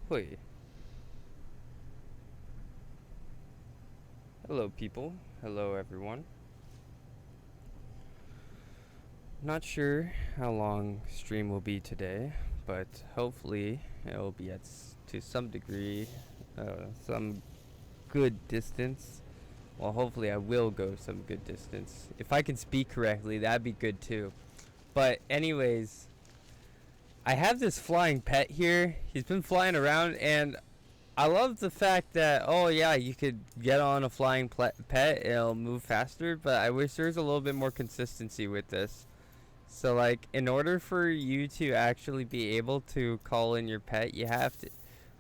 Hui. Hello, people. Hello, everyone. Not sure how long stream will be today, but hopefully it will be to some degree, some good distance. Well, hopefully I will go some good distance. If I can speak correctly, that'd be good too. But anyways, I have this flying pet here. He's been flying around, and I love the fact that, oh yeah, you could get on a flying pet, it'll move faster, but I wish there was a little bit more consistency with this. So like, in order for you to actually be able to call in your pet, you have to,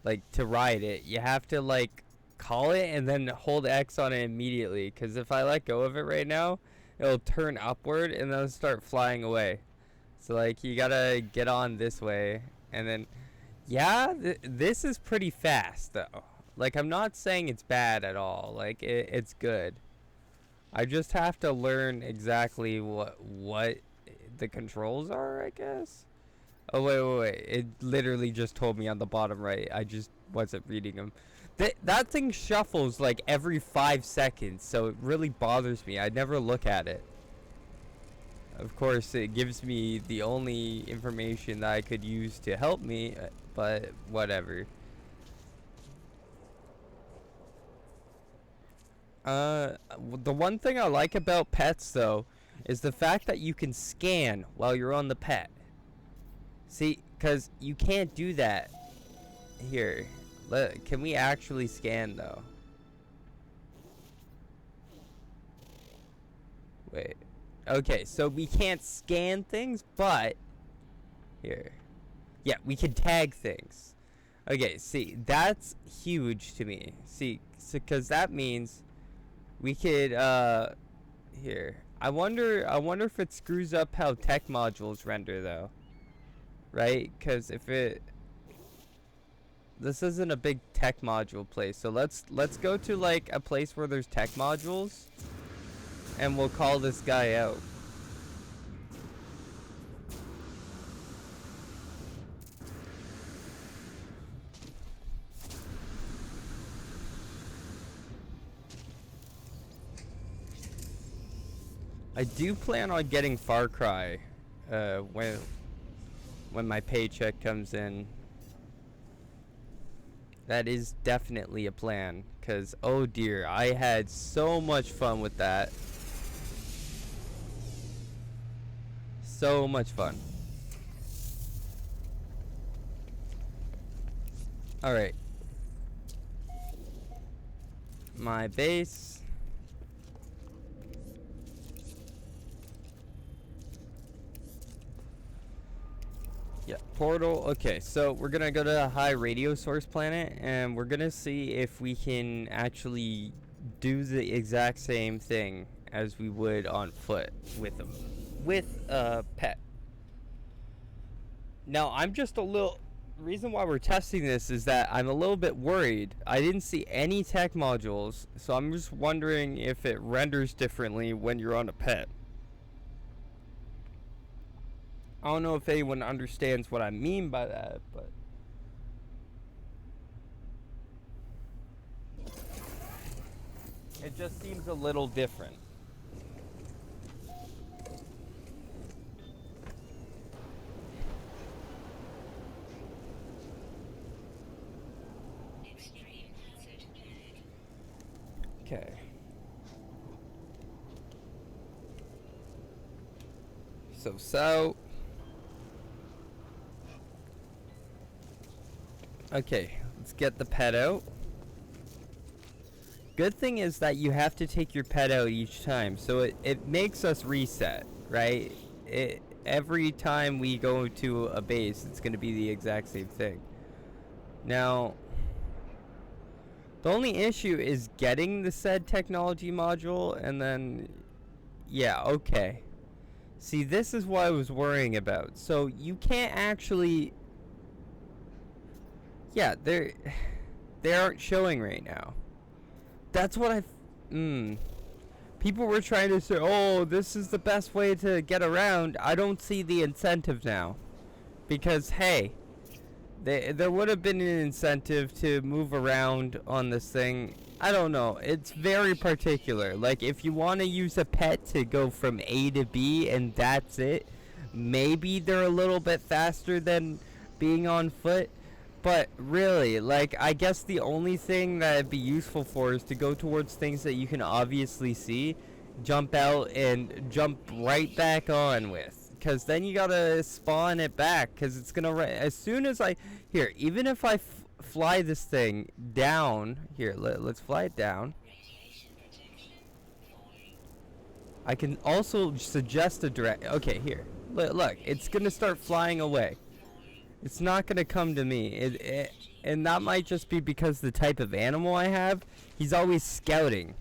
like, to ride it, you have to like call it and then hold X on it immediately, because if I let go of it right now, it'll turn upward and then it'll start flying away. So like, you gotta get on this way, and then yeah, this is pretty fast though. Like, I'm not saying it's bad at all. Like, it's good. I just have to learn exactly what the controls are, I guess. Oh wait. It literally just told me on the bottom right. I just wasn't reading them. That thing shuffles like every 5 seconds, so it really bothers me. I never look at it. Of course, it gives me the only information that I could use to help me, but whatever. The one thing I like about pets, though, is the fact that you can scan while you're on the pet. See, because you can't do that here. Can we actually scan, though? Wait. Okay, so we can't scan things, but here. Yeah, we can tag things. Okay, see, that's huge to me. See, because that means we could, here. I wonder if it screws up how tech modules render, though. Right? Because if it... This isn't a big tech module place, so let's go to, like, a place where there's tech modules. And we'll call this guy out. I do plan on getting Far Cry when my paycheck comes in. That is definitely a plan, because oh dear, I had so much fun with that. So much fun. Alright. My base. Yeah, portal. Okay, so we're gonna go to a high radio source planet, and we're gonna see if we can actually do the exact same thing as we would on foot with them. With a pet. Now, I'm just a little... reason why we're testing this is that I'm a little bit worried. I didn't see any tech modules, so I'm just wondering if it renders differently when you're on a pet. I don't know if anyone understands what I mean by that, but... it just seems a little different. Okay. So. Okay, let's get the pet out. Good thing is that you have to take your pet out each time, so it makes us reset, right? Every time we go to a base, it's going to be the exact same thing. Now, the only issue is getting the said technology module, and then, yeah, okay. See, this is what I was worrying about. So, you can't actually... yeah, they aren't showing right now. That's what people were trying to say, oh, this is the best way to get around. I don't see the incentive now. Because, hey, there would have been an incentive to move around on this thing. I don't know. It's very particular. Like, if you want to use a pet to go from A to B and that's it, maybe they're a little bit faster than being on foot. But really, like, I guess the only thing that it'd be useful for is to go towards things that you can obviously see, jump out, and jump right back on with. Because then you gotta spawn it back, because it's gonna, as soon as here, even if I fly this thing down, here, let's fly it down. I can also suggest a okay, here, look, it's gonna start flying away. It's not gonna come to me. And that might just be because the type of animal I have, he's always scouting.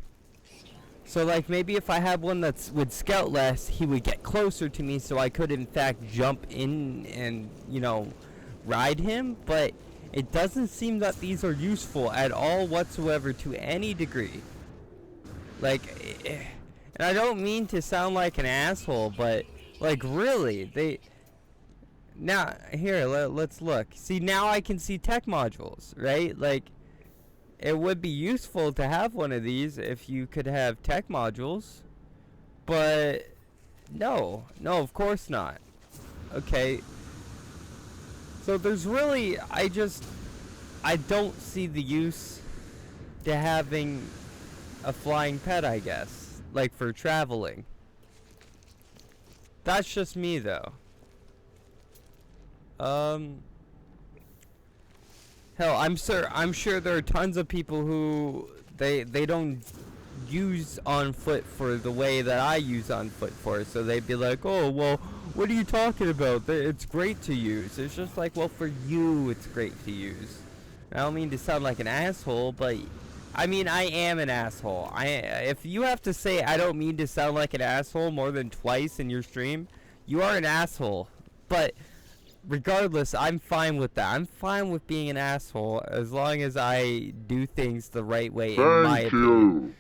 So, like, maybe if I had one that would scout less, he would get closer to me so I could, in fact, jump in and, you know, ride him. But it doesn't seem that these are useful at all whatsoever to any degree. Like, and I don't mean to sound like an asshole, but, like, really, now, here, let's look. See, now I can see tech modules, right? Like, it would be useful to have one of these if you could have tech modules. But, no, of course not. Okay. So there's really, I don't see the use to having a flying pet, I guess. Like, for traveling. That's just me, though. Hell, I'm sure there are tons of people who they don't use on foot for the way that I use on foot for, so they'd be like, oh, well, what are you talking about? It's great to use. It's just like, well, for you, it's great to use. I don't mean to sound like an asshole, but I mean, I am an asshole. If you have to say I don't mean to sound like an asshole more than twice in your stream, you are an asshole. But regardless, I'm fine with that. I'm fine with being an asshole as long as I do things the right way, in my opinion.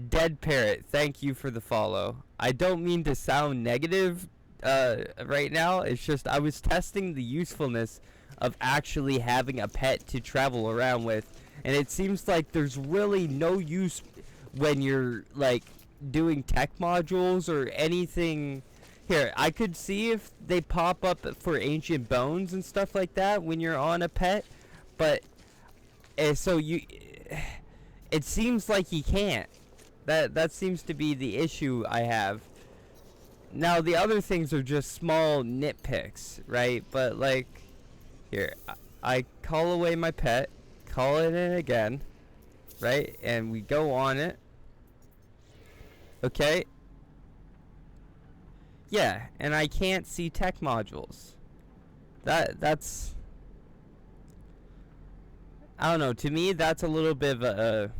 Dead Parrot, thank you for the follow. I don't mean to sound negative right now. It's just I was testing the usefulness of actually having a pet to travel around with, and it seems like there's really no use when you're, like, doing tech modules or anything. Here, I could see if they pop up for ancient bones and stuff like that when you're on a pet, but so it seems like you can't. That seems to be the issue I have. Now the other things are just small nitpicks, right? But, like, here, I call away my pet, call it in again, right? And we go on it. Okay. Yeah, and I can't see tech modules. That's I don't know, to me that's a little bit of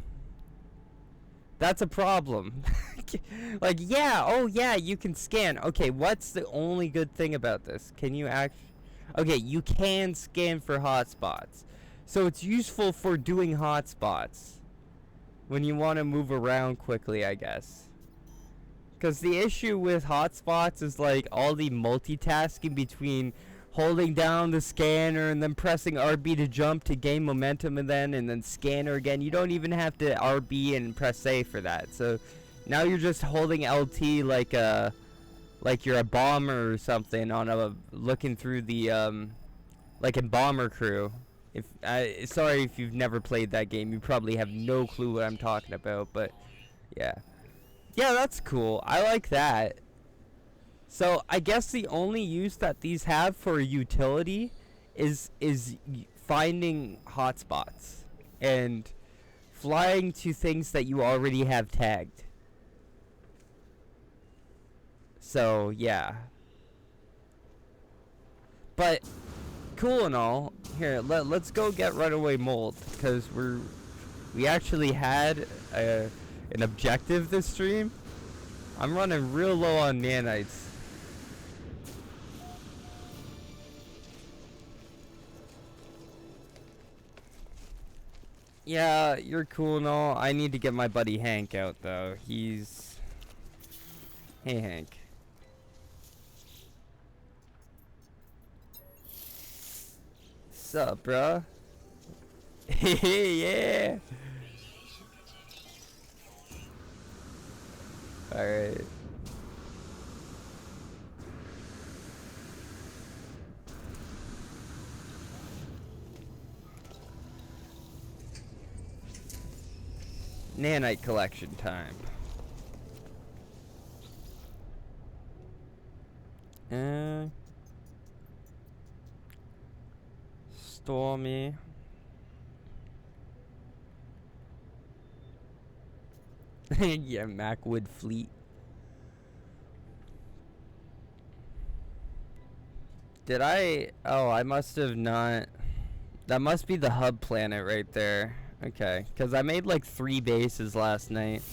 that's a problem. Like, yeah, oh yeah, you can scan. Okay, what's the only good thing about this? Can you okay, you can scan for hotspots. So it's useful for doing hotspots when you want to move around quickly, I guess. Because the issue with hotspots is, like, all the multitasking between holding down the scanner and then pressing RB to jump to gain momentum and then scanner again. You don't even have to RB and press A for that. So now you're just holding LT like you're a bomber or something on looking through the like in Bomber Crew. Sorry if you've never played that game. You probably have no clue what I'm talking about, but yeah. Yeah, that's cool. I like that. So I guess the only use that these have for utility is finding hotspots and flying to things that you already have tagged. So yeah. But cool and all. Here, let's go get Runaway Mold, because we actually had an objective this stream. I'm running real low on nanites. Yeah, you're cool and all. I need to get my buddy Hank out, though. Hey, Hank. What's up, bruh? Yeah. Alright. Nanite collection time. Stormy. Yeah, Macwood Fleet. Did I? Oh, I must have not. That must be the hub planet right there. Okay, because I made like 3 bases last night.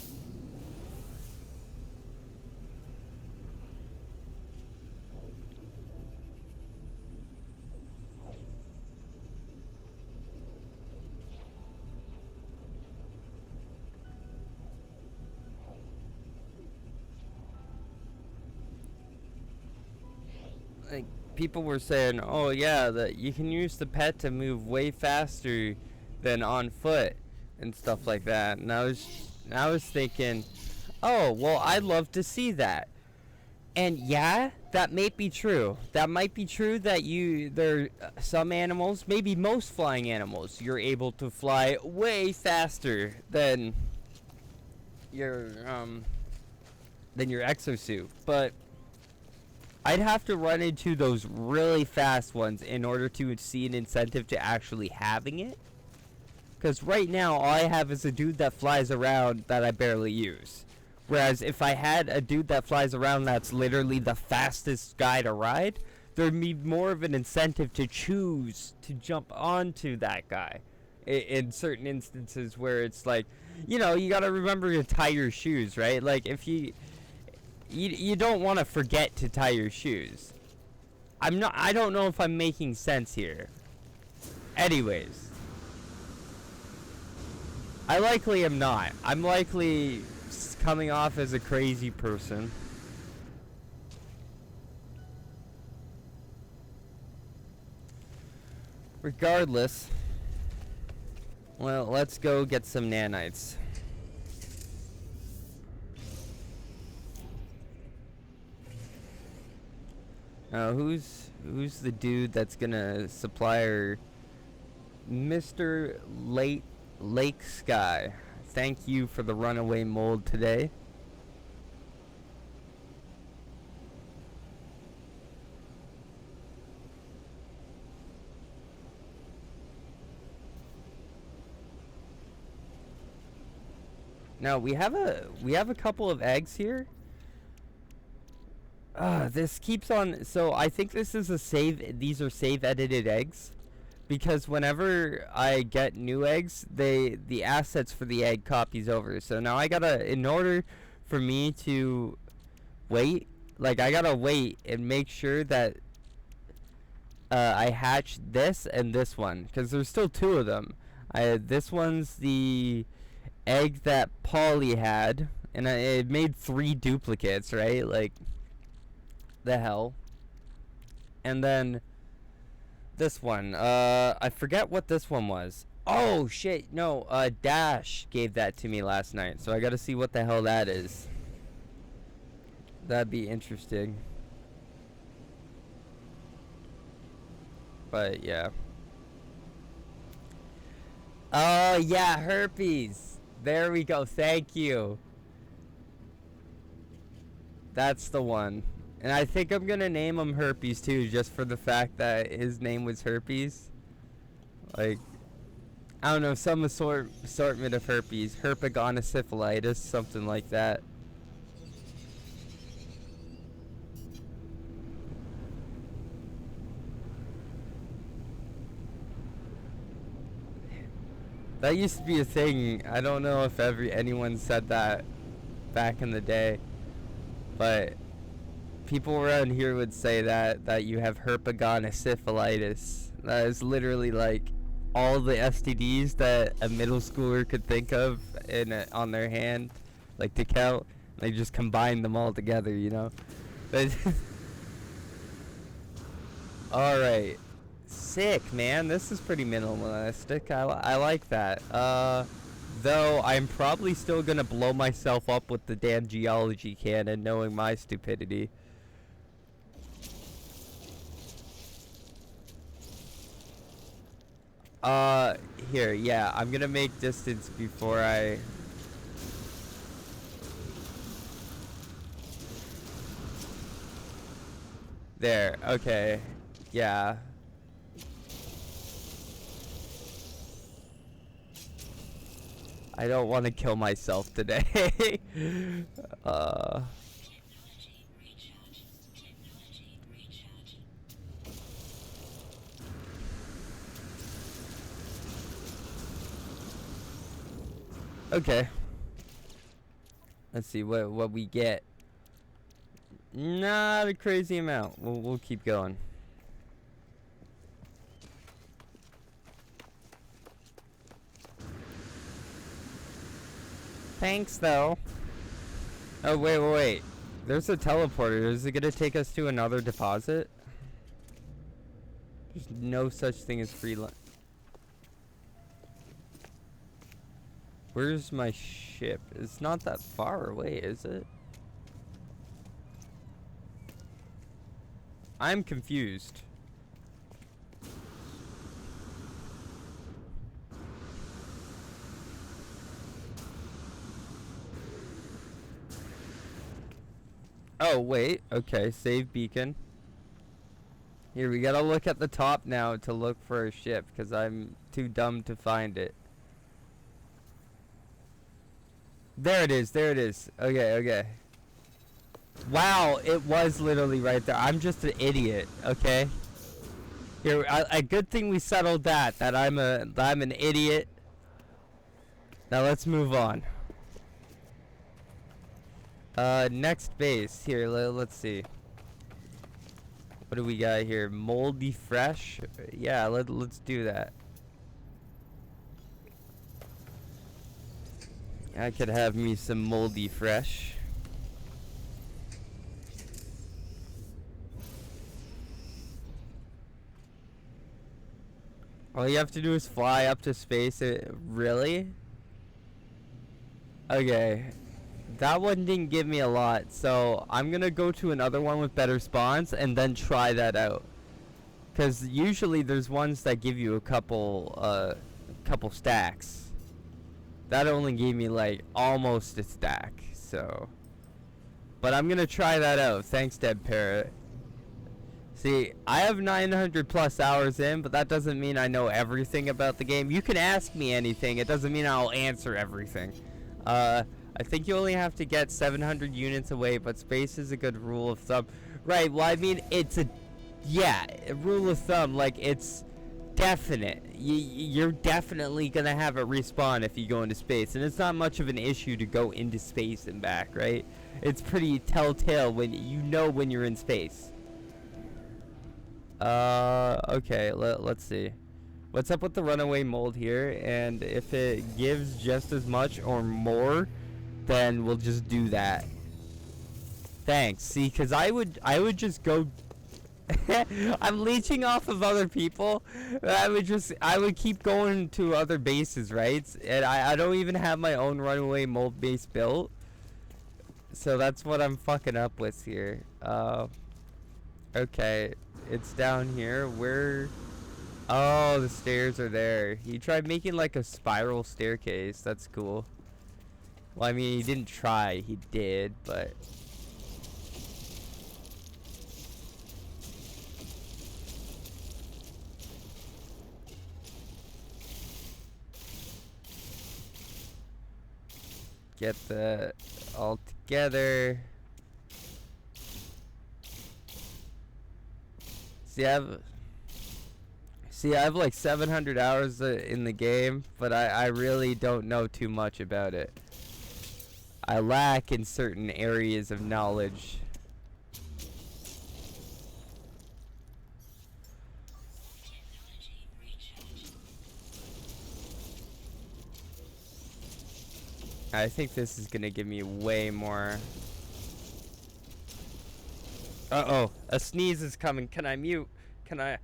Like, people were saying, oh yeah, that you can use the pet to move way faster than on foot and stuff like that. And I was thinking, oh well, I'd love to see that. And yeah, that may be true. That might be true that there are some animals, maybe most flying animals, you're able to fly way faster than your exosuit. But I'd have to run into those really fast ones in order to see an incentive to actually having it. Because right now, all I have is a dude that flies around that I barely use. Whereas if I had a dude that flies around that's literally the fastest guy to ride, there'd be more of an incentive to choose to jump onto that guy. In certain instances where it's like, you know, you gotta remember to tie your shoes, right? Like, if you don't want to forget to tie your shoes. I don't know if I'm making sense here. Anyways. I likely am not. I'm likely coming off as a crazy person. Regardless. Well, let's go get some nanites. Who's the dude that's gonna supply her? Mr. Lake Sky. Thank you for the runaway mold today. Now we have a couple of eggs here. This keeps on. So I think this is a save. These are save edited eggs, because whenever I get new eggs, the assets for the egg copies over. So now I gotta, in order for me to wait, like I gotta wait and make sure that I hatch this and this one, because there's still 2 of them. This one's the egg that Polly had, and it made 3 duplicates, right? Like, the hell. And then this one, I forget what this one was. Oh shit, no, Dash gave that to me last night, so I gotta see what the hell that is. That'd be interesting. But yeah. Oh yeah, herpes. There we go, thank you. That's the one. And I think I'm gonna name him Herpes too, just for the fact that his name was Herpes. Like, I don't know, some assortment of herpes, herpagonosyphilitis, something like that. That used to be a thing. I don't know if anyone said that back in the day, but people around here would say that you have herpagonosyphilitis. That is literally like all the STDs that a middle schooler could think of on their hand, like to count. They just combine them all together, you know. But all right. Sick, man. This is pretty minimalistic. I like that. Though I'm probably still gonna blow myself up with the damn geology cannon, knowing my stupidity. Here, yeah, I'm gonna make distance before I... There, okay. Yeah. I don't want to kill myself today. uh... Okay. Let's see what we get. Not a crazy amount. We'll keep going. Thanks though. Oh wait. There's a teleporter. Is it gonna take us to another deposit? There's no such thing as free lunch. Where's my ship? It's not that far away, is it? I'm confused. Oh, wait. Okay, save beacon. Here, we gotta look at the top now to look for a ship, because I'm too dumb to find it. There it is. Okay. Wow, it was literally right there. I'm just an idiot, okay? Here, a good thing we settled that I'm an idiot. Now let's move on. Next base. Here, let's see. What do we got here? Moldy fresh? Yeah, let's do that. I could have me some moldy fresh. All you have to do is fly up to space. Really? Okay. That one didn't give me a lot, so I'm gonna go to another one with better spawns and then try that out. Cause usually there's ones that give you a couple stacks. That only gave me like almost a stack, so. But I'm gonna try that out. Thanks, Dead Parrot. See, I have 900 plus hours in, but that doesn't mean I know everything about the game. You can ask me anything. It doesn't mean I'll answer everything. I think you only have to get 700 units away, but space is a good rule of thumb. Right, well, I mean, it's a rule of thumb, like, it's definite. You're definitely gonna have it respawn if you go into space, and it's not much of an issue to go into space and back, right? It's pretty telltale when you know when you're in space. Okay, let's see. What's up with the runaway mold here? And if it gives just as much or more, then we'll just do that. Thanks. See, because I would just go. I'm leeching off of other people. I would keep going to other bases, right? And I don't even have my own runaway mold base built. So that's what I'm fucking up with here. Okay, it's down here. Where? Oh, the stairs are there. He tried making like a spiral staircase. That's cool. Well, I mean, he didn't try. He did, but... Get the all together. See, I have like 700 hours in the game, but I really don't know too much about it. I lack in certain areas of knowledge. I think this is gonna give me way more. Uh-oh, a sneeze is coming. Can I mute? Can I?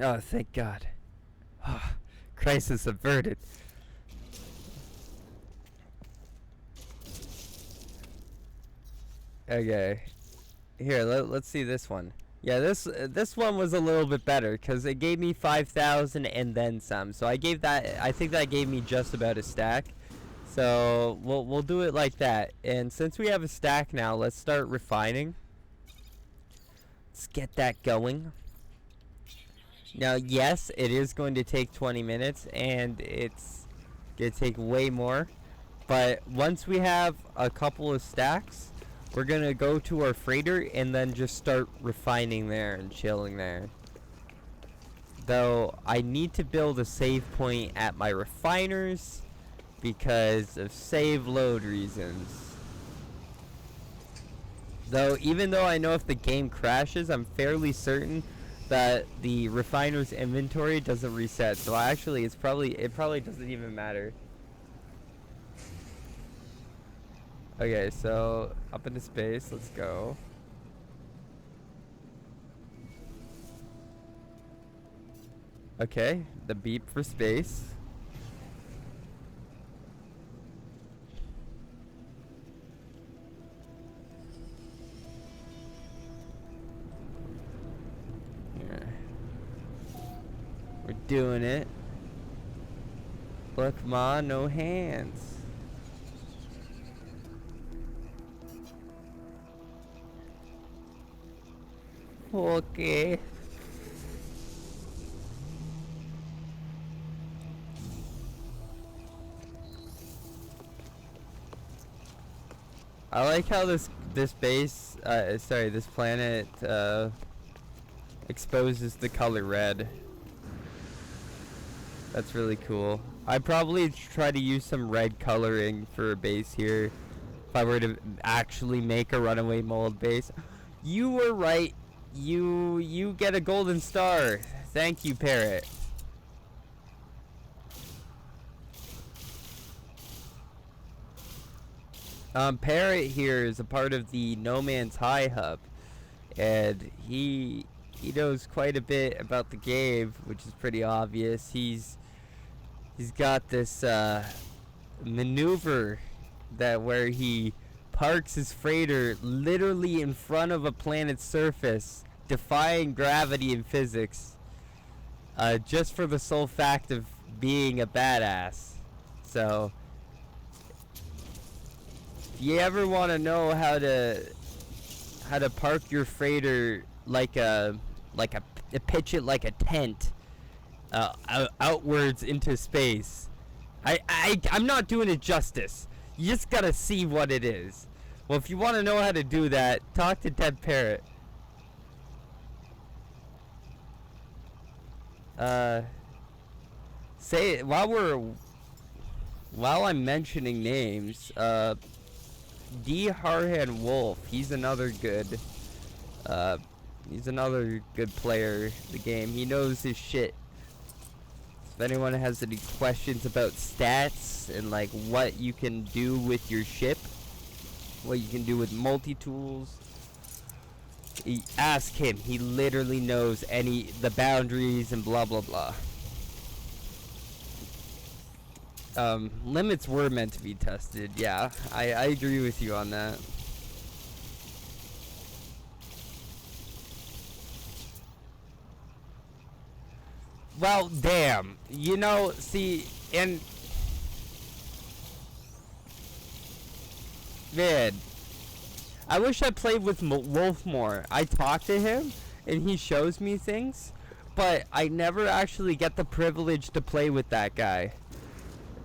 Oh, thank God. Crisis averted. Okay. Here, let's see this one. Yeah, this one was a little bit better because it gave me 5,000 and then some. So I gave that. I think that gave me just about a stack. So we'll do it like that. And since we have a stack now, let's start refining. Let's get that going. Now, yes, it is going to take 20 minutes, and it's gonna take way more. But once we have a couple of stacks, we're gonna go to our freighter and then just start refining there and chilling there. Though I need to build a save point at my refiners because of save load reasons. Though even though I know if the game crashes, I'm fairly certain that the refiner's inventory doesn't reset. So actually it probably doesn't even matter. Okay, so up into space, let's go. Okay, the beep for space. Here. We're doing it. Look, ma, no hands. Okay. I like how this this planet exposes the color red. That's really cool. I'd probably try to use some red coloring for a base here if I were to actually make a runaway mold base. You were right. You get a golden star. Thank you, Parrot. Parrot here is a part of the No Man's High hub, and he knows quite a bit about the game, which is pretty obvious. He's got this maneuver that where he parks his freighter literally in front of a planet's surface, defying gravity and physics, just for the sole fact of being a badass. So, if you ever want to know how to park your freighter like a pitch it like a tent, outwards into space, I'm not doing it justice. You just gotta see what it is. Well, if you want to know how to do that, talk to Dead Parrot. Say it while I'm mentioning names. D. Harhan Wolf. He's another good. He's another good player in the game. He knows his shit. If anyone has any questions about stats and like what you can do with your ship, what you can do with multi-tools, ask him. He literally knows the boundaries and blah blah blah. Limits were meant to be tested. Yeah, I agree with you on that. Well, damn. You know, see, and man, I wish I played with Wolf more. I talk to him, and he shows me things, but I never actually get the privilege to play with that guy.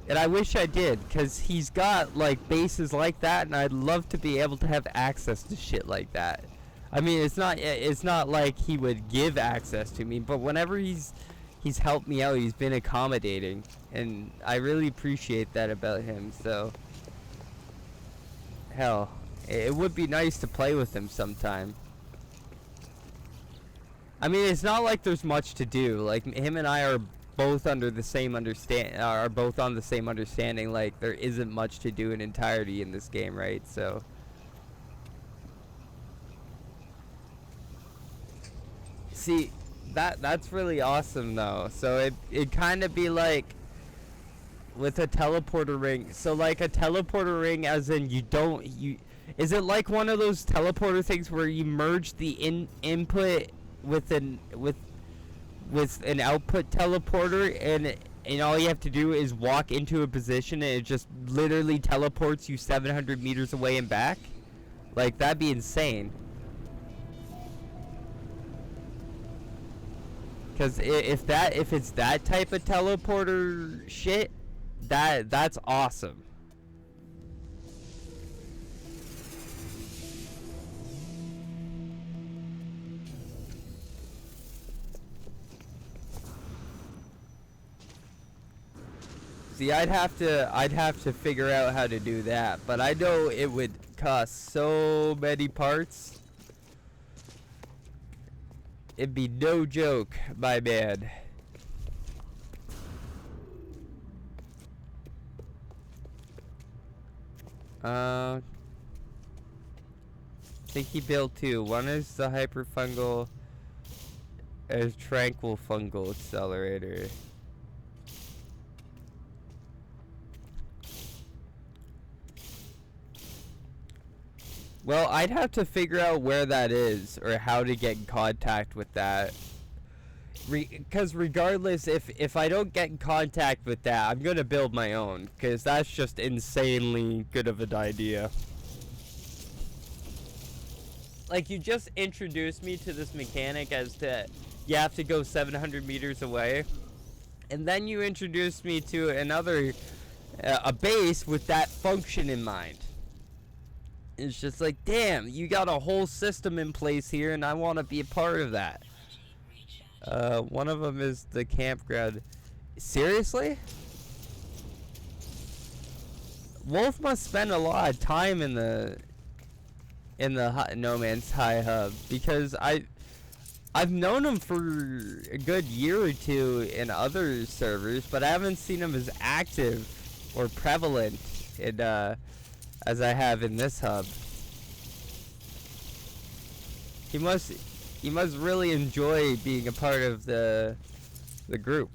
And I wish I did, because he's got, like, bases like that, and I'd love to be able to have access to shit like that. I mean, it's not like he would give access to me, but whenever he's helped me out, he's been accommodating, and I really appreciate that about him, so... Hell, it would be nice to play with him sometime. I mean, it's not like there's much to do. Like, him and I are both under the same both on the same understanding. Like, there isn't much to do in entirety in this game, right? So see, That's really awesome though. So it kind of be like with a teleporter ring. So like a teleporter ring, as in you don't you. Is it like one of those teleporter things where you merge the input with an output teleporter, and all you have to do is walk into a position and it just literally teleports you 700 meters away and back? Like, that'd be insane. Because if it's that type of teleporter shit, that's awesome. See, I'd have to figure out how to do that, but I know it would cost so many parts. It'd be no joke, my man. I think he built two. One is the hyperfungal, as tranquil fungal accelerator. Well, I'd have to figure out where that is or how to get in contact with that. Because regardless, if I don't get in contact with that, I'm going to build my own. Because that's just insanely good of an idea. Like, you just introduced me to this mechanic as to you have to go 700 meters away. And then you introduced me to another, a base with that function in mind. It's just like, damn, you got a whole system in place here, and I want to be a part of that. One of them is the campground. Seriously? Wolf must spend a lot of time in the No Man's Sky hub, because I've known him for a good year or two in other servers, but I haven't seen him as active or prevalent in as I have in this hub. He must really enjoy being a part of the group.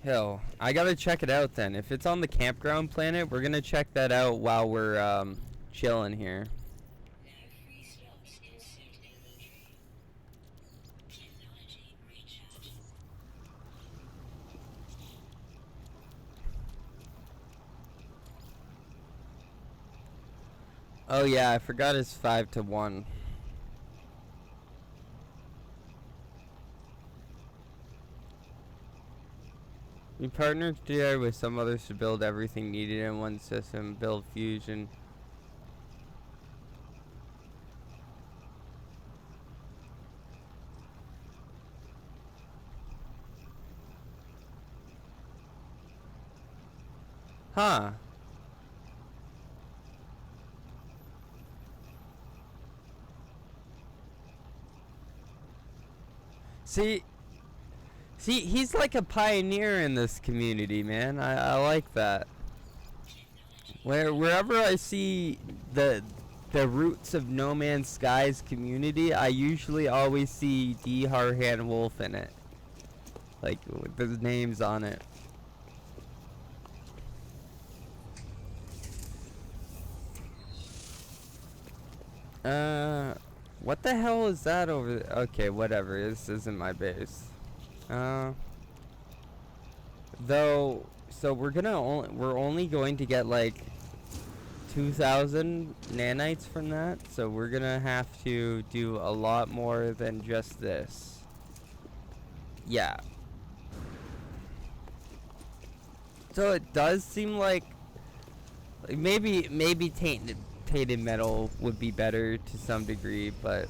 Hell, I gotta check it out then. If it's on the campground planet, we're gonna check that out while we're chilling here. Oh yeah, I forgot it's 5 to 1. We partnered together with some others to build everything needed in one system, build fusion. Huh. See, he's like a pioneer in this community, man. I like that. Wherever I see the roots of No Man's Sky's community, I usually always see D. Harhan Wolf in it. Like, with his names on it. What the hell is that over there? Okay, whatever. This isn't my base. Though, so we're only going to get like 2,000 nanites from that, so we're gonna have to do a lot more than just this. Yeah. So it does seem like maybe tainted metal would be better to some degree, but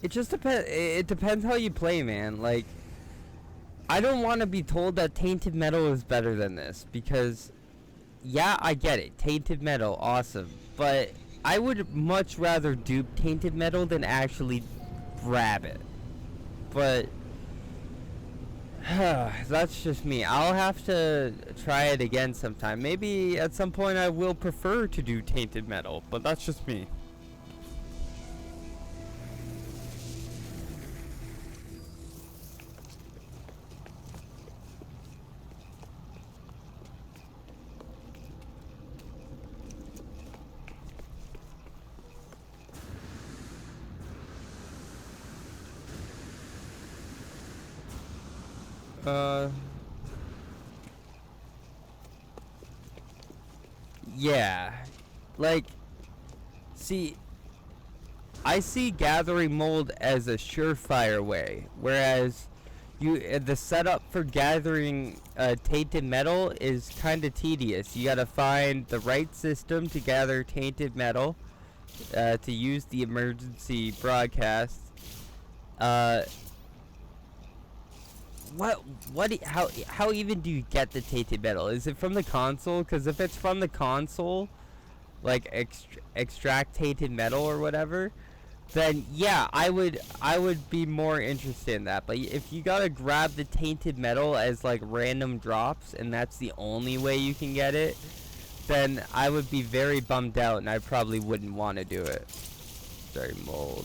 It just depends. It depends how you play, man. Like, I don't want to be told that tainted metal is better than this because, yeah, I get it. Tainted metal, awesome. But I would much rather dupe tainted metal than actually grab it. But that's just me. I'll have to try it again sometime. Maybe at some point I will prefer to do tainted metal, but that's just me. Uh, yeah. Like, see, I see gathering mold as a surefire way, whereas the setup for gathering tainted metal is kind of tedious. You gotta find the right system to gather tainted metal, to use the emergency broadcast. Uh, how even do you get the tainted metal? Is it from the console? Because if it's from the console, like extract tainted metal or whatever, then yeah, I would be more interested in that. But if you gotta grab the tainted metal as like random drops and that's the only way you can get it, then I would be very bummed out and I probably wouldn't want to do it. Sorry, mold.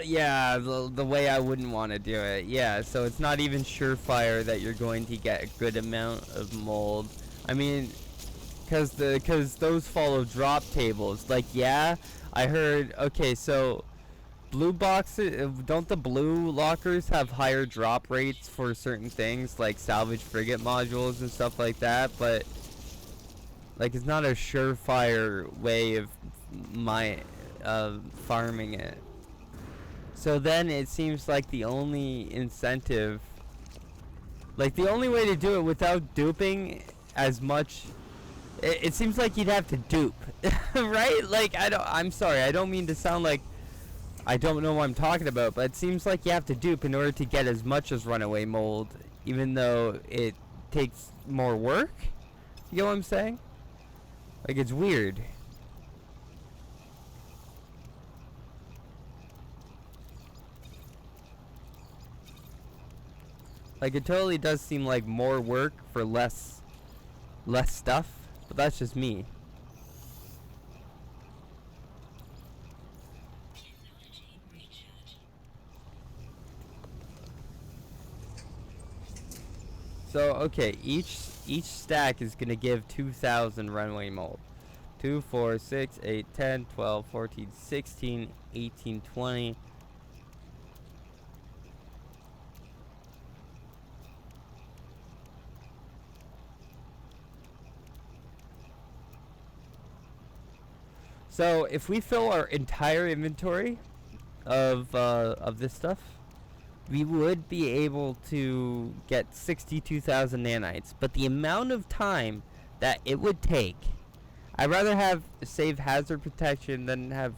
Yeah, the way I wouldn't want to do it. Yeah, so it's not even surefire that you're going to get a good amount of mold. I mean, because those follow drop tables. Like, yeah, I heard. Okay, so blue boxes, don't the blue lockers have higher drop rates for certain things like salvage frigate modules and stuff like that? But like, it's not a surefire way of farming it. So then it seems like the only incentive, like the only way to do it without duping as much, it seems like you'd have to dupe, right? Like, I'm sorry, I don't mean to sound like I don't know what I'm talking about, but it seems like you have to dupe in order to get as much as runaway mold, even though it takes more work. You get what I'm saying? Like, it's weird. Like, it totally does seem like more work for less stuff, but that's just me. So, okay, each stack is gonna give 2,000 runway mold. 2, 4, 6, 8, 10, 12, 14, 16, 18, 20. So if we fill our entire inventory of this stuff, we would be able to get 62,000 nanites. But the amount of time that it would take, I'd rather have save hazard protection than have,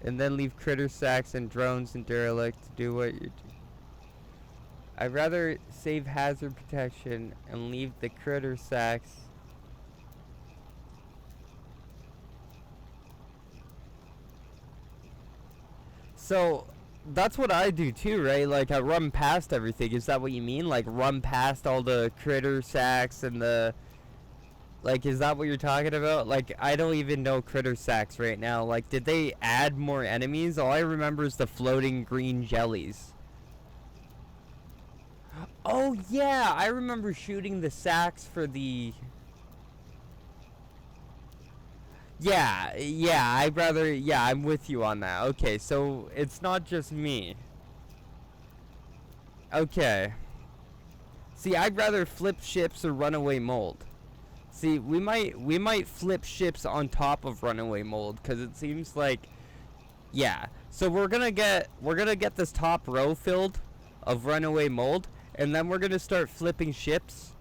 and then leave critter sacks and drones and derelict to do what you're doing. I'd rather save hazard protection and leave the critter sacks. So that's what I do too, right? Like, I run past everything. Is that what you mean? Like, run past all the critter sacks and the... Like, is that what you're talking about? Like, I don't even know critter sacks right now. Like, did they add more enemies? All I remember is the floating green jellies. Oh, yeah! I remember shooting the sacks for the... Yeah, I'd rather... Yeah, I'm with you on that. Okay, so it's not just me. Okay. See, I'd rather flip ships or runaway mold. See, we might flip ships on top of runaway mold, because it seems like... Yeah. So we're gonna get this top row filled of runaway mold, and then we're gonna start flipping ships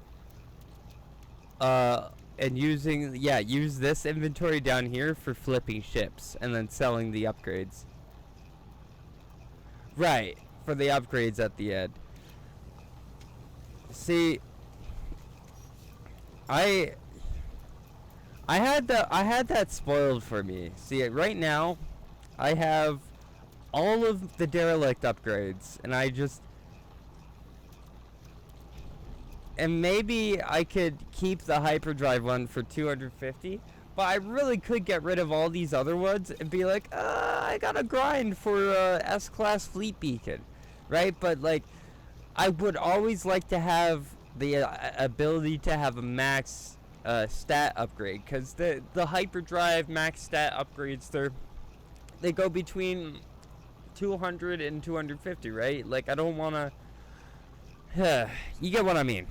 and use this inventory down here for flipping ships and then selling the upgrades. Right, for the upgrades at the end. See, I had that spoiled for me. See, right now I have all of the derelict upgrades, and and maybe I could keep the hyperdrive one for 250, but I really could get rid of all these other ones and be like, I gotta grind for S-class fleet beacon, right? But like, I would always like to have the ability to have a max stat upgrade, because the hyperdrive max stat upgrades, they go between 200 and 250, right? Like, I don't want to you get what I mean.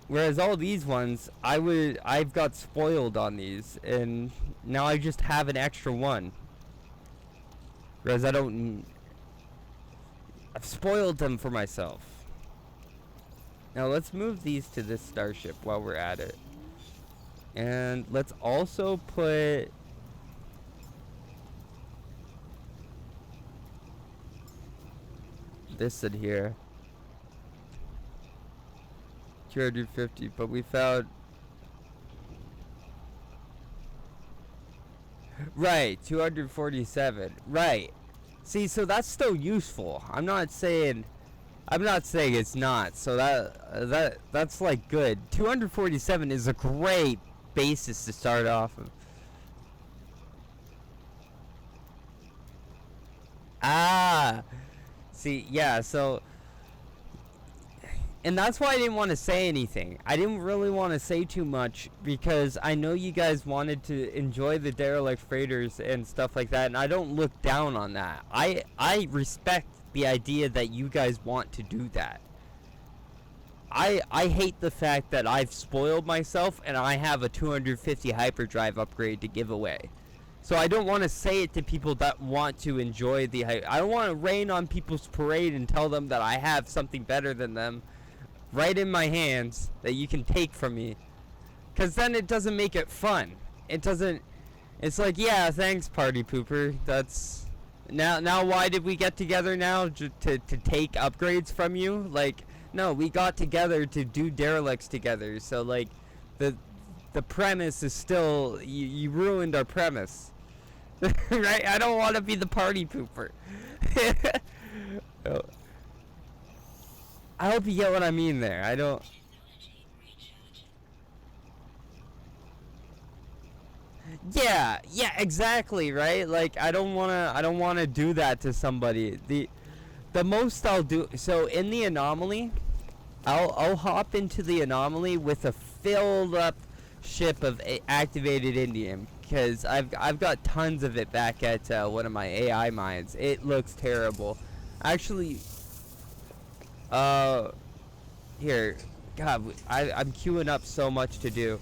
Whereas all these ones, I've got spoiled on these, and now I just have an extra one. Whereas I've spoiled them for myself. Now let's move these to this starship while we're at it. And let's also put this in here. 250, but we found... Right, 247. Right. See, so that's still useful. I'm not saying it's not. So that's like good. 247 is a great basis to start off of. Ah. See, yeah, so, and that's why I didn't want to say anything. I didn't really want to say too much, because I know you guys wanted to enjoy the derelict freighters and stuff like that, and I don't look down on that. I respect the idea that you guys want to do that. I hate the fact that I've spoiled myself and I have a 250 hyperdrive upgrade to give away. So I don't want to say it to people that want to enjoy the hype. I don't want to rain on people's parade and tell them that I have something better than them right in my hands that you can take from me. Because then it doesn't make it fun. It doesn't... It's like, yeah, thanks, party pooper. That's... Now why did we get together now? To take upgrades from you? Like, no, we got together to do derelicts together. So, like, the premise is still... You ruined our premise. Right? I don't want to be the party pooper. Oh. I hope you get what I mean there. I don't... Yeah, exactly, right? Like, I don't wanna do that to somebody. The most I'll do, so in the anomaly, I'll hop into the anomaly with a filled up ship of activated indium, because I've got tons of it back at one of my AI mines. It looks terrible. Actually, here, God, I'm queuing up so much to do.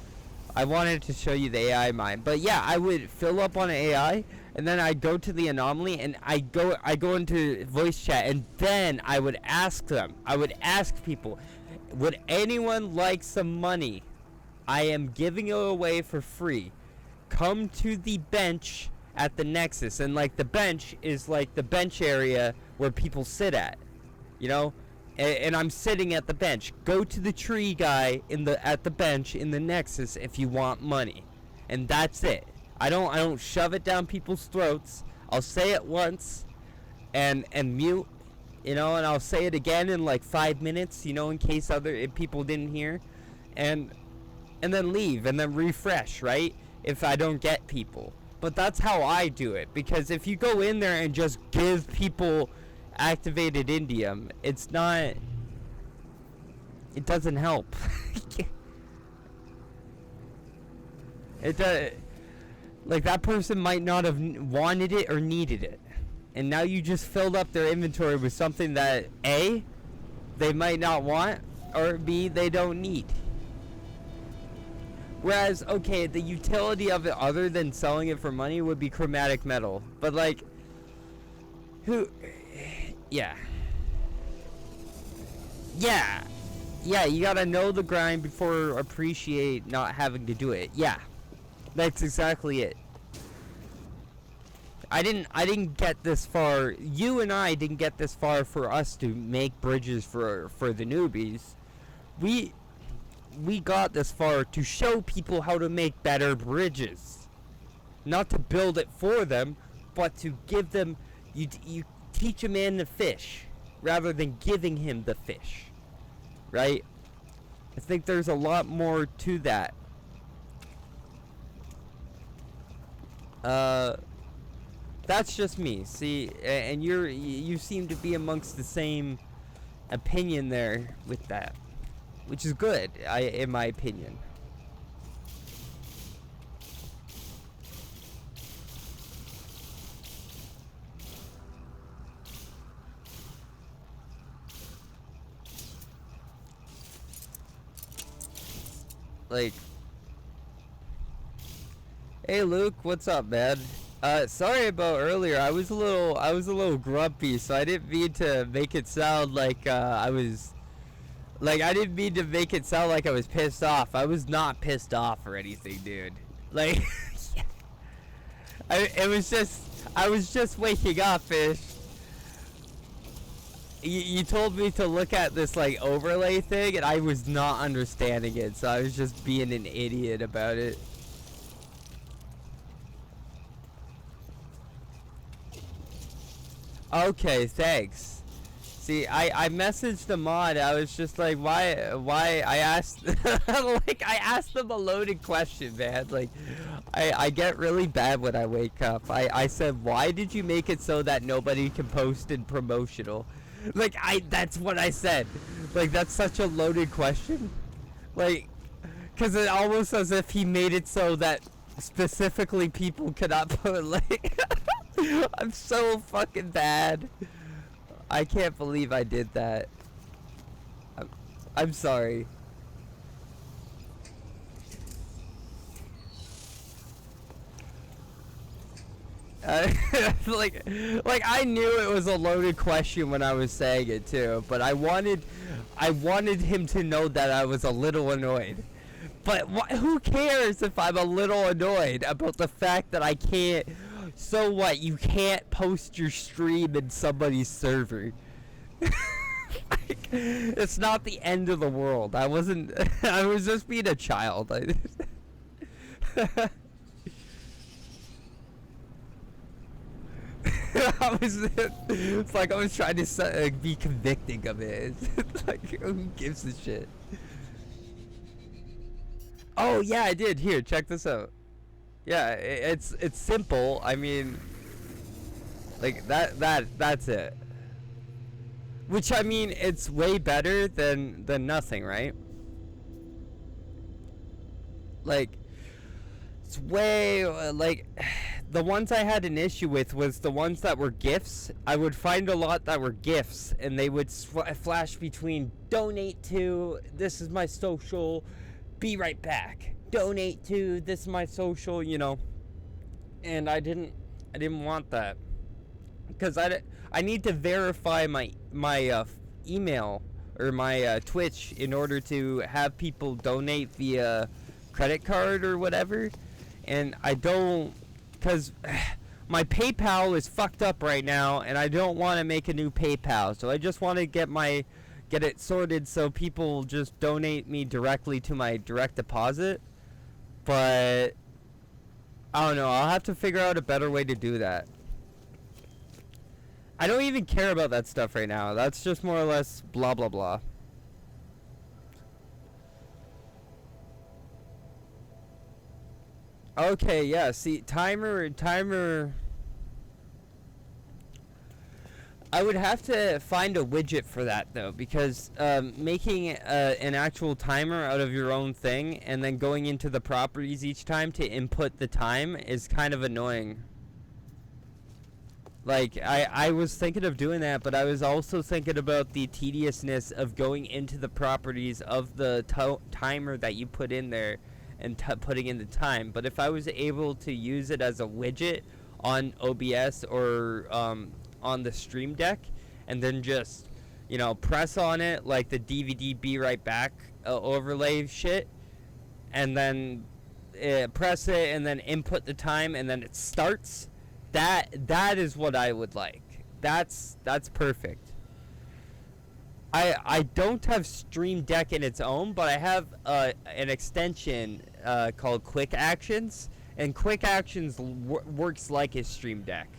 I wanted to show you the AI mine, but yeah, I would fill up on an AI, and then I go to the anomaly, and I go into voice chat, and then I would ask them. I would ask people, would anyone like some money? I am giving it away for free. Come to the bench at the Nexus, and like the bench is like the bench area where people sit at, you know. And I'm sitting at the bench. Go to the tree guy at the bench in the Nexus if you want money, and that's it. I don't shove it down people's throats. I'll say it once, and mute, you know, and I'll say it again in like 5 minutes, you know, in case if people didn't hear, and then leave and then refresh, right? If I don't get people, but that's how I do it, because if you go in there and just give people activated indium, it doesn't help. It does. Like, that person might not have wanted it or needed it, and now you just filled up their inventory with something that A, they might not want, or B, they don't need. Whereas, okay, the utility of it other than selling it for money would be chromatic metal, but like, yeah, Yeah, you gotta know the grind before appreciate not having to do it. Yeah, that's exactly it. I didn't get this far. You and I didn't get this far for us to make bridges for the newbies. We we got this far to show people how to make better bridges. Not to build it for them, but to give them, you teach a man to fish rather than giving him the fish. Right? I think there's a lot more to that. That's just me. See, and you seem to be amongst the same opinion there with that, which is good, in my opinion. Like, hey Luke, what's up, man? Sorry about earlier. I was a little grumpy, so I didn't mean to make it sound like I didn't mean to make it sound like I was pissed off. I was not pissed off or anything, dude. Like, I was just waking up, fish. You told me to look at this like overlay thing, and I was not understanding it, so I was just being an idiot about it. Okay, thanks. See, I messaged the mod. I was just like, why I asked like I asked them a loaded question, man. Like, I get really bad when I wake up. I said, why did you make it so that nobody can post in promotional? Like, that's what I said. Like, that's such a loaded question. Like, cause it almost as if he made it so that specifically people cannot put like. I'm so fucking bad. I can't believe I did that. I'm sorry. Like I knew it was a loaded question when I was saying it too, but I wanted him to know that I was a little annoyed. But who cares if I'm a little annoyed about the fact that I can't? So what? You can't post your stream in somebody's server. Like, it's not the end of the world. I wasn't. I was just being a child. It's like I was trying to be convicting of it. It's like, who gives a shit? Oh yeah, I did. Here, check this out. Yeah, it's simple. I mean, like that's it. Which, I mean, it's way better than nothing, right? Like, it's way like the ones I had an issue with was the ones that were gifts. I would find a lot that were gifts, and they would flash between donate to this is my social, be right back. Donate to this is my social, and I didn't want that because I need to verify my email or my Twitch in order to have people donate via credit card or whatever, and I don't, because my PayPal is fucked up right now, and I don't want to make a new PayPal, so I just want to get it sorted so people just donate me directly to my direct deposit. But I don't know, I'll have to figure out a better way to do that. I don't even care about that stuff right now. That's just more or less blah blah blah. Okay, yeah, see, timer. I would have to find a widget for that though, because making an actual timer out of your own thing and then going into the properties each time to input the time is kind of annoying. Like, I was thinking of doing that, but I was also thinking about the tediousness of going into the properties of the timer that you put in there and putting in the time. But if I was able to use it as a widget on OBS or on the Stream Deck, and then just, you know, press on it like the DVD Be Right Back overlay shit, and then press it and then input the time and then it starts. That is what I would like. That's perfect. I don't have Stream Deck in its own, but I have an extension called Quick Actions, and Quick Actions works like a Stream Deck.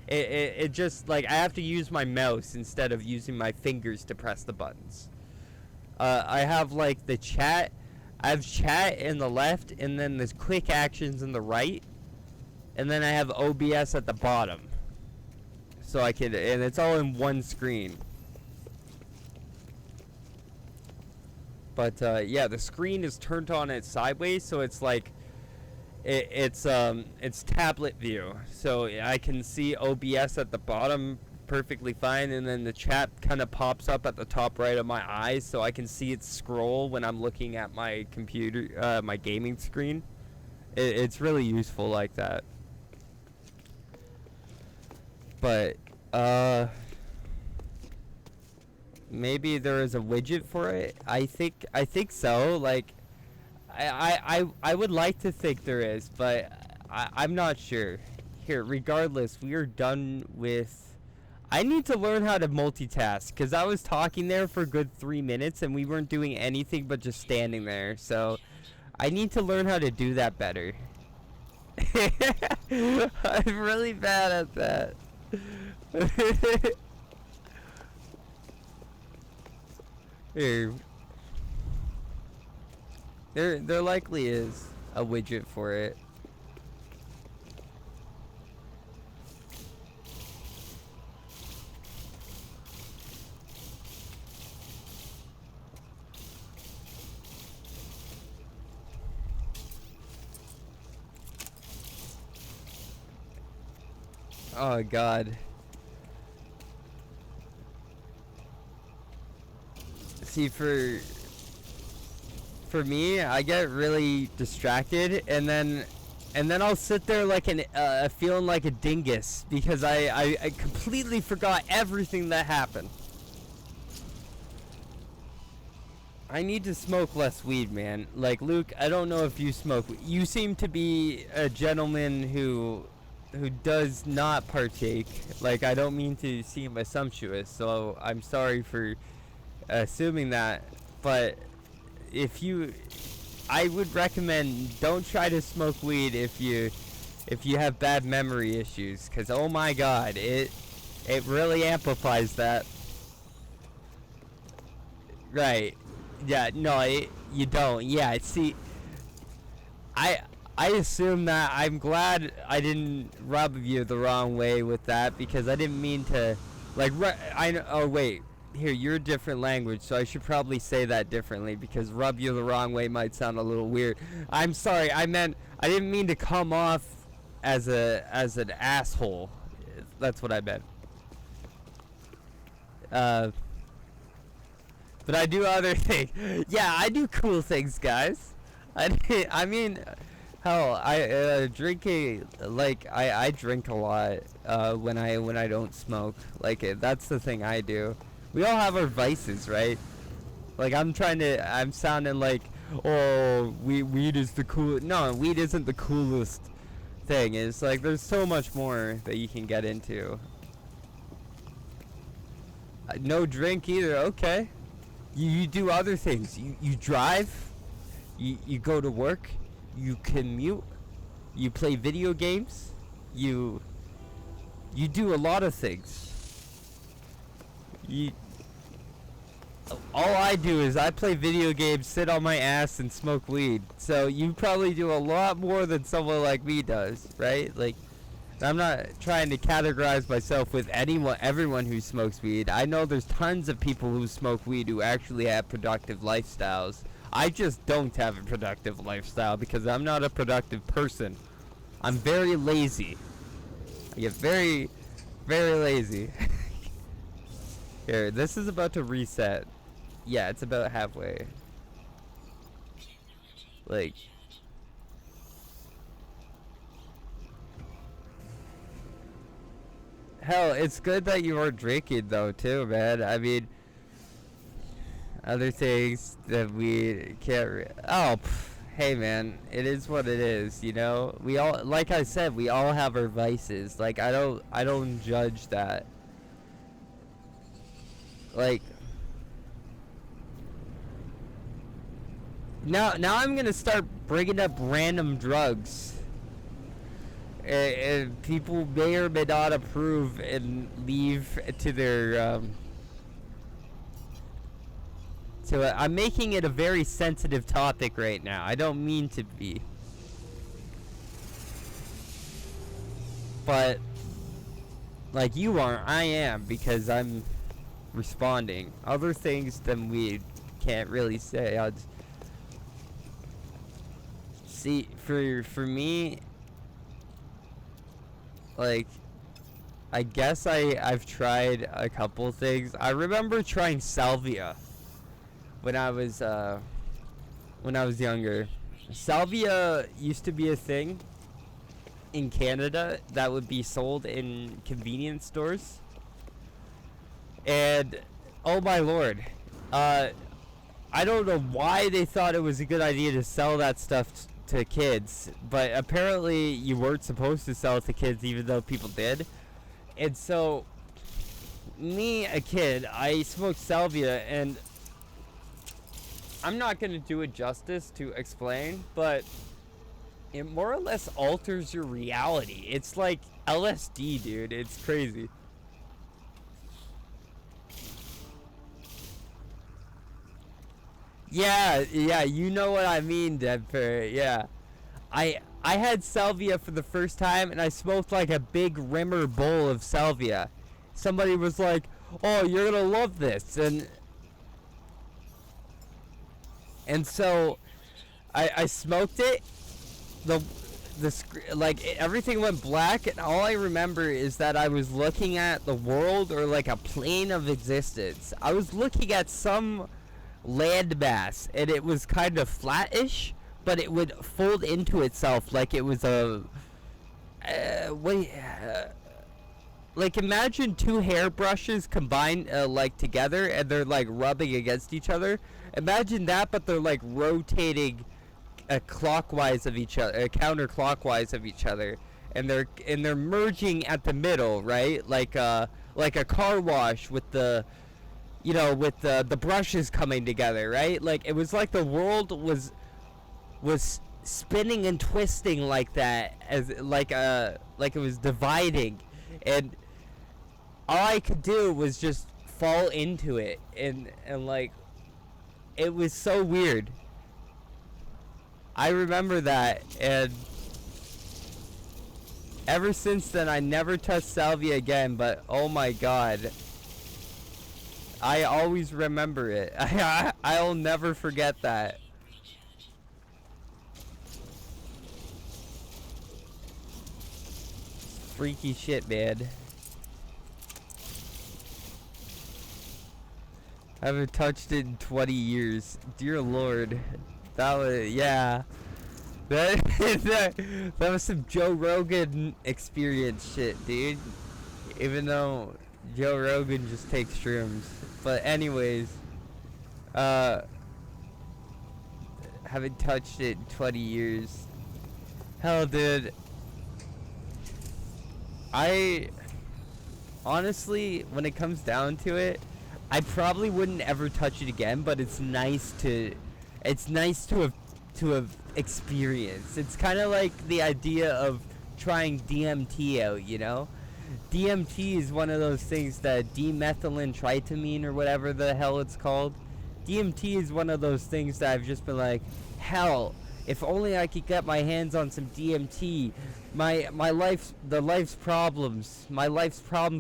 It just, like, I have to use my mouse instead of using my fingers to press the buttons. I have, like, the chat. I have chat in the left, and then there's Quick Actions in the right, and then I have OBS at the bottom. So I can, and it's all in one screen. But yeah, the screen is turned on it sideways, so it's like it's tablet view. So I can see OBS at the bottom perfectly fine, and then the chat kind of pops up at the top right of my eyes, so I can see it scroll when I'm looking at my computer, my gaming screen. It's really useful like that. But maybe there is a widget for it. I think so. Like, I would like to think there is, but I'm not sure. Here, regardless, we are done with. I need to learn how to multitask, because I was talking there for a good 3 minutes and we weren't doing anything but just standing there. So I need to learn how to do that better. I'm really bad at that. Here. There likely is a widget for it. Oh god. See, for me, I get really distracted, and then I'll sit there like feeling like a dingus because I completely forgot everything that happened. I need to smoke less weed, man. Like, Luke, I don't know if you smoke. You seem to be a gentleman who does not partake. Like, I don't mean to seem assumptuous, so I'm sorry for assuming that, but I would recommend don't try to smoke weed if you have bad memory issues, because oh my god, it really amplifies that. Right. Yeah, no, you don't. Yeah, see, I assume that. I'm glad I didn't rub you the wrong way with that, because I didn't mean to, like, oh wait, here, you're a different language, so I should probably say that differently, because rub you the wrong way might sound a little weird. I'm sorry, I didn't mean to come off as an asshole. That's what I meant. But I do other things. Yeah, I do cool things, guys. I mean, hell, drinking, like, I drink a lot when I don't smoke. Like, that's the thing I do. We all have our vices, right? Like, I'm sounding like, oh, weed is the cool. No, weed isn't the coolest thing. It's like, there's so much more that you can get into. No drink either. Okay. You do other things. You drive. You go to work. You commute. You play video games. You do a lot of things. All I do is I play video games, sit on my ass, and smoke weed. So you probably do a lot more than someone like me does, right? Like, I'm not trying to categorize myself with everyone who smokes weed. I know there's tons of people who smoke weed who actually have productive lifestyles. I just don't have a productive lifestyle because I'm not a productive person. I'm very lazy. I get very, very lazy. Here, this is about to reset. Yeah, it's about halfway. Like, hell, it's good that you are drinking though too, man. I mean, Other things that we can't. Hey man, it is what it is. You know, we all, like I said, we all have our vices. Like I don't judge that. Like now I'm gonna start bringing up random drugs. And people may or may not approve and leave to their so I'm making it a very sensitive topic right now. I don't mean to be. But like you aren't, I am, because I'm responding. Other things than we can't really say. I'd see for me, like I guess I've tried a couple things. I remember trying salvia when I was younger. Salvia used to be a thing in Canada that would be sold in convenience stores. And oh my lord, I don't know why they thought it was a good idea to sell that stuff to kids, but apparently you weren't supposed to sell it to kids even though people did. And so me, a kid, I smoked salvia, and I'm not going to do it justice to explain, but it more or less alters your reality. It's like LSD, dude. It's crazy. Yeah, you know what I mean, Deadper. Yeah. I had salvia for the first time, and I smoked like a big rimmer bowl of salvia. Somebody was like, "Oh, you're gonna love this," and so I smoked it. Everything went black, and all I remember is that I was looking at the world, or like a plane of existence. I was looking at some landmass, and it was kind of flattish, but it would fold into itself like it was a like imagine two hairbrushes combined like together, and they're like rubbing against each other. Imagine that, but they're like rotating clockwise of each other, counterclockwise of each other, and they're merging at the middle, right? Like a car wash with the, you know, with the brushes coming together, right? Like it was like the world was spinning and twisting like that, as like it was dividing, and all I could do was just fall into it, and like it was so weird. I remember that, and ever since then I never touched salvia again, but oh my god, I always remember it. I'll never forget that. Freaky shit, man. I haven't touched it in 20 years. Dear Lord. That was, yeah. That was some Joe Rogan experience shit, dude. Even though Joe Rogan just takes shrooms. But anyways, haven't touched it in 20 years. Hell, dude. I honestly, when it comes down to it, I probably wouldn't ever touch it again, but it's nice to have experienced. It's kind of like the idea of trying DMT out, you know? DMT is one of those things, that dimethylene tritamine or whatever the hell it's called. DMT is one of those things that I've just been like, hell, if only I could get my hands on some DMT, my life's problems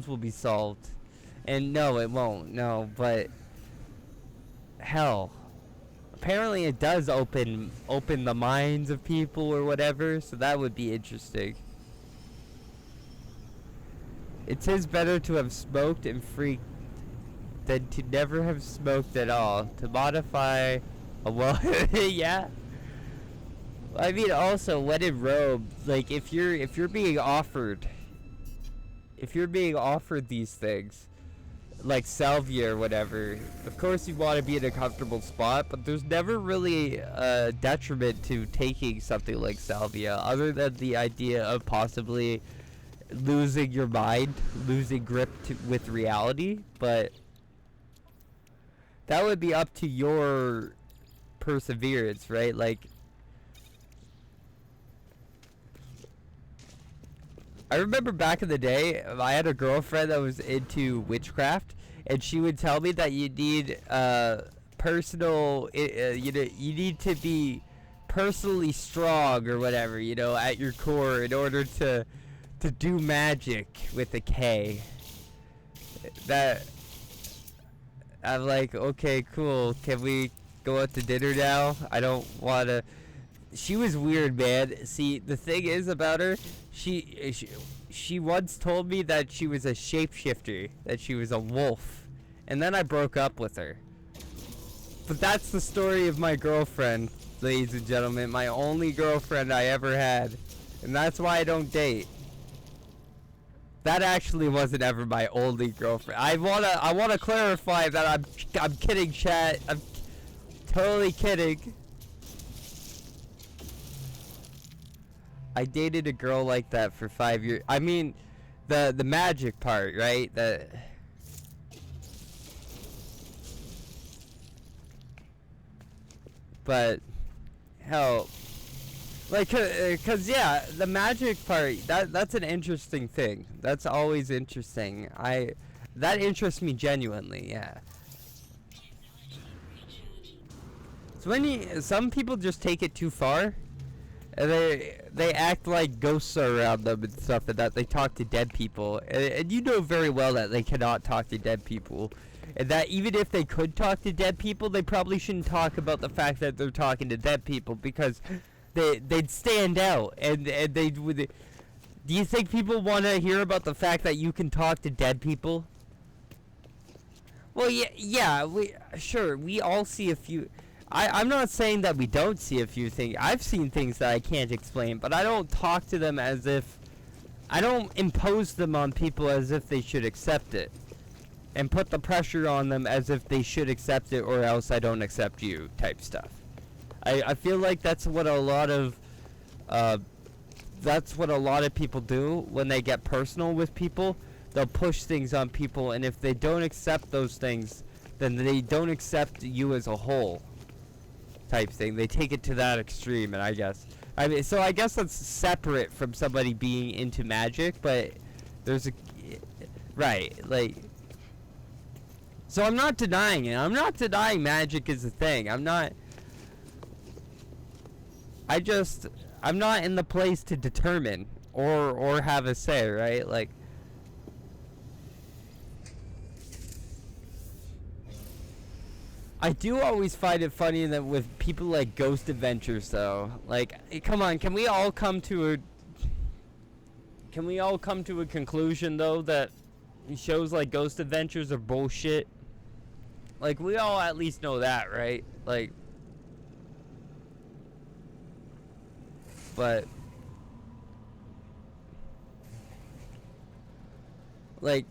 will be solved. And no, it won't. No, but hell, apparently it does open the minds of people or whatever, so that would be interesting. It is better to have smoked and freaked than to never have smoked at all. To modify a well, yeah. I mean, also, when in Rome, like if you're being offered these things, like salvia or whatever, of course you want to be in a comfortable spot, but there's never really a detriment to taking something like salvia, other than the idea of possibly losing your mind, losing grip with reality. But that would be up to your perseverance, right? Like, I remember back in the day, I had a girlfriend that was into witchcraft, and she would tell me that you need personal, you need to be personally strong or whatever, at your core in order to do magic with a K. That, I'm like, okay, cool. Can we go out to dinner now? I don't want to. She was weird, man. See, the thing is about her, she once told me that she was a shapeshifter, that she was a wolf, and then I broke up with her. But that's the story of my girlfriend, ladies and gentlemen, my only girlfriend I ever had, and that's why I don't date. That actually wasn't ever my only girlfriend. I wanna clarify that I'm kidding, chat. I'm totally kidding. I dated a girl like that for 5 years. I mean, the magic part, right? But hell, like, cause yeah, the magic part, that's an interesting thing. That's always interesting. That interests me genuinely. Yeah. So some people just take it too far. And they act like ghosts are around them and stuff, and that they talk to dead people. And you know very well that they cannot talk to dead people. And that even if they could talk to dead people, they probably shouldn't talk about the fact that they're talking to dead people, because they'd stand out. And they would. Do you think people want to hear about the fact that you can talk to dead people? Well, yeah, we all see a few. I'm not saying that we don't see a few things. I've seen things that I can't explain, but I don't talk to them as if... I don't impose them on people as if they should accept it. And put the pressure on them as if they should accept it, or else I don't accept you type stuff. I feel like that's what a lot of... people do when they get personal with people. They'll push things on people, and if they don't accept those things, then they don't accept you as a whole. Type thing. They take it to that extreme, and I guess that's separate from somebody being into magic, but there's a right, like, so I'm not denying it. I'm not denying magic is a thing. I'm not in the place to determine or have a say, right? Like, I do always find it funny that with people like Ghost Adventures, though. Like, come on, can we all come to a conclusion, though, that shows like Ghost Adventures are bullshit? Like, we all at least know that, right? Like, but like,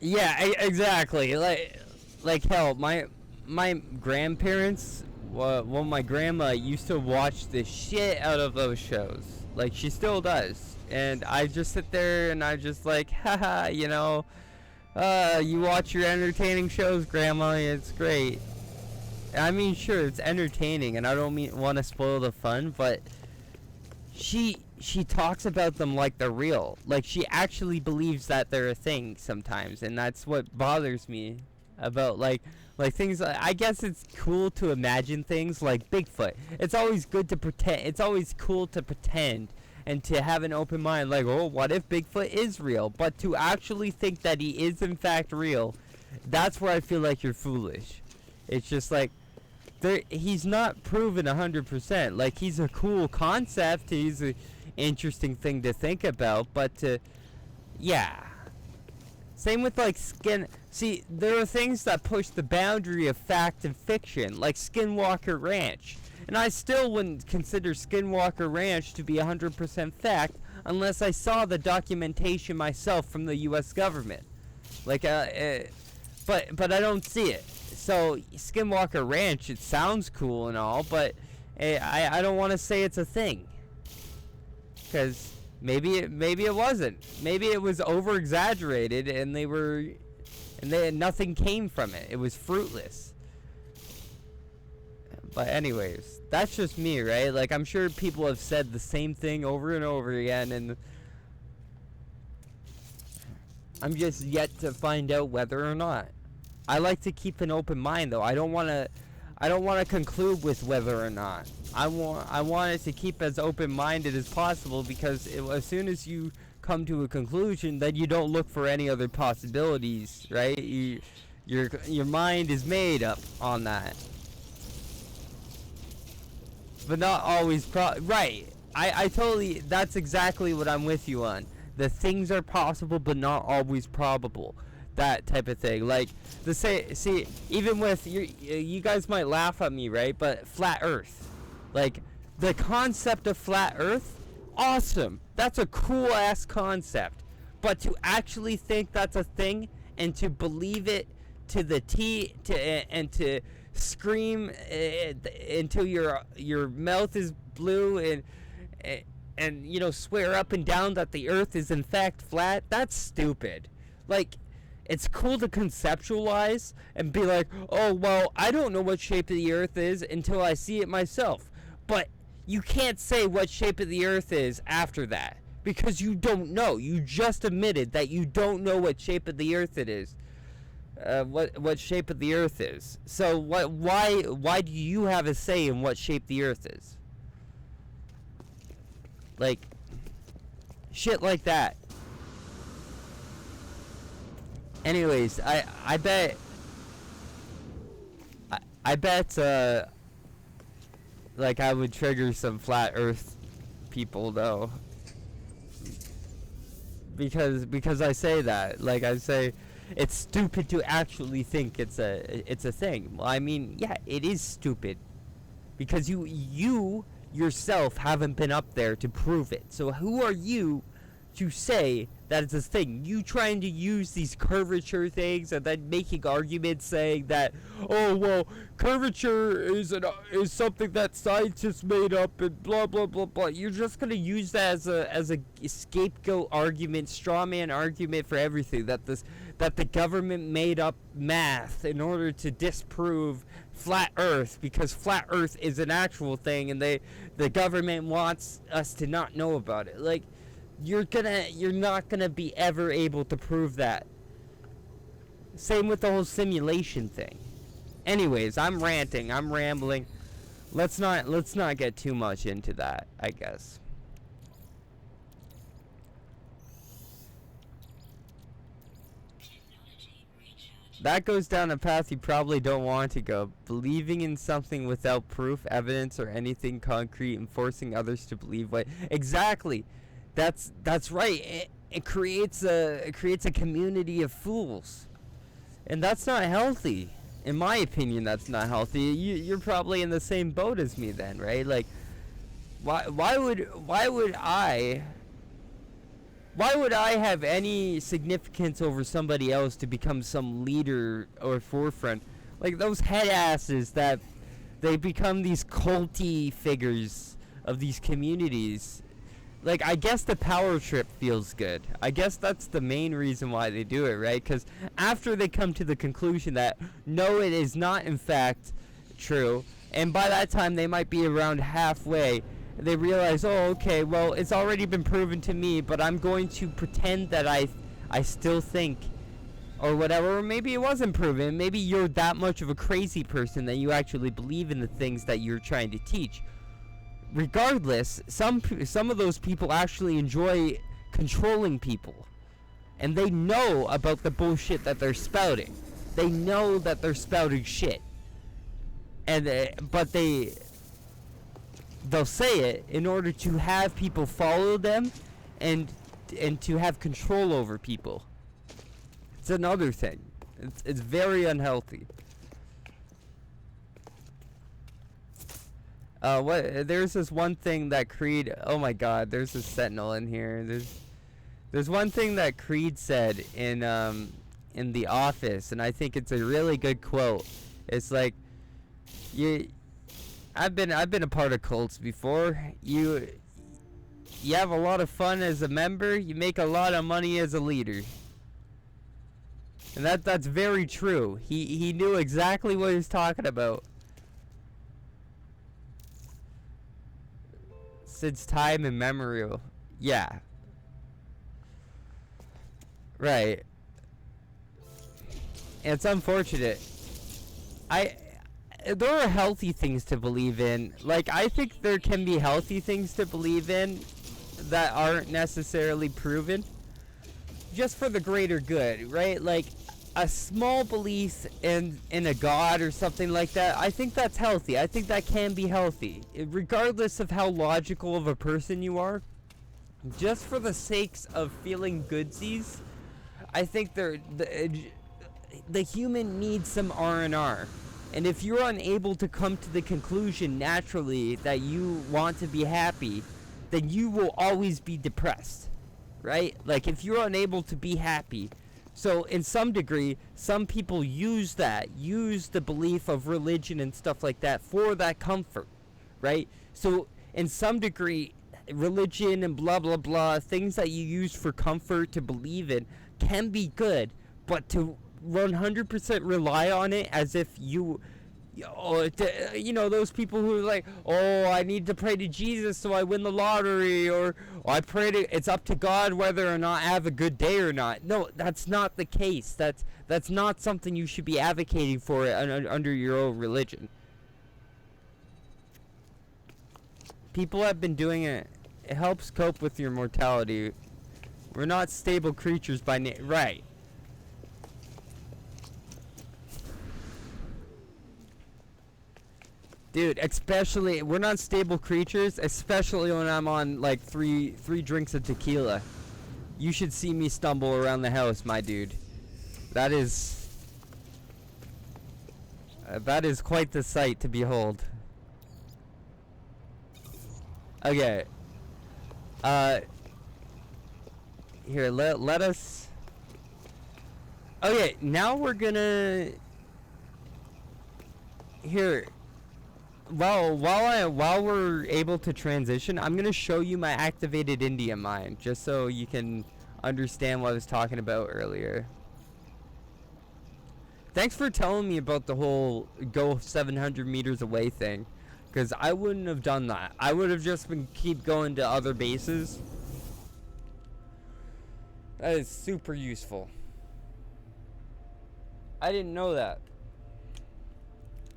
yeah, exactly. Like hell, my grandparents, well, my grandma used to watch the shit out of those shows. Like, she still does. And I just sit there and I just like, haha, you watch your entertaining shows, Grandma, it's great. I mean, sure, it's entertaining, and I don't want to spoil the fun, but she talks about them like they're real. Like, she actually believes that they're a thing sometimes, and that's what bothers me about, like things. I guess it's cool to imagine things like Bigfoot. It's always good to pretend. It's always cool to pretend and to have an open mind, like, oh, what if Bigfoot is real? But to actually think that he is in fact real, that's where I feel like you're foolish. It's just like, he's not proven 100%. Like, he's a cool concept. He's an interesting thing to think about. But yeah. Same with like skin. See, there are things that push the boundary of fact and fiction, like Skinwalker Ranch. And I still wouldn't consider Skinwalker Ranch to be 100% fact unless I saw the documentation myself from the US government. Like, but I don't see it. So Skinwalker Ranch, it sounds cool and all, but I don't want to say it's a thing, because maybe it wasn't. Maybe it was over exaggerated, and nothing came from it. It was fruitless. But anyways, that's just me, right? Like, I'm sure people have said the same thing over and over again, and I'm just yet to find out whether or not. I like to keep an open mind, though. I don't want to conclude with whether or not. I want it to keep as open-minded as possible, because as soon as you come to a conclusion, then you don't look for any other possibilities, right? Your mind is made up on that. But not always right. I totally, that's exactly what I'm with you on. The things are possible but not always probable. That type of thing. Like, see, even with you guys might laugh at me, right? But flat earth. Like, the concept of flat earth, awesome. That's a cool ass concept. But to actually think that's a thing and to believe it to the T, and to scream until your mouth is blue, and swear up and down that the earth is in fact flat, that's stupid. Like, it's cool to conceptualize and be like, oh, well, I don't know what shape the earth is until I see it myself. But you can't say what shape of the earth is after that, because you don't know. You just admitted that you don't know what shape of the earth it is. What shape of the earth is. So why do you have a say in what shape the earth is? Like, shit like that. Anyways, I bet like, I would trigger some flat earth people, though, because I say that. Like, I say it's stupid to actually think it's a thing. Well, I mean, yeah, it is stupid, because you yourself haven't been up there to prove it. So who are you to say that it's a thing? You trying to use these curvature things and then making arguments saying that, oh, well, curvature is something that scientists made up and blah blah blah blah. You're just gonna use that as a scapegoat argument, straw man argument for everything, that the government made up math in order to disprove flat earth, because flat earth is an actual thing, and the government wants us to not know about it. Like, you're not gonna be ever able to prove that. Same with the whole simulation thing. Anyways, I'm ranting, I'm rambling. Let's not get too much into that, I guess. That goes down a path you probably don't want to go. Believing in something without proof, evidence, or anything concrete, and forcing others to believe what... Exactly. That's right. It creates a community of fools. And that's not healthy. In my opinion, that's not healthy. You're probably in the same boat as me then, right? Like, why would I have any significance over somebody else to become some leader or forefront? Like, those head asses that they become these culty figures of these communities. Like, I guess the power trip feels good. I guess that's the main reason why they do it, right? Because after they come to the conclusion that, no, it is not in fact true, and by that time they might be around halfway, they realize, oh, okay, well, it's already been proven to me, but I'm going to pretend that I still think, or whatever. Or maybe it wasn't proven. Maybe you're that much of a crazy person that you actually believe in the things that you're trying to teach. Regardless, some of those people actually enjoy controlling people, and they know about the bullshit that they're spouting. They know that they're spouting shit, and but they'll say it in order to have people follow them, and to have control over people. It's another thing. It's very unhealthy. There's this one thing that Creed... Oh my god, there's a sentinel in here. There's one thing that Creed said in in The Office, and I think it's a really good quote. It's like, you I've been a part of cults before. You have a lot of fun as a member, you make a lot of money as a leader. And that's very true. He knew exactly what he was talking about. Since time immemorial. Yeah. Right. It's unfortunate. There are healthy things to believe in. Like, I think there can be healthy things to believe in that aren't necessarily proven. Just for the greater good, right? Like, a small belief in a god or something like that, I think that's healthy. I think that can be healthy. Regardless of how logical of a person you are, just for the sakes of feeling goodsies, I think the human needs some R&R. And if you're unable to come to the conclusion naturally that you want to be happy, then you will always be depressed, right? Like, if you're unable to be happy, so in some degree, some people use the belief of religion and stuff like that for that comfort, right? So in some degree, religion and blah blah blah, things that you use for comfort to believe in, can be good, but to 100% rely on it as if you know, those people who are like, oh, I need to pray to Jesus so I win the lottery, or I pray to, it's up to God whether or not I have a good day or not. No, that's not the case. That's not something you should be advocating for under your own religion. People have been doing it. It helps cope with your mortality. We're not stable creatures by right. Dude, especially, we're not stable creatures, especially when I'm on, like, three drinks of tequila. You should see me stumble around the house, my dude. That is quite the sight to behold. Okay. Here, let us... Okay, now we're gonna... Here... While we're able to transition, I'm gonna show you my activated India mine, just so you can understand what I was talking about earlier. Thanks for telling me about the whole go 700 meters away thing, because I wouldn't have done that. I would have just been keep going to other bases. That is super useful. I didn't know that.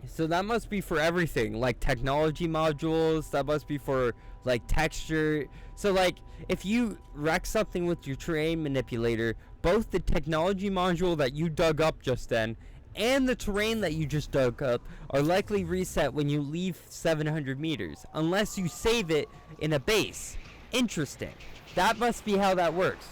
So that must be for everything, like technology modules, that must be for like texture. So like if you wreck something with your terrain manipulator, both the technology module that you dug up just then and the terrain that you just dug up are likely reset when you leave 700 meters, unless you save it in a base. Interesting. That must be how that works.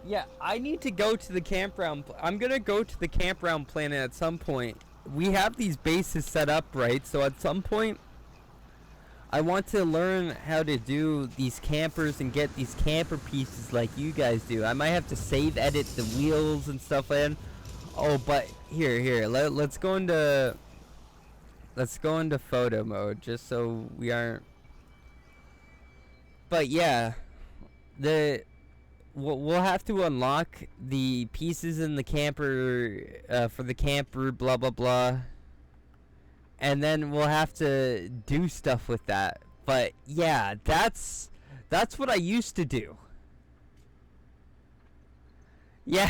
Yeah, I need to go to the campground. I'm gonna go to the campground planet at some point. We have these bases set up, right? So at some point, I want to learn how to do these campers and get these camper pieces like you guys do. I might have to save edit the wheels and stuff in. Oh, but here, let's go into photo mode just so we aren't. But yeah, we'll have to unlock the pieces in the camper for the camper, blah blah blah, and then we'll have to do stuff with that. But yeah, that's what I used to do. Yeah,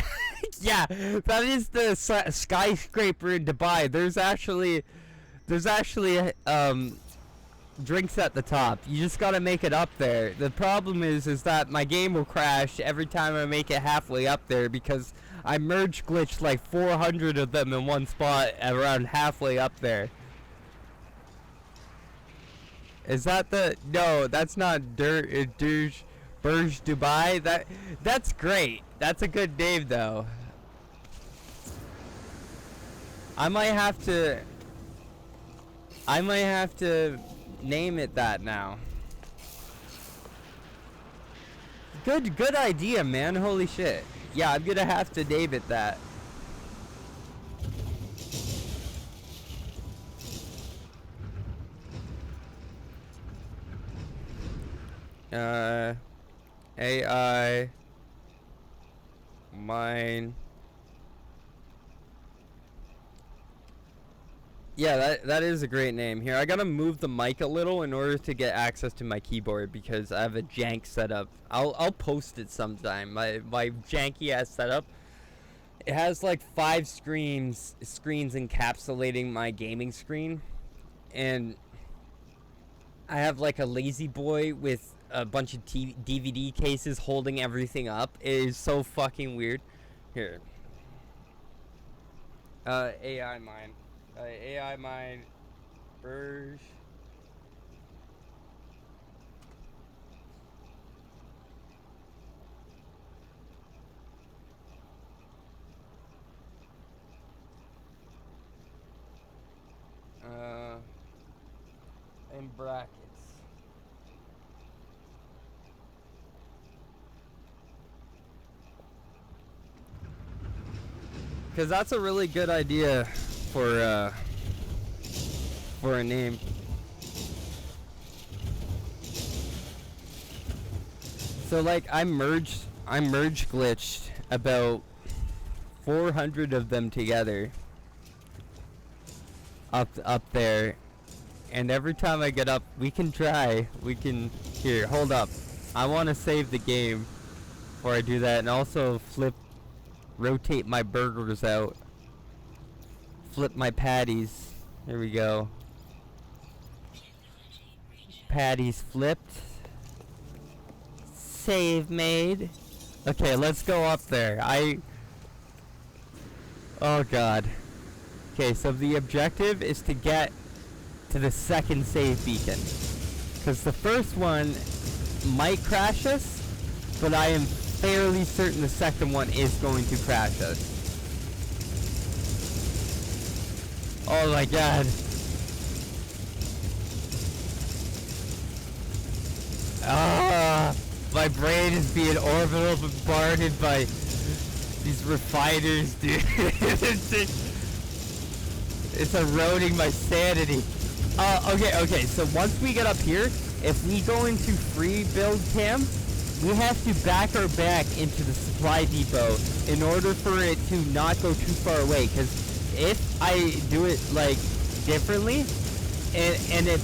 yeah, that is the skyscraper in Dubai. There's actually drinks at the top. You just gotta make it up there. The problem is that my game will crash every time I make it halfway up there, because I merge glitched like 400 of them in one spot around halfway up there. Is that the... No, that's not Burj Dubai. That's great. That's a good name though. I might have to name it that now. Good idea, man. Holy shit. Yeah, I'm gonna have to name it that. AI mine. Yeah, that is a great name. Here, I gotta move the mic a little in order to get access to my keyboard because I have a jank setup. I'll post it sometime. My janky ass setup. It has like 5 screens encapsulating my gaming screen, and I have like a lazy boy with a bunch of DVD cases holding everything up. It is so fucking weird. Here. AI mine. AI mine. Burge. In brackets. Because that's a really good idea for a name. So like I merge glitched about 400 of them together up there, and every time I get up, we can here, hold up, I want to save the game before I do that, and also rotate my burgers out, flip my patties. Here we go. Patties flipped. Save made. Okay, let's go up there. Oh god. Okay, so the objective is to get to the second save beacon. Because the first one might crash us, but I am fairly certain the second one is going to crash us. Oh my god. Ah, my brain is being orbital bombarded by these refiners, dude. It's eroding my sanity. Okay, so once we get up here, if we go into free build cam, we have to back our back into the supply depot in order for it to not go too far away, because if I do it like differently and it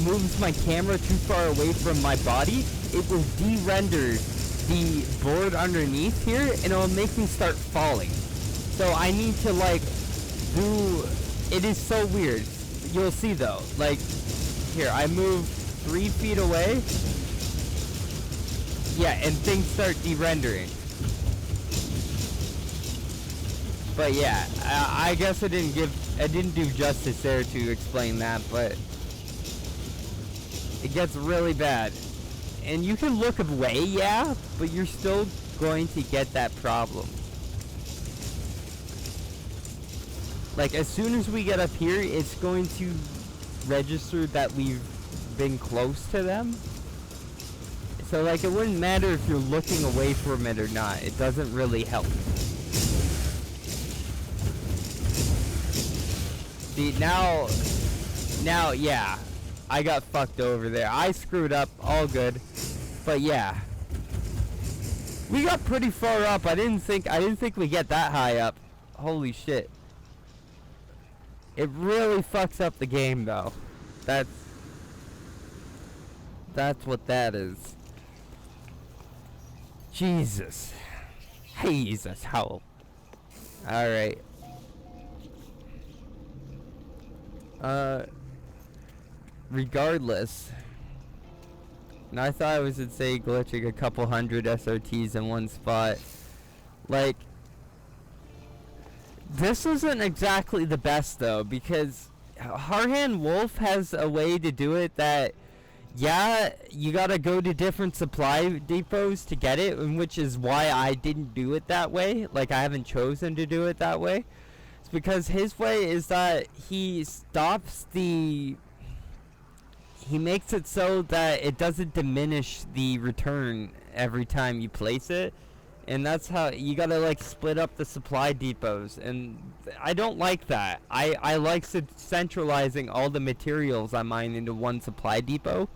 moves my camera too far away from my body, it will de-render the board underneath here and it'll make me start falling. So I need to like do, it is so weird. You'll see though, like here I move 3 feet away, yeah, and things start de-rendering. But yeah, I guess I didn't do justice there to explain that, but it gets really bad. And you can look away, yeah, but you're still going to get that problem. Like, as soon as we get up here, it's going to register that we've been close to them. So, like, it wouldn't matter if you're looking away from it or not. It doesn't really help. See, now, yeah. I got fucked over there. I screwed up. All good. But yeah. We got pretty far up. I didn't think we get that high up. Holy shit. It really fucks up the game though. That's what that is. Jesus. How? Alright. Regardless. And I thought I was insane glitching a couple hundred SRTs in one spot. Like, this isn't exactly the best though, because Harhan Wolf has a way to do it that, yeah, you gotta go to different supply depots to get it, and which is why I didn't do it that way. Like, I haven't chosen to do it that way. It's because his way is that he stops the... He makes it so that it doesn't diminish the return every time you place it. And that's how you gotta like split up the supply depots, and I don't like that. I like centralizing all the materials I mine into one supply depot.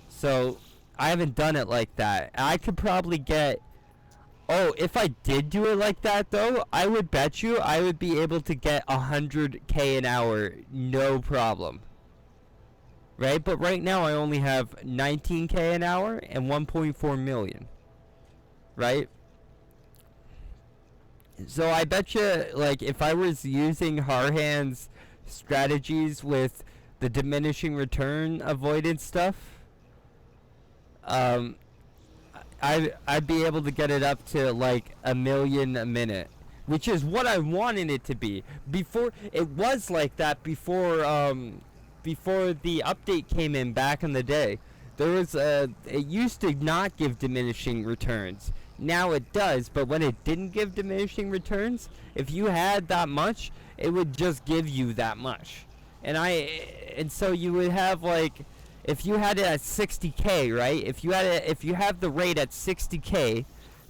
So I haven't done it like that. I could probably get. Oh, if I did do it like that though, I would bet you I would be able to get 100K an hour, no problem. Right? But right now I only have 19K an hour and 1.4 million. Right? So I bet you, like, if I was using Harhan's strategies with the diminishing return avoidance stuff, I'd be able to get it up to like 1 million a minute, which is what I wanted it to be. Before it was like that before the update came in back in the day. There was it used to not give diminishing returns. Now it does, but when it didn't give diminishing returns, if you had that much, it would just give you that much. And so you would have like, if you had it at 60K, right? If you have the rate at 60K,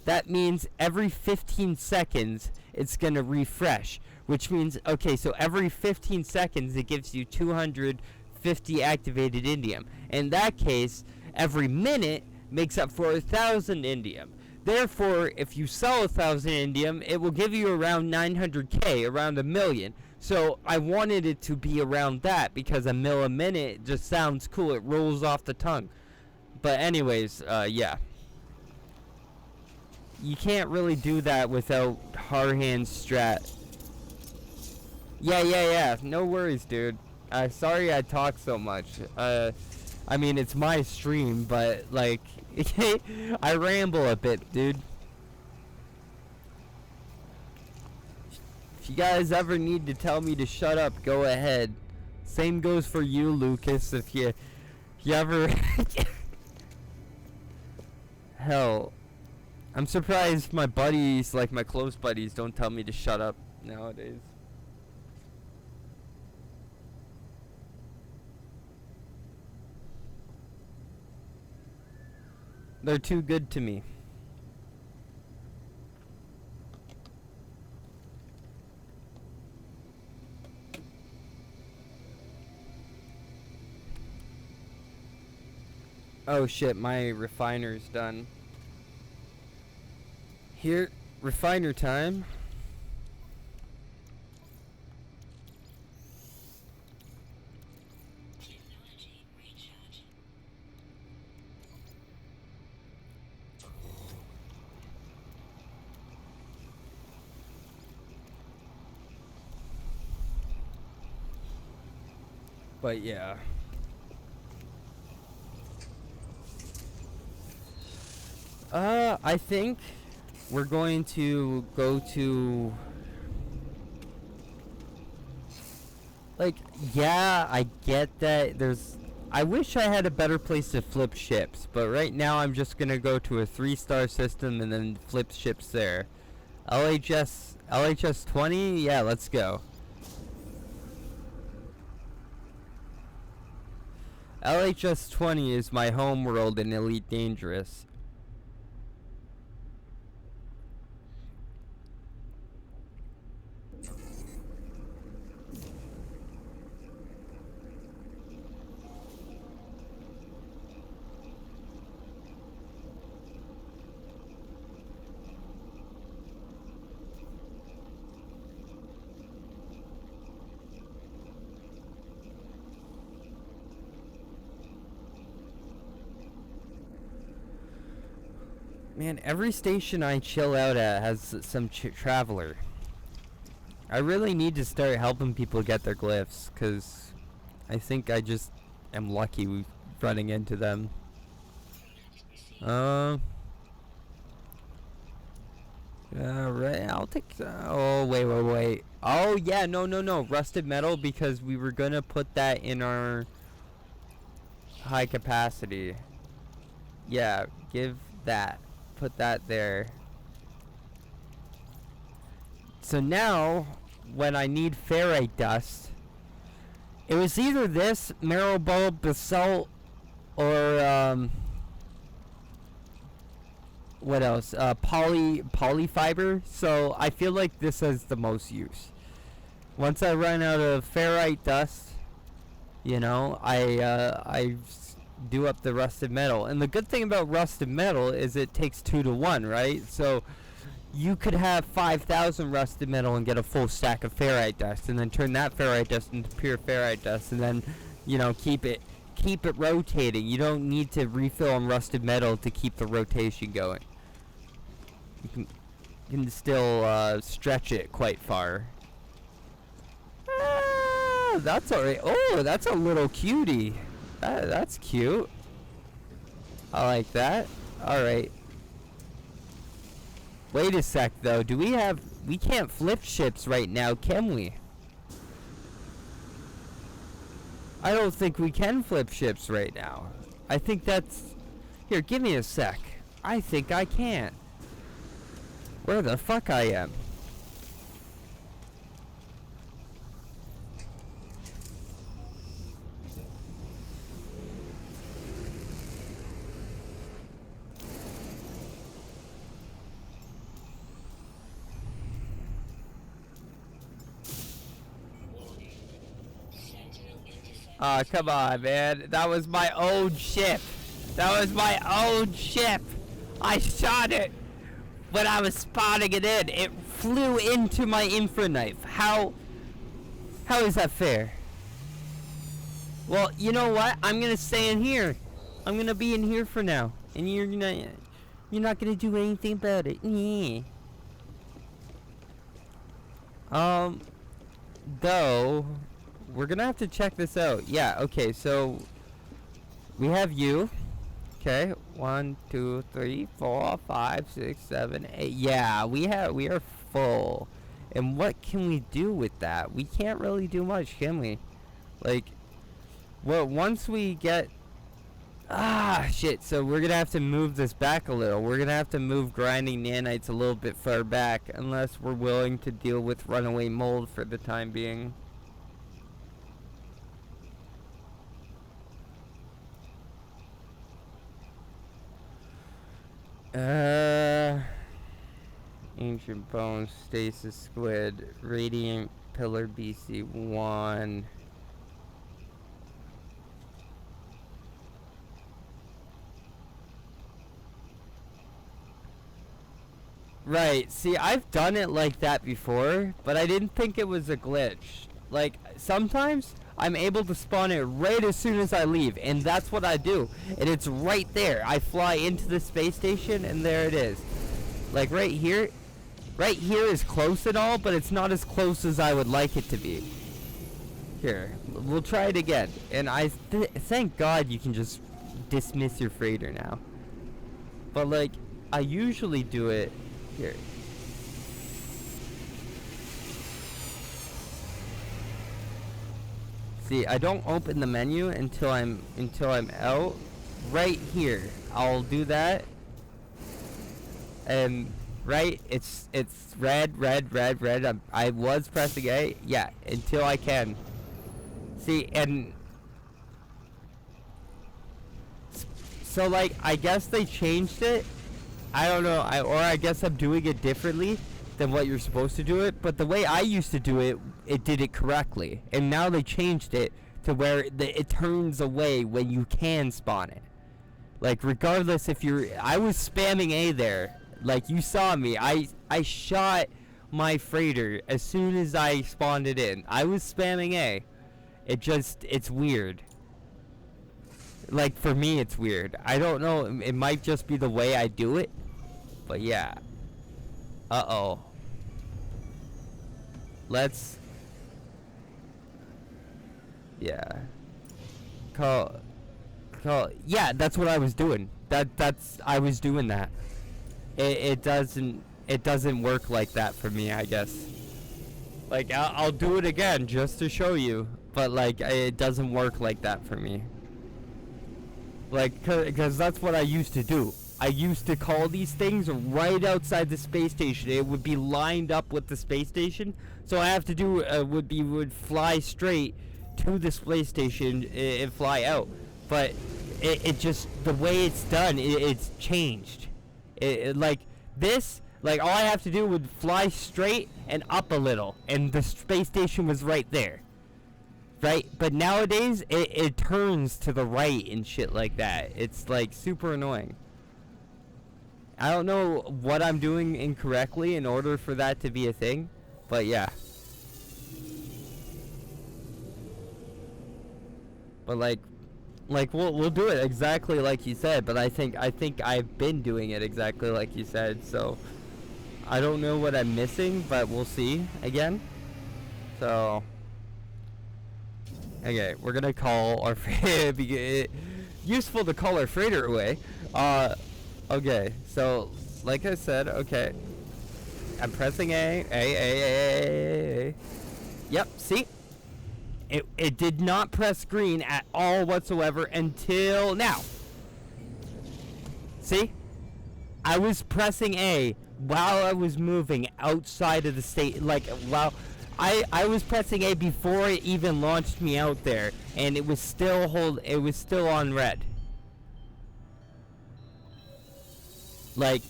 that means every 15 seconds it's going to refresh, which means, okay, so every 15 seconds it gives you 250 activated indium. In that case, every minute makes up for 1,000 indium. Therefore, if you sell 1,000 indium, it will give you around 900K, around 1 million. So I wanted it to be around that because 1 mil a minute just sounds cool. It rolls off the tongue. But anyways, yeah. You can't really do that without Harhan's strat. Yeah. No worries, dude. Sorry I talk so much. I mean, it's my stream, but, like, I ramble a bit, dude. If you guys ever need to tell me to shut up, go ahead. Same goes for you, Lucas, if you ever... Hell, I'm surprised my buddies, like my close buddies, don't tell me to shut up nowadays. They're too good to me. Oh shit, my refiner's done. Here, refiner time. But yeah. I think we're going to go to... Like, yeah, I get that there's... I wish I had a better place to flip ships, but right now I'm just gonna go to a 3-star system and then flip ships there. LHS 20? Yeah, let's go. LHS 20 is my home world in Elite Dangerous. Man, every station I chill out at has some traveler. I really need to start helping people get their glyphs, because I think I just am lucky running into them. Yeah, right, I'll take... oh, wait. Oh, yeah, no. Rusted metal, because we were gonna put that in our high capacity. Yeah, give that. Put that there. So now, when I need ferrite dust, it was either this, marrow bulb, basalt, or what else? Polyfiber. So I feel like this has the most use. Once I run out of ferrite dust, you know, I do up the rusted metal. And the good thing about rusted metal is it takes 2 to 1, right? So you could have 5,000 rusted metal and get a full stack of ferrite dust, and then turn that ferrite dust into pure ferrite dust, and then, you know, keep it rotating. You don't need to refill on rusted metal to keep the rotation going. You can still stretch it quite far. That's alright. Oh, that's a little cutie. That's cute. I like that. Alright. Wait a sec, though. We can't flip ships right now, can we? I don't think we can flip ships right now. I think that's... Here, give me a sec. I think I can. Where the fuck I am? Aw, come on, man. That was my own ship. That was my own ship. I shot it when I was spotting it in. It flew into my infra knife. How is that fair? Well, you know what? I'm gonna stay in here. I'm gonna be in here for now, and you're not gonna do anything about it. Yeah. Though, we're gonna have to check this out. Yeah. Okay. So we have you. Okay. 1, 2, 3, 4, 5, 6, 7, 8. Yeah. We are full. And what can we do with that? We can't really do much, can we? Like, well, once we get... shit. So we're gonna have to move this back a little. We're gonna have to move grinding nanites a little bit far back, unless we're willing to deal with runaway mold for the time being. Ancient Bones, Stasis Squid, Radiant Pillar BC1. Right, see, I've done it like that before, but I didn't think it was a glitch. Like, sometimes I'm able to spawn it right as soon as I leave, and that's what I do. And it's right there. I fly into the space station, and there it is. Like, right here is close and all, but it's not as close as I would like it to be. Here, we'll try it again. And thank God you can just dismiss your freighter now. But, like, I usually do it here. See, I don't open the menu until I'm out. Right here, I'll do that. And right, it's red. I was pressing A, yeah, until I can. See, and so like I guess they changed it. I don't know, or I guess I'm doing it differently than what you're supposed to do it, but the way I used to do it, it did it correctly. And now they changed it to where it turns away when you can spawn it. Like, regardless if I was spamming A there. Like, you saw me. I shot my freighter as soon as I spawned it in. I was spamming A. It's weird. Like, for me, it's weird. I don't know. It might just be the way I do it. But, yeah. Uh-oh. Let's... Yeah. Yeah, that's what I was doing. I was doing that. It doesn't work like that for me, I guess. Like, I'll do it again just to show you. But, like, it doesn't work like that for me. Like, because that's what I used to do. I used to call these things right outside the space station. It would be lined up with the space station. So I have to do would fly straight to the space station and fly out. But it just, the way it's done, it's changed. Like this, like all I have to do would fly straight and up a little, and the space station was right there. Right? But nowadays, it turns to the right and shit like that. It's like super annoying. I don't know what I'm doing incorrectly in order for that to be a thing, but yeah. But like we'll do it exactly like you said, but I think I've been doing it exactly like you said, so I don't know what I'm missing, but we'll see again. So okay, we're gonna call our useful to call our freighter away. Okay, so like I said, okay, I'm pressing A. Yep, see? It did not press green at all whatsoever until now. See? I was pressing A while I was moving outside of the state, like while I was pressing A before it even launched me out there, and it was still on red. Like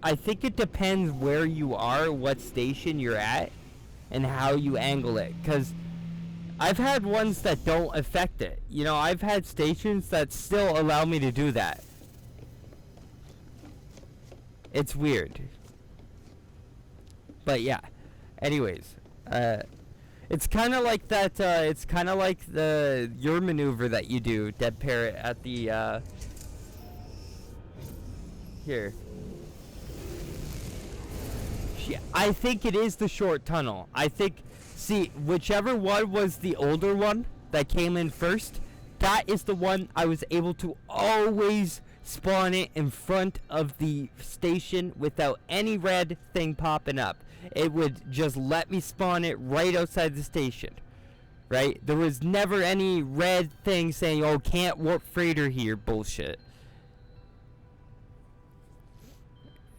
I think it depends where you are, what station you're at, and how you angle it. Because I've had ones that don't affect it. You know, I've had stations that still allow me to do that. It's weird. But yeah. Anyways, it's kind of like that. It's kind of like your maneuver that you do, Dead Parrot, at the here. I think it is the short tunnel. I think, see, whichever one was the older one that came in first, that is the one I was able to always spawn it in front of the station without any red thing popping up. It would just let me spawn it right outside the station. Right? There was never any red thing saying, oh, can't warp freighter here bullshit.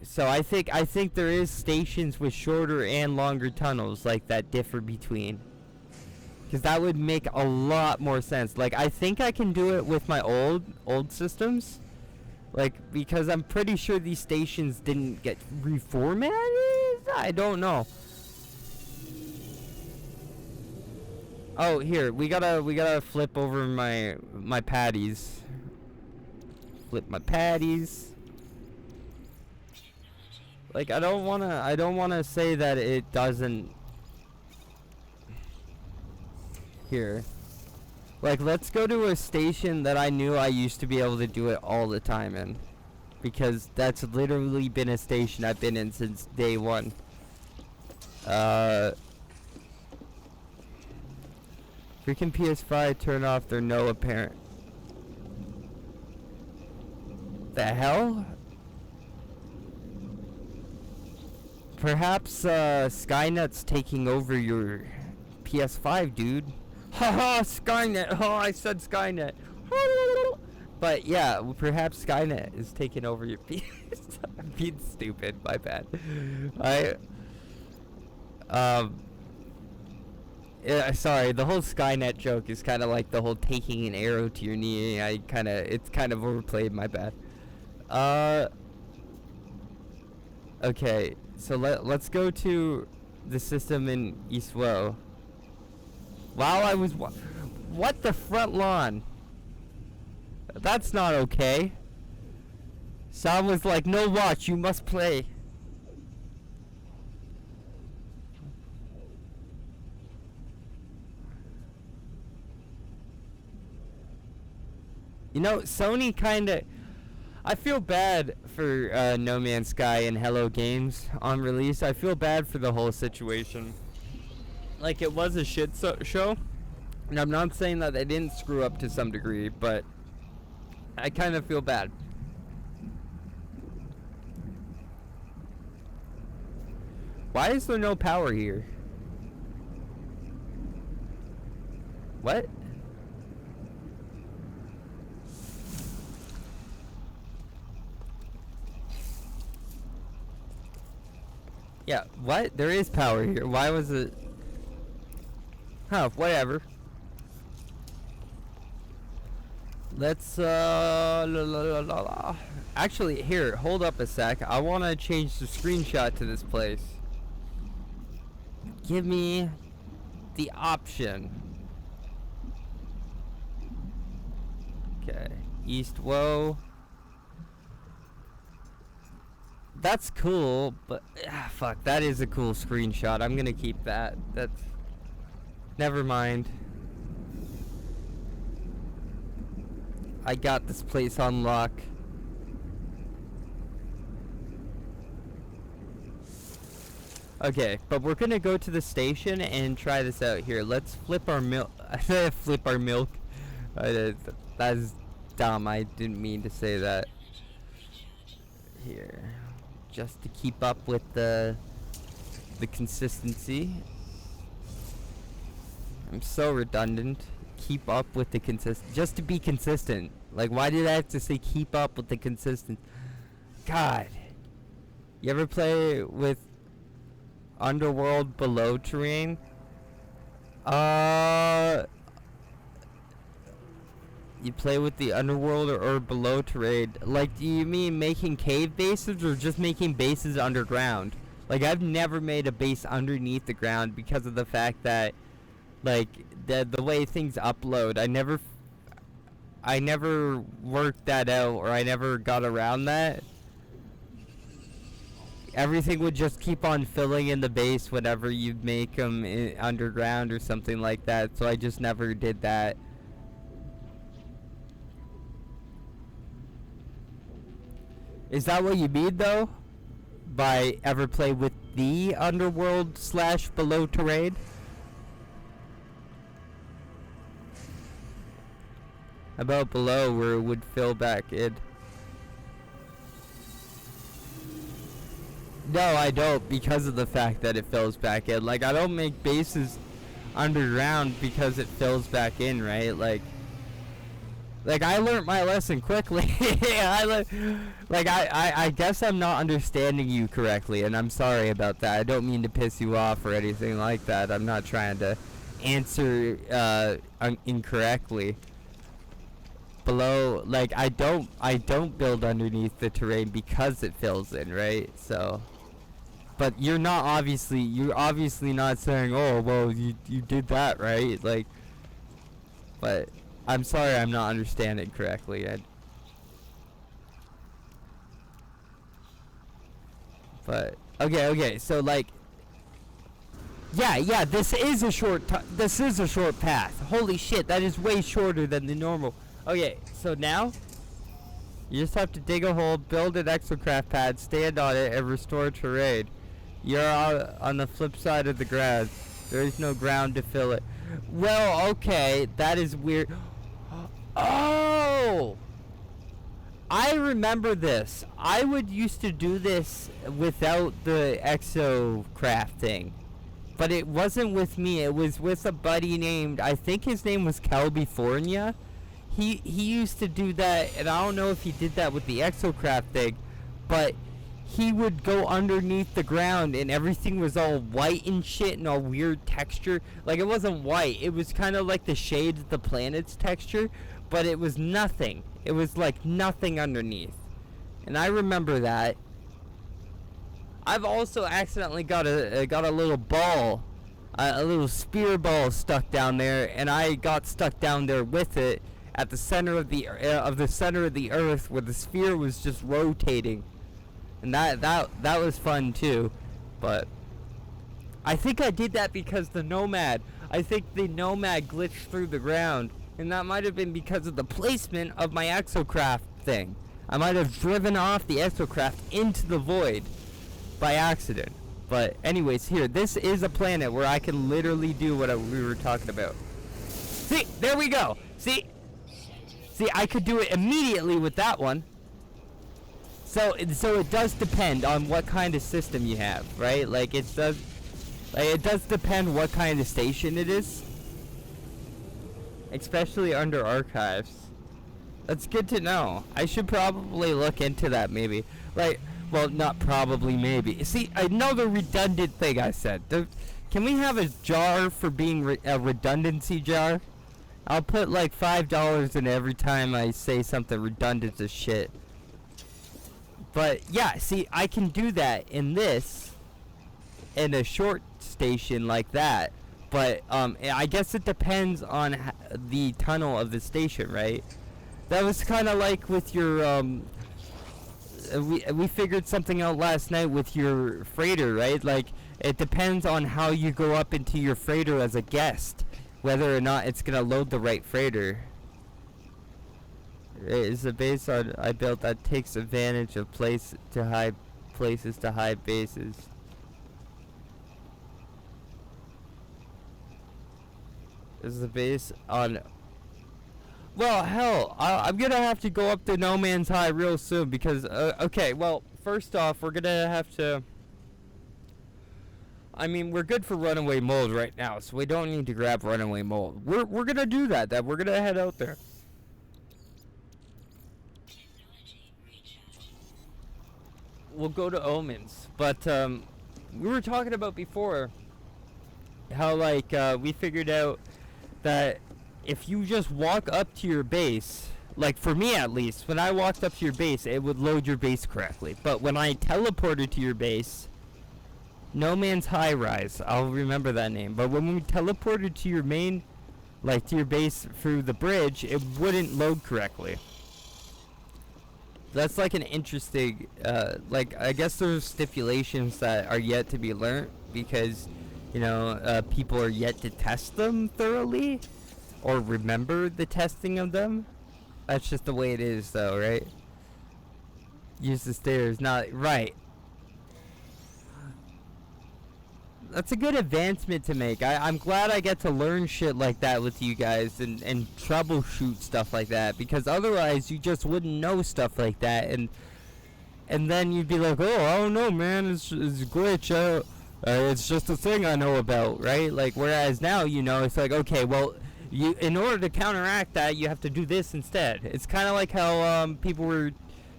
So I think there is stations with shorter and longer tunnels like that differ between. Because that would make a lot more sense. Like, I think I can do it with my old systems. Like, because I'm pretty sure these stations didn't get reformatted? I don't know. Oh, here, we gotta flip over my patties. Flip my patties. Like, I don't wanna say that it doesn't. Here. Like, let's go to a station that I knew I used to be able to do it all the time in. Because that's literally been a station I've been in since day one. Freaking PS5 turn off their no apparent. The hell? Perhaps Skynet's taking over your PS5, dude. Haha, Skynet. Oh, I said Skynet. But yeah, perhaps Skynet is taking over your PS. I'm being stupid. My bad. Yeah, sorry. The whole Skynet joke is kind of like the whole taking an arrow to your knee. It's kind of overplayed. My bad. Okay, so let's go to the system in Eastwell. While I was what the front lawn? That's not okay. Sam was like, no watch, you must play. You know, Sony kinda, I feel bad for No Man's Sky and Hello Games on release. I feel bad for the whole situation. Like, it was a shit show. And I'm not saying that they didn't screw up to some degree, but I kind of feel bad. Why is there no power here? What? Yeah, what? There is power here. Why was it? Huh, whatever. Let's actually, here, hold up a sec. I want to change the screenshot to this place. Give me the option. Okay, East Woe. That's cool, but fuck, that is a cool screenshot. I'm gonna keep that. That's, never mind. I got this place on lock. Okay, but we're gonna go to the station and try this out here. Let's flip our milk. Flip our milk. That's dumb. I didn't mean to say that. Here, just to keep up with the consistency. I'm so redundant. Keep up with the just to be consistent. Like, why did I have to say keep up with the consistent? God, you ever play with Underworld Below Terrain? You play with the Underworld or Below Terrain. Like, do you mean making cave bases or just making bases underground? Like, I've never made a base underneath the ground because of the fact that, like, the way things upload, I never worked that out, or I never got around that. Everything would just keep on filling in the base whenever you make them underground or something like that, so I just never did that. Is that what you mean, though? By ever play with the Underworld / Below Terrain? About below where it would fill back in. No, I don't, because of the fact that it fills back in. Like, I don't make bases underground because it fills back in, right? Like I learned my lesson quickly. I guess I'm not understanding you correctly, and I'm sorry about that. I don't mean to piss you off or anything like that. I'm not trying to answer incorrectly. Below, like, I don't build underneath the terrain because it fills in, right? So, but you're obviously not saying, oh, well, you did that, right? Like, but I'm sorry, I'm not understanding correctly. But okay, so, like, yeah, this is a short path. Holy shit, that is way shorter than the normal. Okay, so now you just have to dig a hole, build an exocraft pad, stand on it, and restore terrain. You're on the flip side of the ground. There is no ground to fill it. Well, okay, that is weird. Oh! I remember this. I used to do this without the exocraft thing. But it wasn't with me. It was with a buddy named, I think his name was California. He used to do that, and I don't know if he did that with the exocraft thing, but he would go underneath the ground and everything was all white and shit and all weird texture. Like, it wasn't white. It was kind of like the shades of the planet's texture, but it was nothing. It was like nothing underneath. And I remember that. I've also accidentally got a little ball, a little spear ball stuck down there, and I got stuck down there with it at the center of the center of the earth where the sphere was just rotating, and that was fun too. But I think I did that because the Nomad glitched through the ground, and that might have been because of the placement of my exocraft thing. I might have driven off the exocraft into the void by accident. But anyways, here, this is a planet where I can literally do what we were talking about. See, there we go. See, I could do it immediately with that one. So it does depend on what kind of system you have, right? Like, it does depend what kind of station it is, especially under archives. That's good to know. I should probably look into that, maybe. Like, well, not probably, maybe. See, another redundant thing I said. Can we have a jar for being a redundancy jar? I'll put like $5 in every time I say something redundant as shit. But yeah, see, I can do that in this, in a short station like that. But I guess it depends on the tunnel of the station, right? That was kind of like with your we figured something out last night with your freighter, right? Like, it depends on how you go up into your freighter as a guest, whether or not it's gonna load the right freighter. It is a base I built that takes advantage of places to high bases. Is the base on? Well, hell, I'm gonna have to go up to No Man's High real soon because, okay, well, first off, we're gonna have to, I mean, we're good for runaway mold right now, so we don't need to grab runaway mold. We're gonna do that, we're gonna head out there. We'll go to Omens, but, we were talking about before how, like, we figured out that if you just walk up to your base, like for me at least, when I walked up to your base, it would load your base correctly. But when I teleported to your base, No Man's High Rise, I'll remember that name. But when we teleported to your main, like to your base through the bridge, it wouldn't load correctly. That's like an interesting, like, I guess there's stipulations that are yet to be learned because, you know, people are yet to test them thoroughly. Or remember the testing of them. That's just the way it is, though, right? Use the stairs, not right. That's a good advancement to make. I'm glad I get to learn shit like that with you guys and troubleshoot stuff like that, because otherwise you just wouldn't know stuff like that, and then you'd be like, oh, I don't know, man, it's a glitch. It's just a thing I know about, right? Like, whereas now, you know, it's like, okay, well, in order to counteract that, you have to do this instead. It's kind of like how people were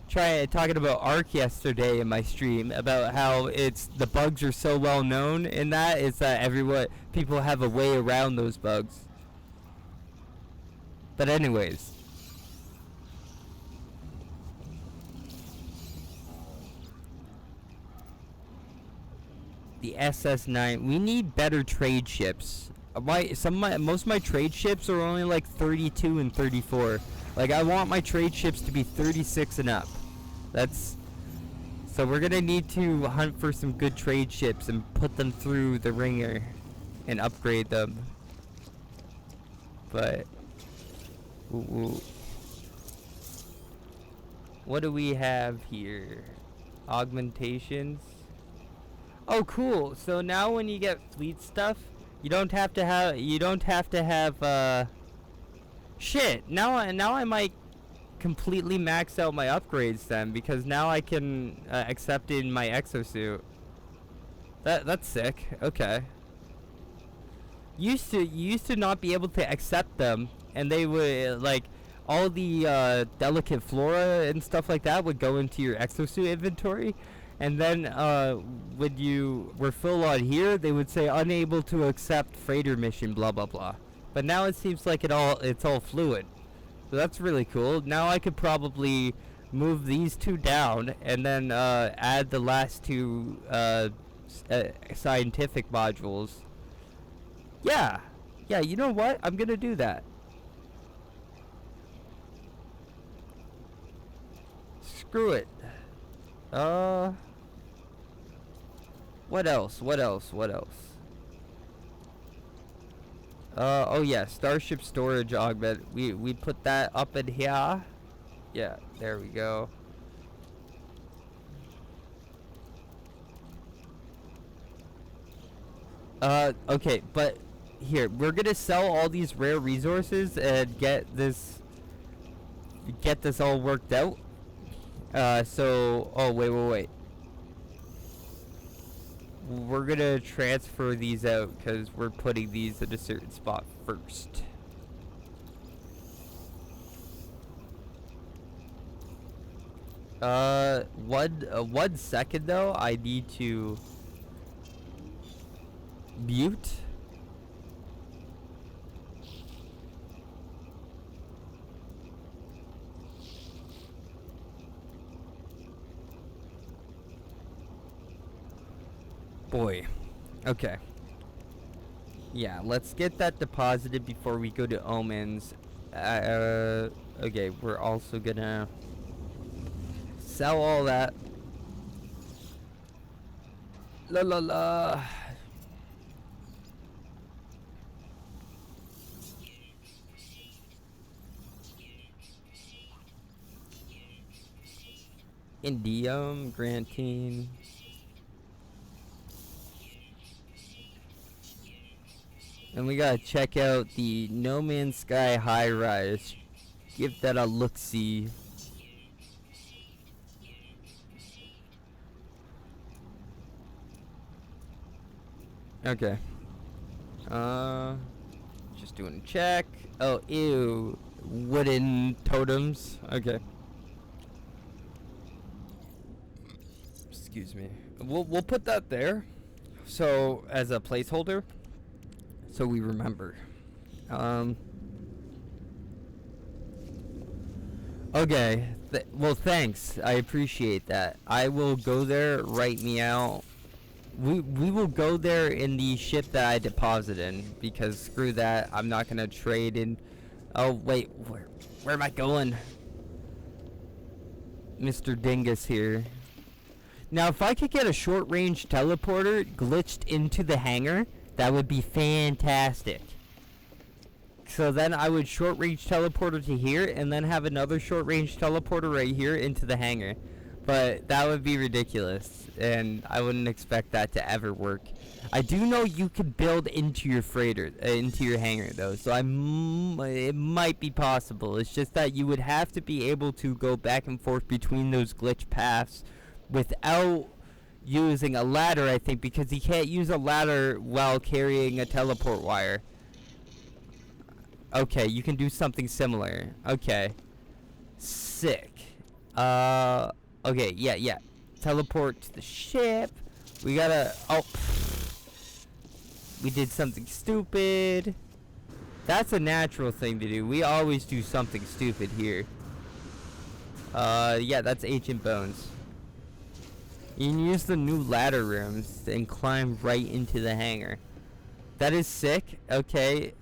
talking about Arc yesterday in my stream, about how the bugs are so well known in that it's that people have a way around those bugs. But anyways, the SS9, we need better trade ships. Most of my trade ships are only like 32 and 34. Like, I want my trade ships to be 36 and up. So we're gonna need to hunt for some good trade ships and put them through the ringer and upgrade them. But what do we have here? Augmentations. Oh, cool. So now when you get fleet stuff, you don't have to have shit. Now I might completely max out my upgrades then, because now I can accept it in my exosuit. That's sick. Okay. You used to not be able to accept them, and they would, like, all the delicate flora and stuff like that would go into your exosuit inventory. And then when you were full on here, they would say unable to accept freighter mission, blah blah blah. But now it seems like it's all fluid. So that's really cool. Now I could probably move these two down and then add the last two scientific modules. Yeah, you know what? I'm gonna do that. Screw it. What else? Oh yeah, Starship storage augment. We put that up in here. Yeah, there we go. Okay, but here, we're gonna sell all these rare resources and get this all worked out. Oh, wait. We're gonna transfer these out because we're putting these at a certain spot first. One second though, I need to mute. boy. Okay. Yeah, let's get that deposited before we go to Omens. Okay, we're also gonna sell all that. La la la. Indium, Grantine. And we gotta check out the No Man's Sky high rise. Give that a look-see. Okay. Just doing a check. Oh, ew. Wooden totems. Okay. Excuse me. We'll put that there. So, as a placeholder. So we remember. Okay. Well, thanks. I appreciate that. I will go there. Write me out. We will go there in the ship that I deposit in, because screw that. I'm not gonna trade in. Oh wait, where am I going? Mr. Dingus here. Now, if I could get a short-range teleporter glitched into the hangar, that would be fantastic. So then I would short-range teleporter to here, and then have another short-range teleporter right here into the hangar. But that would be ridiculous, and I wouldn't expect that to ever work. I do know you can build into your freighter, into your hangar though, so it might be possible. It's just that you would have to be able to go back and forth between those glitch paths without using a ladder, I think, because you can't use a ladder while carrying a teleport wire. Okay, you can do something similar. Okay. Sick. Okay, yeah. Teleport to the ship. We gotta... Oh. We did something stupid. That's a natural thing to do. We always do something stupid here. Yeah, that's Ancient Bones. You can use the new ladder rooms and climb right into the hangar. That is sick. Okay,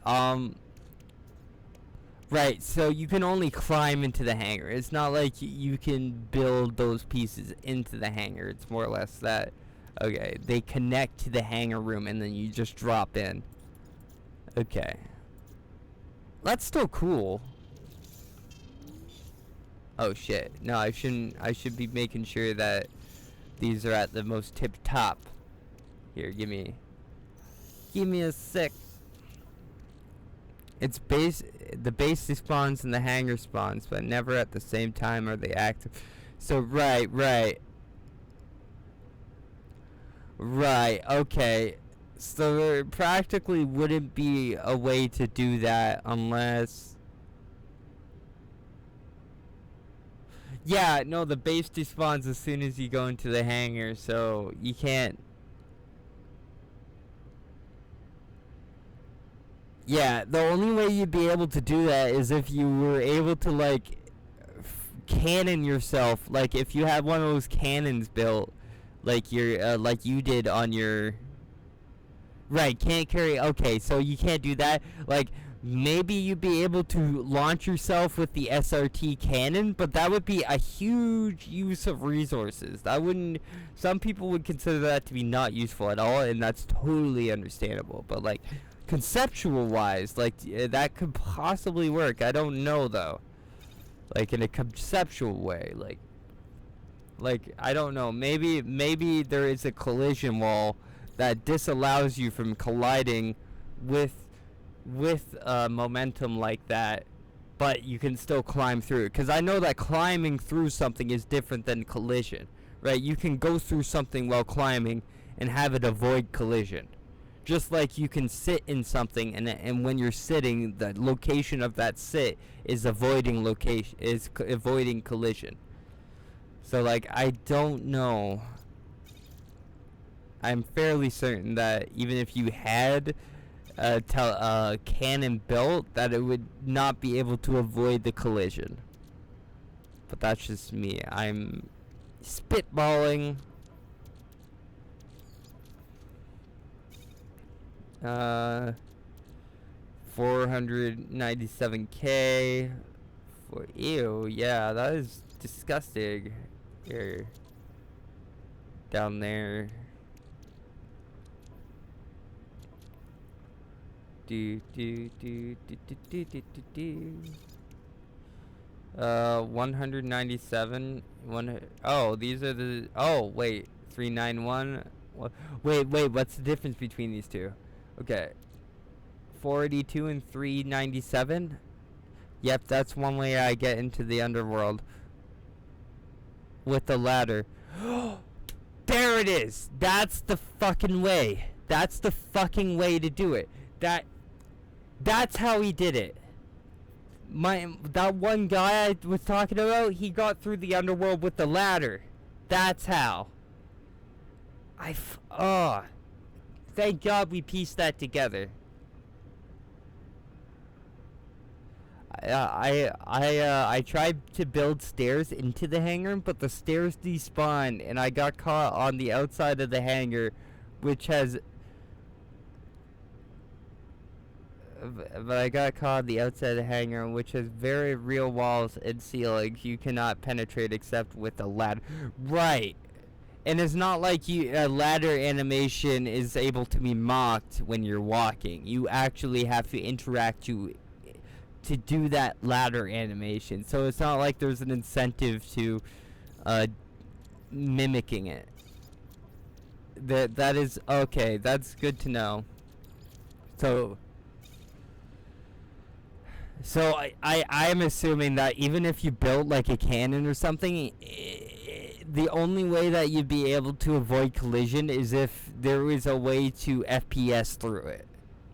right, so you can only climb into the hangar. It's not like you can build those pieces into the hangar. It's more or less that. Okay, they connect to the hangar room and then you just drop in. Okay. That's still cool. Oh shit. No, I shouldn't. I should be making sure that these are at the most tip top. Here, give me a sec. It's the base spawns and the hangar spawns, but never at the same time are they active. So right, okay. So there practically wouldn't be a way to do that unless... Yeah, no, the base despawns as soon as you go into the hangar, so you can't... Yeah, the only way you'd be able to do that is if you were able to, like, cannon yourself. Like, if you had one of those cannons built, like like you did on your... Right, can't carry... Okay, so you can't do that. Like, maybe you'd be able to launch yourself with the SRT cannon, but that would be a huge use of resources. That wouldn't... Some people would consider that to be not useful at all, and that's totally understandable. But, like... Conceptual wise, like, that could possibly work. I don't know though. Like, in a conceptual way, like I don't know. Maybe there is a collision wall that disallows you from colliding with momentum like that, but you can still climb through it. Because I know that climbing through something is different than collision, right? You can go through something while climbing and have it avoid collision. Just like you can sit in something, and when you're sitting, the location of that sit is avoiding collision. So, like, I don't know. I'm fairly certain that even if you had a cannon built, that it would not be able to avoid the collision. But that's just me. I'm spitballing. Uh, 497K. For ew, yeah, that is disgusting. Here, down there. Do do do do do do do do do. 197. Oh, these are the. Oh, wait, 391. Wait, what's the difference between these two? Okay, 482 and 397. Yep, that's one way I get into the underworld. With the ladder. There it is! That's the fucking way. That's the fucking way to do it. That's how he did it. That one guy I was talking about, he got through the underworld with the ladder. That's how. Thank God we pieced that together. I tried to build stairs into the hangar, but the stairs despawned, and I got caught on the outside of the hangar, which has. But I got caught on the outside of the hangar, which has very real walls and ceilings you cannot penetrate except with a ladder. Right. And it's not like a ladder animation is able to be mocked when you're walking. You actually have to interact to do that ladder animation. So it's not like there's an incentive to mimicking it. That is okay. That's good to know. So I'm assuming that even if you built like a cannon or something, the only way that you'd be able to avoid collision is if there was a way to FPS through it.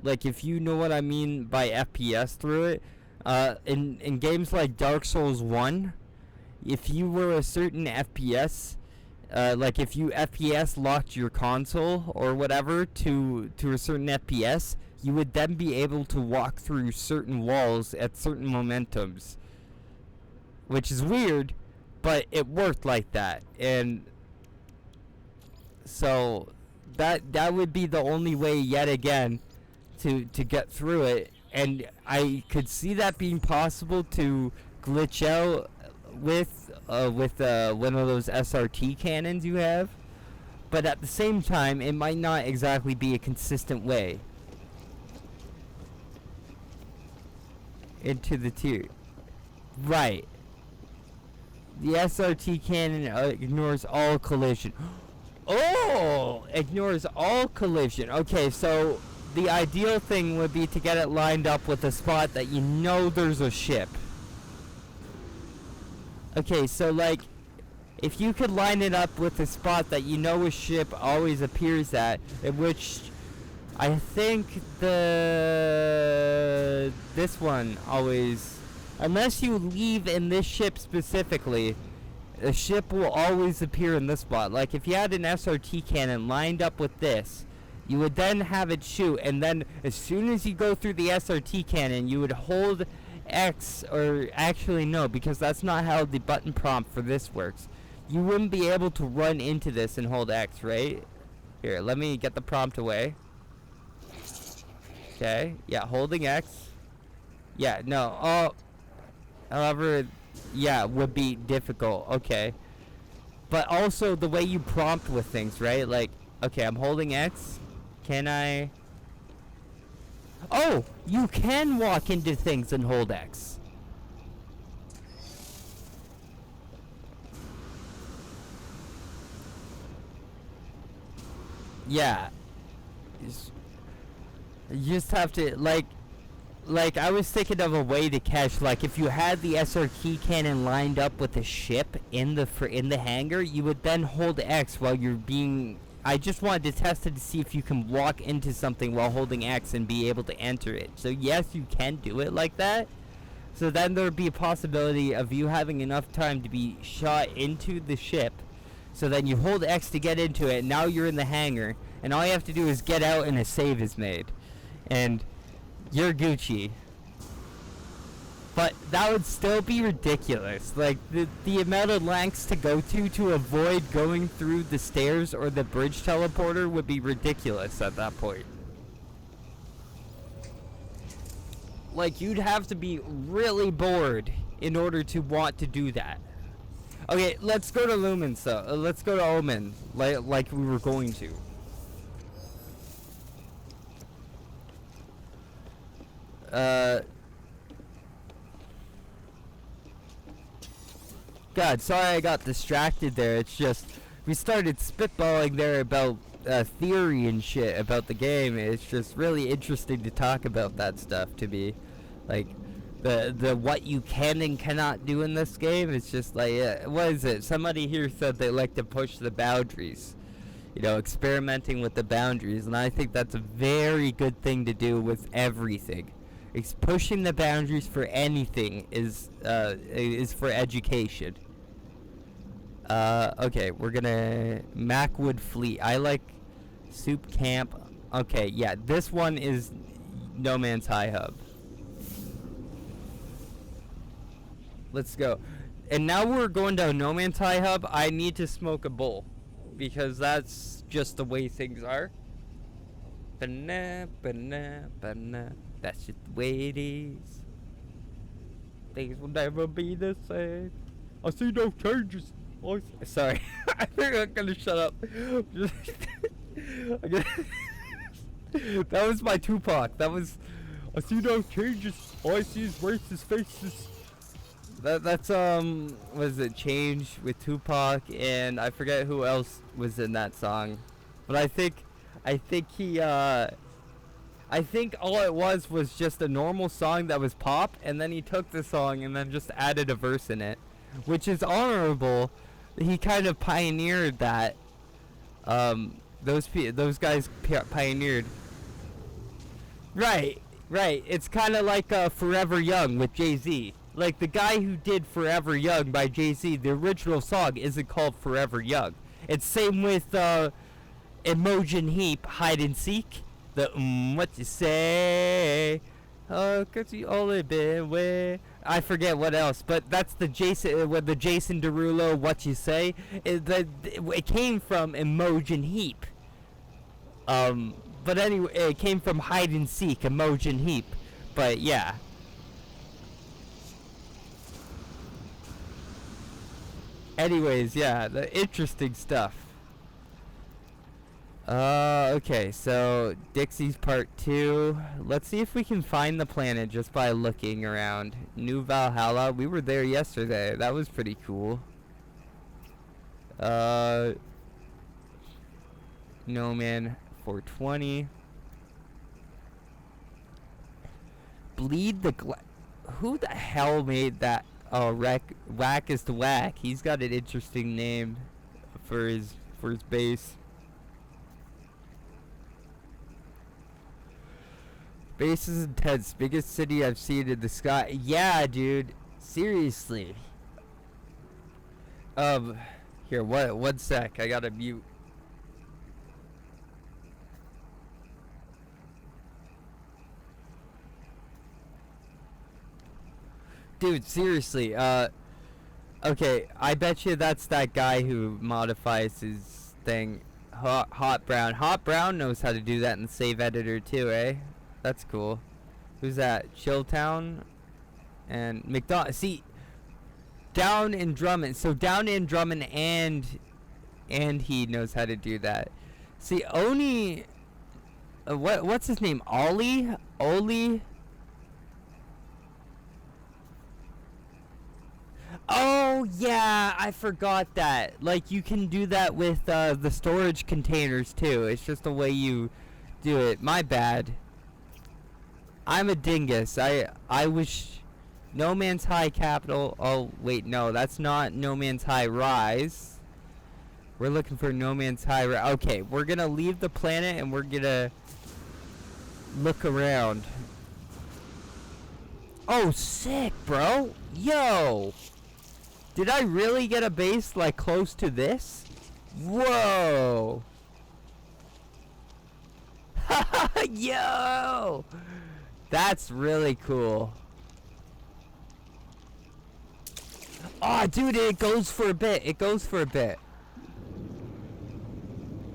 Like, if you know what I mean by FPS through it, in games like Dark Souls 1, if you were a certain FPS, like if you FPS locked your console or whatever to a certain FPS, you would then be able to walk through certain walls at certain momentums, which is weird, but it worked like that. And so that would be the only way yet again to get through it. And I could see that being possible to glitch out with one of those SRT cannons you have, but at the same time it might not exactly be a consistent way into the tier. Right. The SRT cannon ignores all collision. Oh! Ignores all collision. Okay, so the ideal thing would be to get it lined up with a spot that you know there's a ship. Okay, so like, if you could line it up with a spot that you know a ship always appears at, in which I think this one always, unless you leave in this ship specifically, the ship will always appear in this spot. Like if you had an SRT cannon lined up with this, you would then have it shoot, and then as soon as you go through the SRT cannon, you would hold X, or actually no, because that's not how the button prompt for this works. You wouldn't be able to run into this and hold X, right? Here, let me get the prompt away. Okay, yeah, holding X. Yeah, no, oh, however, yeah, would be difficult, okay. But also the way you prompt with things, right? Like, okay, I'm holding X. Can I? Oh, you can walk into things and hold X. Yeah. You just have to, like I was thinking of a way to catch, like if you had the SRT cannon lined up with a ship in the hangar, you would then hold X while you're being. I just wanted to test it to see if you can walk into something while holding X and be able to enter it. So yes, you can do it like that. So then there would be a possibility of you having enough time to be shot into the ship. So then you hold X to get into it, and now you're in the hangar, and all you have to do is get out and a save is made. And you're Gucci. But that would still be ridiculous. Like, the amount of lengths to go to avoid going through the stairs or the bridge teleporter would be ridiculous at that point. Like, you'd have to be really bored in order to want to do that. Okay, let's go to Lumen, so let's go to Omen, like we were going to. God, sorry I got distracted there. It's just we started spitballing there about theory and shit about the game. It's just really interesting to talk about that stuff to me, like the what you can and cannot do in this game. It's just like what is it? Somebody here said they like to push the boundaries, you know, experimenting with the boundaries, and I think that's a very good thing to do with everything. It's pushing the boundaries for anything is for education. Okay, we're gonna Macwood Fleet. I like Soup Camp. Okay, yeah, this one is No Man's High Hub. Let's go. And now we're going to No Man's High Hub. I need to smoke a bowl because that's just the way things are. That's just the way it is. Things will never be the same. I see no changes. Oh, sorry. I think I'm gonna shut up. That was my Tupac. That was. I see no changes. All I see is racist faces. That's what is it? Change with Tupac, and I forget who else was in that song, but I think he I think all it was just a normal song that was pop, and then he took the song and then just added a verse in it, which is honorable. He kind of pioneered that. Those guys pioneered. Right. It's kind of like Forever Young with Jay-Z. Like the guy who did Forever Young by Jay-Z, the original song isn't called Forever Young. It's same with Imogen Heap, Hide and Seek. The what you say? Oh, 'cause you only been away. I forget what else, but that's the Jason Derulo What You Say. It came from Imogen Heap. But anyway, it came from Hide and Seek, Imogen Heap. But yeah. Anyways, yeah, the interesting stuff. Okay, so Dixie's Part 2. Let's see if we can find the planet just by looking around. New Valhalla. We were there yesterday. That was pretty cool. No Man 420. Bleed the Who the hell made that? Oh, Whack is the Whack. He's got an interesting name for his base. Base is intense. Biggest city I've seen in the sky. Yeah, dude. Seriously. Here, one sec. I gotta mute. Dude, seriously. Okay. I bet you that's that guy who modifies his thing. Hot Brown. Hot Brown knows how to do that in the save editor too, eh? That's cool. Who's that? Chilltown and McDonald. See, Down in Drummond. So Down in Drummond and he knows how to do that. See, Oni. What's his name? Oli. Oh yeah, I forgot that. Like you can do that with the storage containers too. It's just the way you do it. My bad. I'm a dingus. I wish No Man's High Capital. Oh wait, no, that's not No Man's High Rise. We're looking for No Man's High. Okay, we're gonna leave the planet and we're gonna look around. Oh, sick, bro. Yo, did I really get a base like close to this? Whoa. Yo. That's really cool. Oh, dude, it goes for a bit.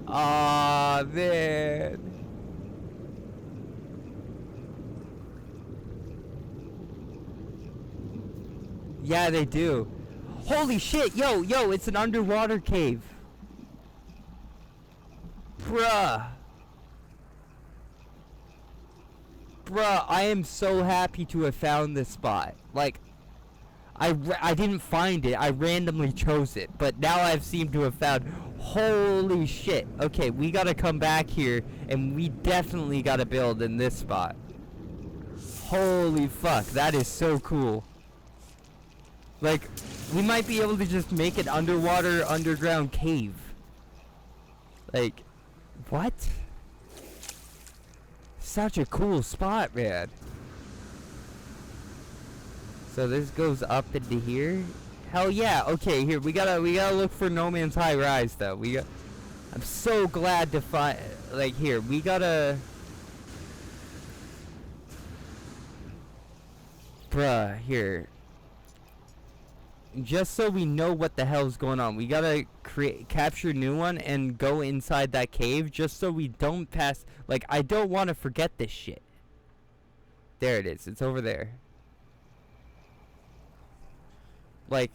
Aw, man. Yeah, they do. Holy shit, yo, it's an underwater cave. Bruh. Bruh, I am so happy to have found this spot. Like, I didn't find it, I randomly chose it, but now I've seemed to have found. Holy shit. Okay, we gotta come back here, and we definitely gotta build in this spot. Holy fuck, that is so cool. Like, we might be able to just make an underground cave. Like, what? Such a cool spot, man. So this goes up into here. Hell yeah. Okay, here we gotta look for No Man's High Rise though. I'm so glad to find. Like here, we gotta. Bruh, here. Just so we know what the hell's going on, we gotta capture a new one and go inside that cave just so we don't pass. Like, I don't want to forget this shit. There it is. It's over there. Like,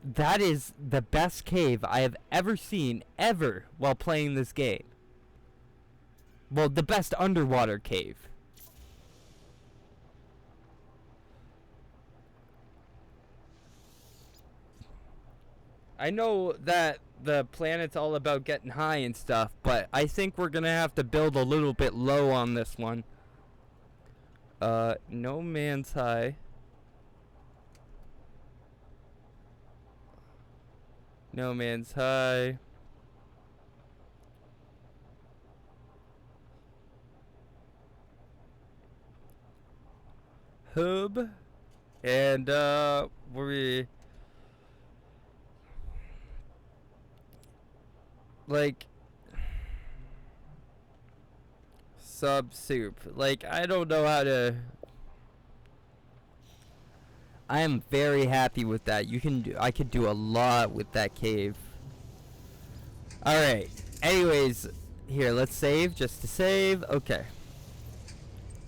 that is the best cave I have ever seen ever while playing this game. Well, the best underwater cave. I know that the planet's all about getting high and stuff, but I think we're gonna have to build a little bit low on this one. No Man's High. No Man's High. Hub. And, we... like... soup. Like, I don't know how to... I am very happy with that. I could do a lot with that cave. Alright. Anyways, here, let's save just to save. Okay.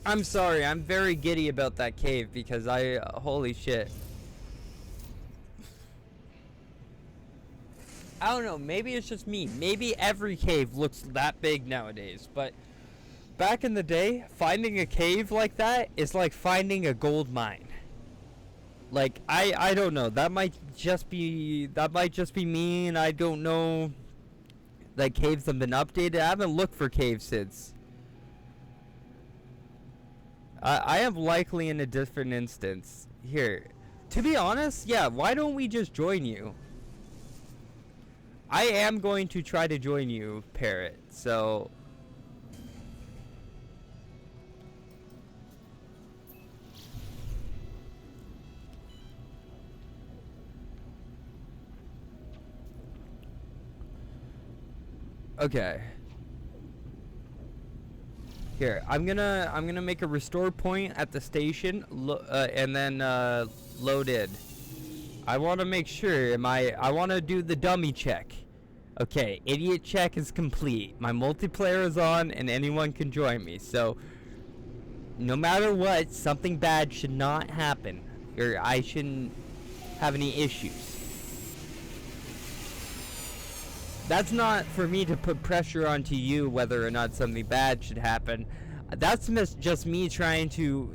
I'm sorry, I'm very giddy about that cave because holy shit. I don't know, maybe it's just me. Maybe every cave looks that big nowadays, but back in the day, finding a cave like that is like finding a gold mine. Like, I don't know. That might just be me, and I don't know. Like, caves have been updated. I haven't looked for caves since. I am likely in a different instance. Here. To be honest, yeah, why don't we just join you? I am going to try to join you, Parrot, so... Okay. Here, I'm gonna make a restore point at the station, and then load in. I want to make sure. I want to do the dummy check. Okay, idiot check is complete. My multiplayer is on, and anyone can join me. So, no matter what, something bad should not happen, or I shouldn't have any issues. That's not for me to put pressure onto you whether or not something bad should happen. That's just me trying to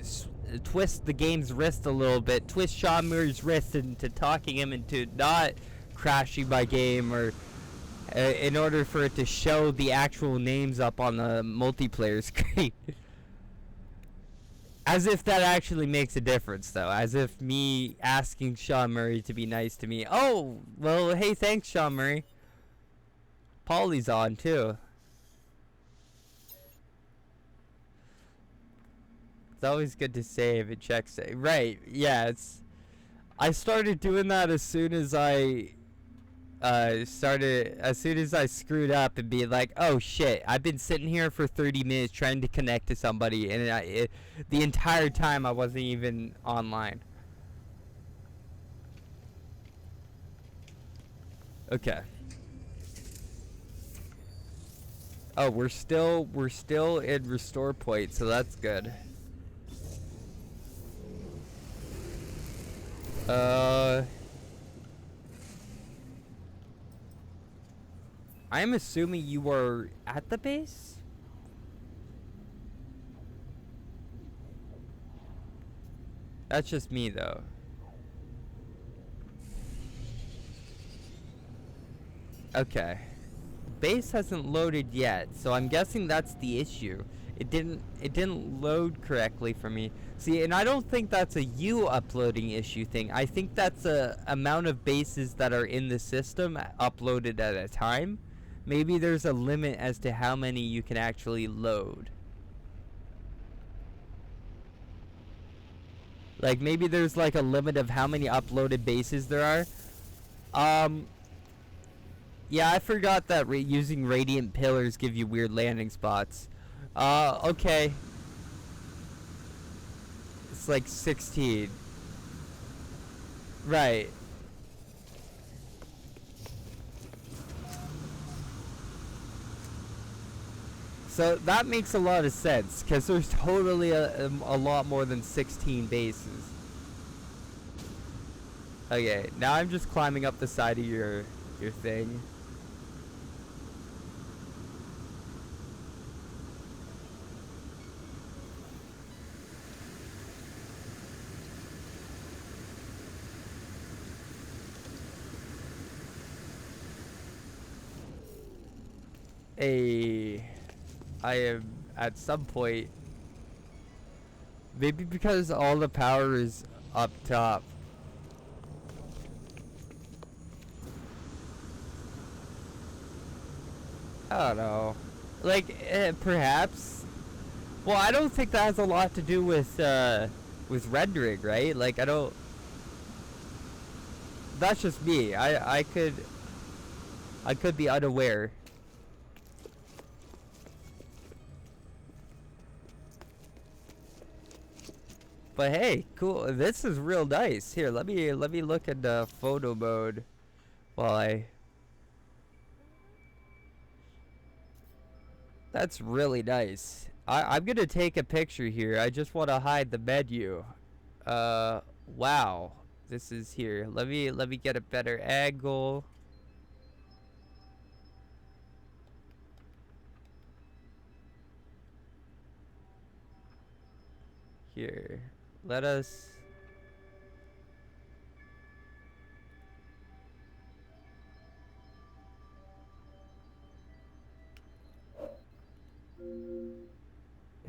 twist the game's wrist a little bit, twist Sean Murray's wrist into talking him into not crashing my game, or in order for it to show the actual names up on the multiplayer screen. As if that actually makes a difference, though. As if me asking Sean Murray to be nice to me. Oh, well, hey, thanks, Sean Murray. Polly's on too. It's always good to save and check save. Right, yeah, I started doing that as soon as I screwed up and be like, oh shit, I've been sitting here for 30 minutes trying to connect to somebody, and the entire time I wasn't even online. Okay. Oh, we're still in restore point, so that's good. Uh, I'm assuming you were at the base? That's just me, though. Okay. Base hasn't loaded yet, so I'm guessing that's the issue. It didn't load correctly for me. See, and I don't think that's a you uploading issue thing. I think that's a amount of bases that are in the system uploaded at a time. Maybe there's a limit as to how many you can actually load. Like maybe there's like a limit of how many uploaded bases there are. Um Yeah, I forgot that using radiant pillars give you weird landing spots. Okay. It's like 16. Right. So that makes a lot of sense, because there's totally a lot more than 16 bases. Okay, now I'm just climbing up the side of your thing. I am at some point, maybe because all the power is up top. I don't know. Like, perhaps. Well, I don't think that has a lot to do with rendering, right? Like, I don't. That's just me. I could be unaware. But hey, cool. This is real nice. Here, let me look at the photo mode while I. That's really nice. I'm gonna take a picture here. I just want to hide the menu. Wow. This is here. Let me get a better angle. Here. Let us.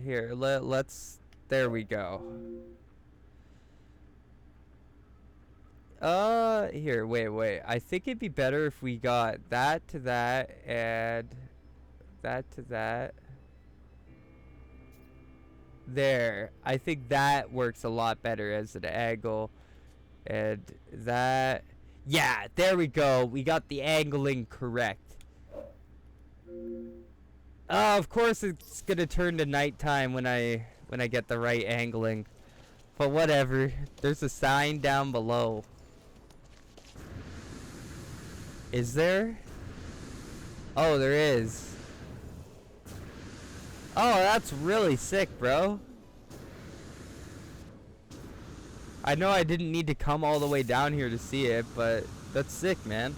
Here, let's. There we go. Here, wait. I think it'd be better if we got that to that and that to that. There. I think that works a lot better as an angle. And that. Yeah, there we go. We got the angling correct. Of course it's gonna turn to nighttime when I get the right angling. But whatever. There's a sign down below. Is there? Oh, there is. Oh, that's really sick, bro. I know I didn't need to come all the way down here to see it, but that's sick, man.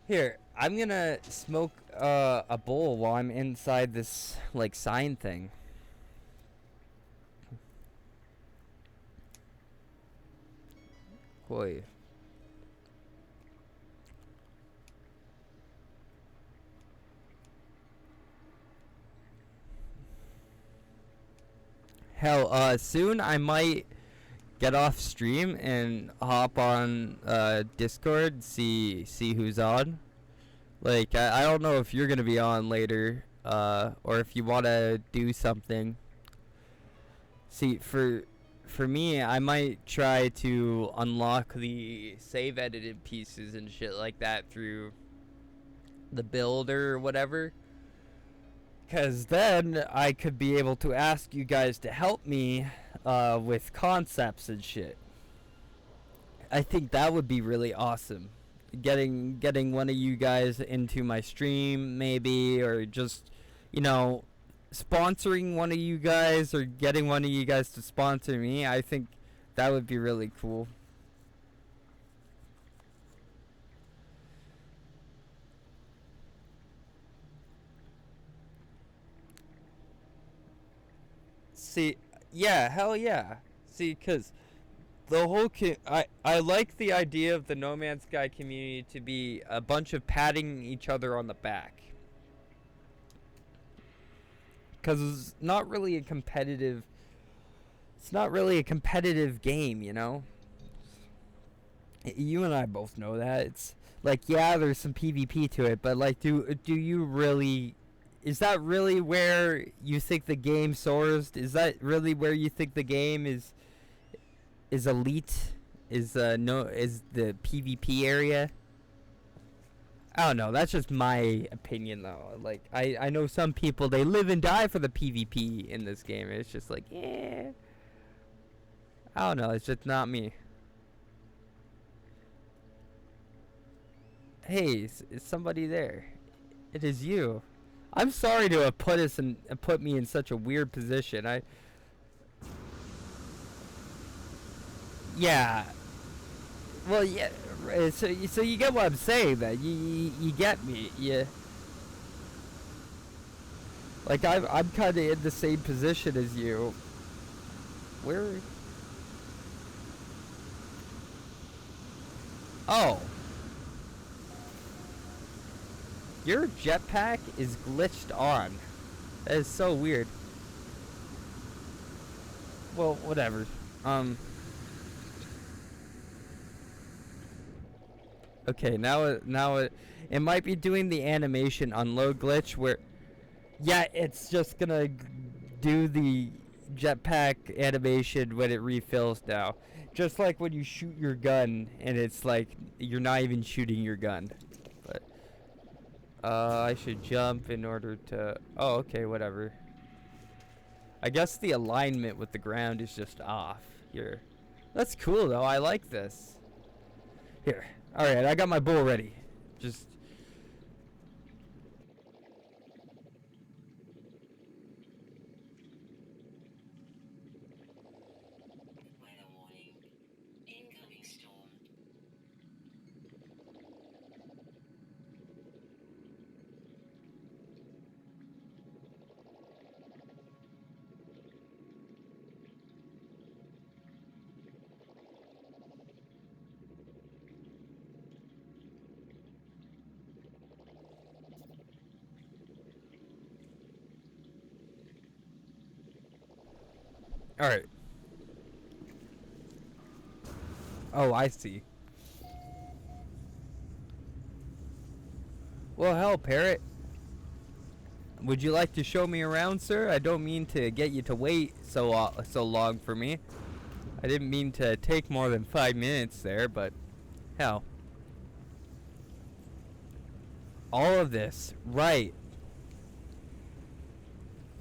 Here, I'm gonna smoke a bowl while I'm inside this, like, sign thing. Boy. Hell, soon I might get off stream and hop on Discord, see who's on. Like, I don't know if you're gonna be on later, or if you wanna do something. See, for me, I might try to unlock the save edited pieces and shit like that through the builder or whatever. Because then I could be able to ask you guys to help me with concepts and shit. I think that would be really awesome. Getting one of you guys into my stream, maybe, or just, you know, sponsoring one of you guys or getting one of you guys to sponsor me. I think that would be really cool. See, yeah, hell yeah. See, cause the whole I like the idea of the No Man's Sky community to be a bunch of patting each other on the back. Cause it's not really a competitive game, you know? You and I both know that. It's like, yeah, there's some PvP to it, but like do you really, is that really where you think the game soars? Is that really where you think the game is elite? Is no is the PvP area? I don't know. That's just my opinion, though. Like, I know some people, they live and die for the PvP in this game. It's just like, yeah. I don't know. It's just not me. Hey, is somebody there? It is you. I'm sorry to have put me in such a weird position. Yeah. Well, yeah. So you get what I'm saying, then. You get me. Yeah. Like, I'm kind of in the same position as you. Where? Oh. Your jetpack is glitched on. That is so weird. Well, whatever. Okay, it might be doing the animation unload glitch where, yeah, it's just gonna do the jetpack animation when it refills now. Just like when you shoot your gun and it's like you're not even shooting your gun. But I should jump in order to. Oh, okay, whatever. I guess the alignment with the ground is just off here. That's cool though. I like this. Here. All right, I got my bull ready. Just. All right. Oh, I see. Well, hell, Parrot. Would you like to show me around, sir? I don't mean to get you to wait so long for me. I didn't mean to take more than 5 minutes there, but hell. All of this, right.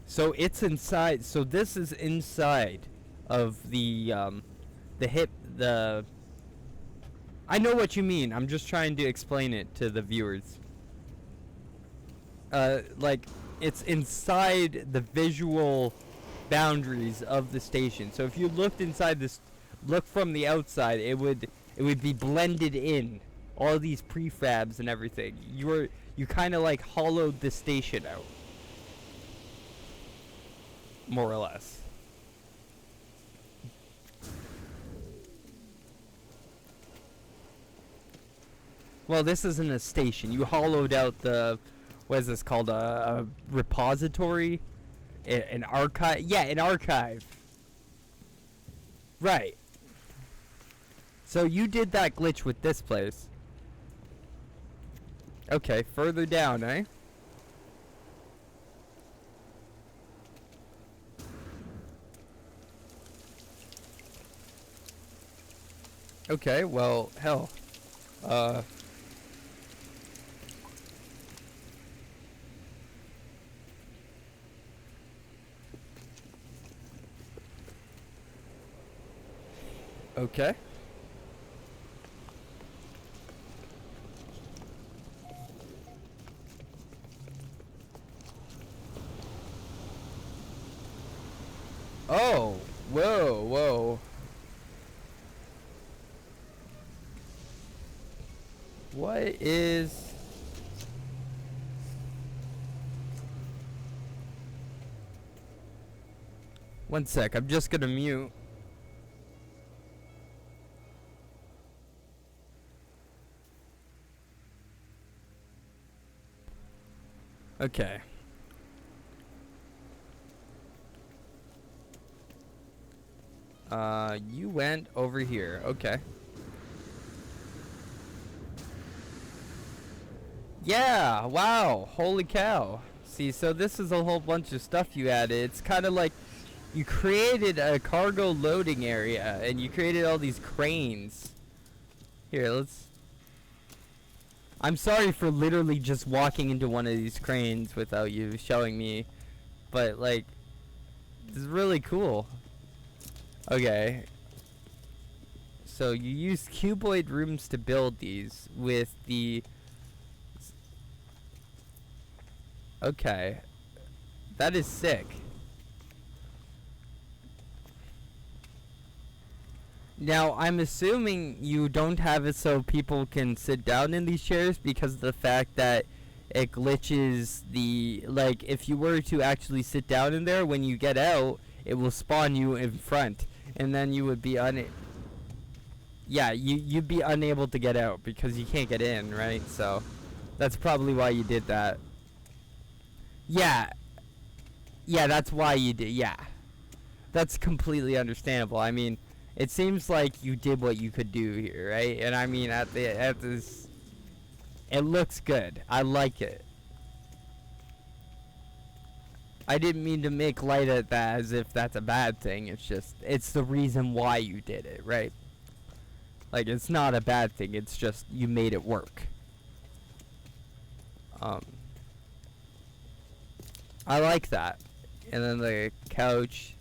So it's inside. So this is inside of the hip, the... I know what you mean. I'm just trying to explain it to the viewers. Like, it's inside the visual boundaries of the station. So if you looked inside this, look from the outside, it would be blended in. All these prefabs and everything. You kind of like hollowed the station out, more or less. Well, this isn't a station. You hollowed out the, what is this called, a repository, an archive. Yeah, an archive. Right. So you did that glitch with this place. Okay, further down, eh? Okay, well, hell. Uh... Okay. Oh, whoa, whoa. What is... One sec, I'm just gonna mute. Okay. You went over here. Okay. Yeah, wow. Holy cow. See, so this is a whole bunch of stuff you added. It's kind of like you created a cargo loading area and you created all these cranes. Here, let's... I'm sorry for literally just walking into one of these cranes without you showing me, but like, this is really cool. Okay. So you use cuboid rooms to build these with the... Okay. That is sick. Now, I'm assuming you don't have it so people can sit down in these chairs because of the fact that it glitches the... Like, if you were to actually sit down in there, when you get out, it will spawn you in front. And then you would be Yeah, you'd be unable to get out because you can't get in, right? So, that's probably why you did that. Yeah. Yeah, that's why you did... Yeah. That's completely understandable. I mean... It seems like you did what you could do here, right? And I mean, at this, it looks good. I like it. I didn't mean to make light of that as if that's a bad thing. It's just, it's the reason why you did it, right? Like, it's not a bad thing. It's just you made it work. I like that. And then the couch.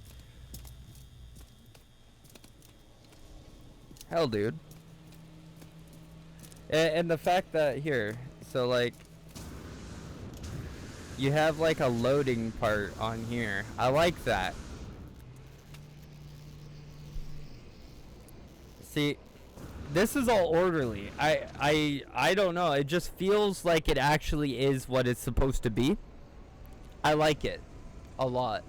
Hell, dude. And the fact that here, so like, you have like a loading part on here. I like that. See, this is all orderly. I don't know. It just feels like it actually is what it's supposed to be. I like it a lot.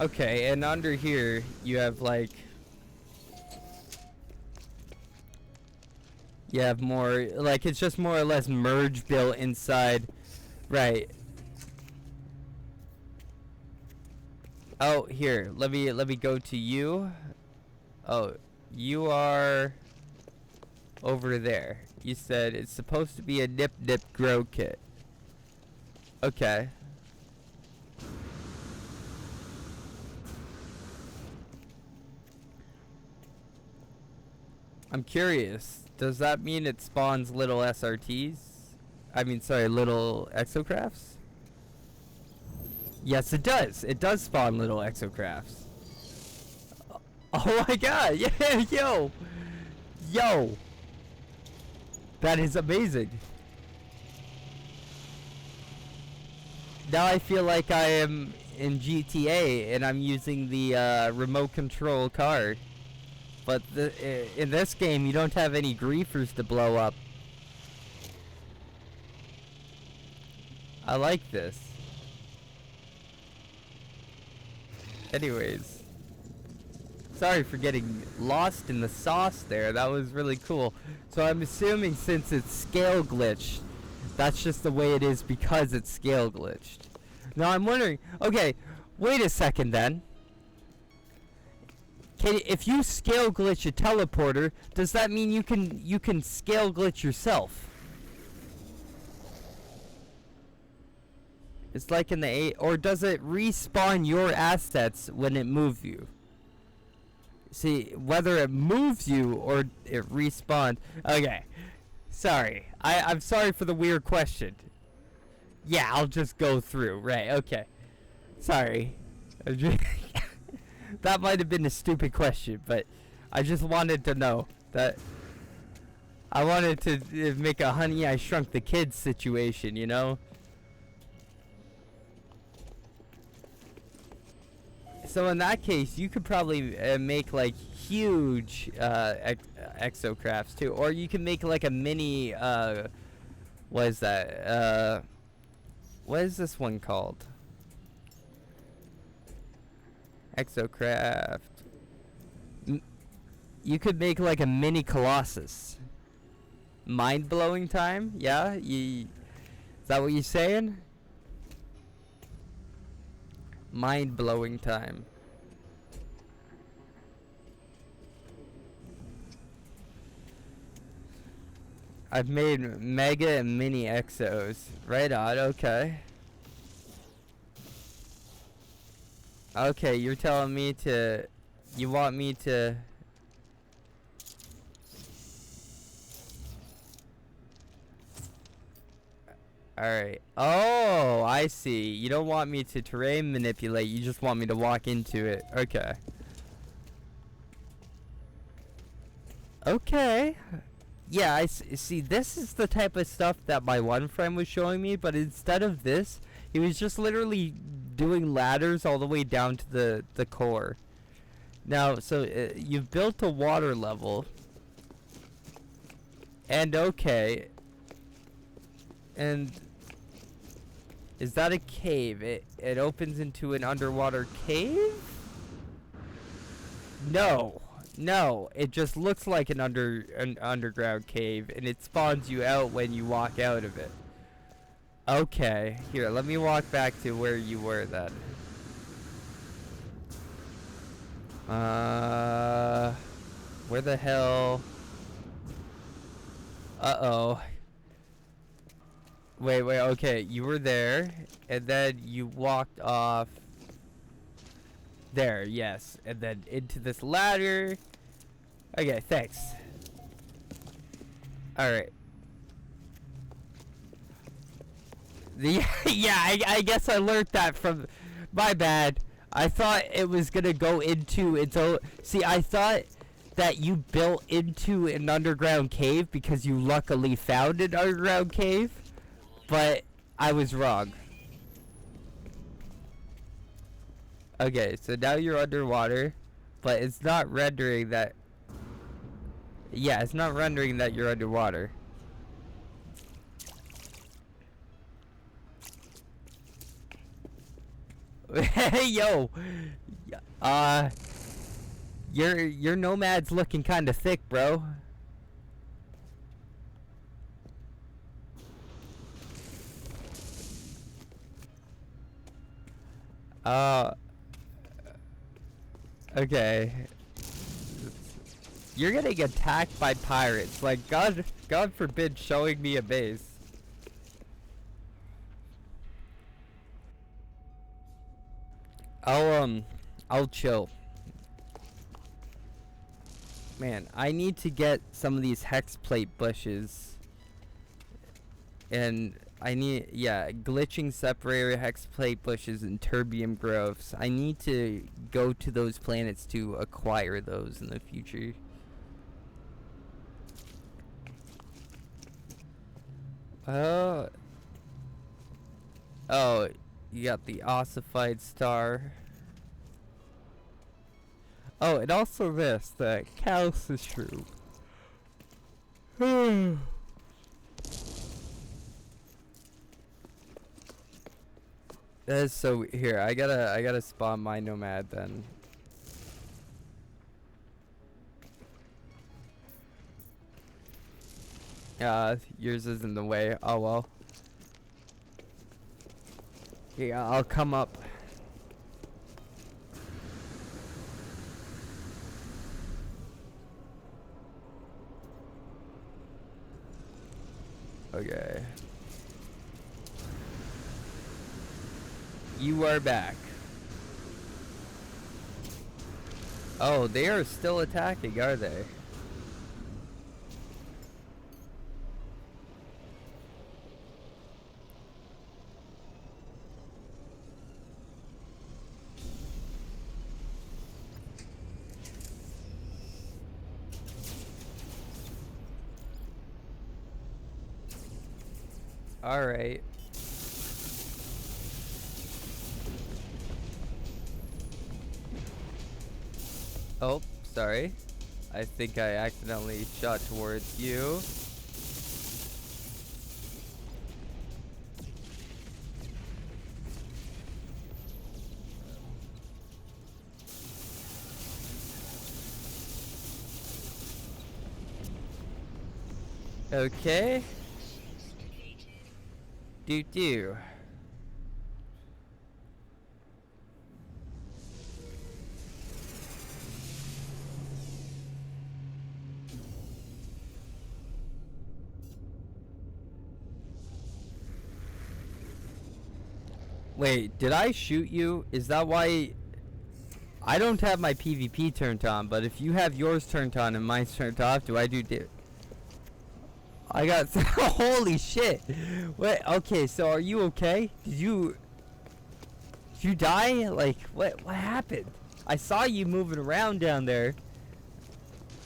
Okay, and under here you have like, you have more, like, it's just more or less merge built inside, right? Oh, here, let me go to you. Oh, you are over there. You said it's supposed to be a nip grow kit. Okay. I'm curious. Does that mean it spawns little SRTs? I mean, sorry, little exocrafts? Yes, it does. It does spawn little exocrafts. Oh my god! Yeah, yo! Yo! That is amazing. Now I feel like I am in GTA and I'm using the remote control car. But in this game, you don't have any griefers to blow up. I like this. Anyways. Sorry for getting lost in the sauce there. That was really cool. So I'm assuming since it's scale glitched, that's just the way it is because it's scale glitched. Now I'm wondering, okay, wait a second then. If you scale glitch a teleporter, does that mean you can scale glitch yourself? It's like in the or does it respawn your assets when it moves you? See, whether it moves you or it respawns. Okay, sorry. I'm sorry for the weird question. Yeah, I'll just go through. Right? Okay. Sorry. That might have been a stupid question, but I just wanted to know that. I wanted to make a Honey, I Shrunk the Kids situation, you know? So in that case, you could probably make like huge exocrafts too, or you can make like a mini. What is that? What is this one called? Exocraft. You could make like a mini Colossus. Mind-blowing time? Yeah? Is that what you're saying? Mind-blowing time. I've made mega and mini exos. Right on, okay. Okay, you're telling me to... You want me to... Alright. Oh, I see. You don't want me to terrain manipulate, you just want me to walk into it. Okay. Okay. Yeah, I see. This is the type of stuff that my one friend was showing me, but instead of this, he was just literally doing ladders all the way down to the core. Now, so you've built a water level, and okay, and is that a cave? It opens into an underwater cave? No. No, it just looks like an underground cave, and it spawns you out when you walk out of it. Okay, here, let me walk back to where you were then. Where the hell? Uh-oh. Wait, okay, you were there, and then you walked off. There, yes, and then into this ladder. Okay, thanks. Alright. Yeah, I guess I learned that from... My bad. I thought it was gonna go into its own... See, I thought that you built into an underground cave because you luckily found an underground cave. But I was wrong. Okay, so now you're underwater, but it's not rendering that... Yeah, it's not rendering that you're underwater. Hey, yo! Your nomad's looking kinda thick, bro. Okay. You're getting attacked by pirates. Like, God forbid showing me a base. I'll chill. Man, I need to get some of these hex plate bushes. And I need, yeah, glitching separator, hex plate bushes, and terbium growths. I need to go to those planets to acquire those in the future. Oh, you got the ossified star. Oh, and also this, the calcium shroom. That is so here. I gotta spawn my nomad then. Yours is in the way. Oh well. Yeah, I'll come up. Okay. You are back. Oh, they are still attacking, are they? Alright. Oh, sorry. I think I accidentally shot towards you. Okay. Do. Wait, did I shoot you? Is that why I don't have my PvP turned on, but if you have yours turned on and mine's turned off, do I do I got holy shit. Wait, okay, so are you okay? Did you die? Like what happened? I saw you moving around down there.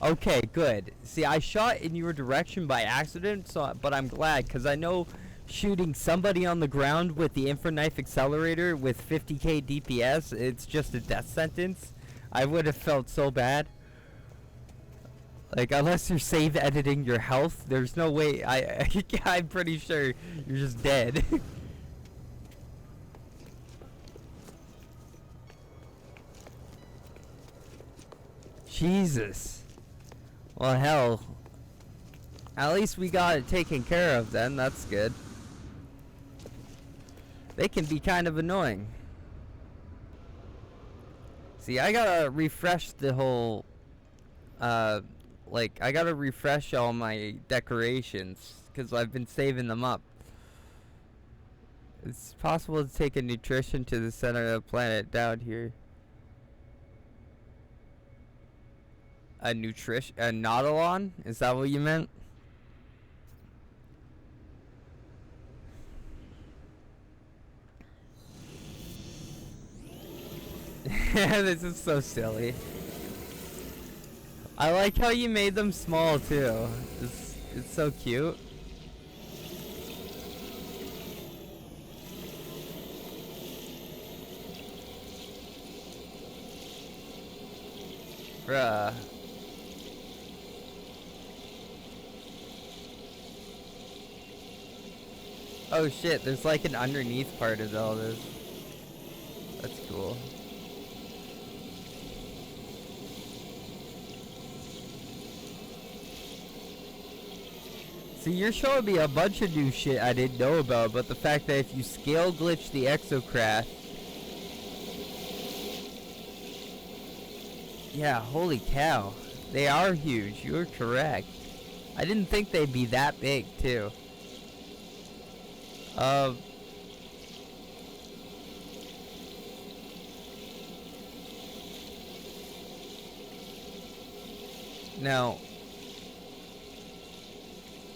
Okay, good. See, I shot in your direction by accident, so but I'm glad cuz I know shooting somebody on the ground with the infra knife accelerator with 50k DPS, it's just a death sentence. I would have felt so bad. Like, unless you're save editing your health, there's no way. I'm pretty sure you're just dead. Jesus. Well, hell. At least we got it taken care of then. That's good. They can be kind of annoying. See, I gotta refresh the whole, like, I gotta refresh all my decorations, because I've been saving them up. It's possible to take a nutrition to the center of the planet down here. A Nautilon? Is that what you meant? This is so silly. I like how you made them small too. It's so cute. Bruh. Oh shit, there's like an underneath part of all this. That's cool. See, you're showing me a bunch of new shit I didn't know about, but the fact that if you scale glitch the exocraft... Yeah, holy cow. They are huge, you're correct. I didn't think they'd be that big, too. Now...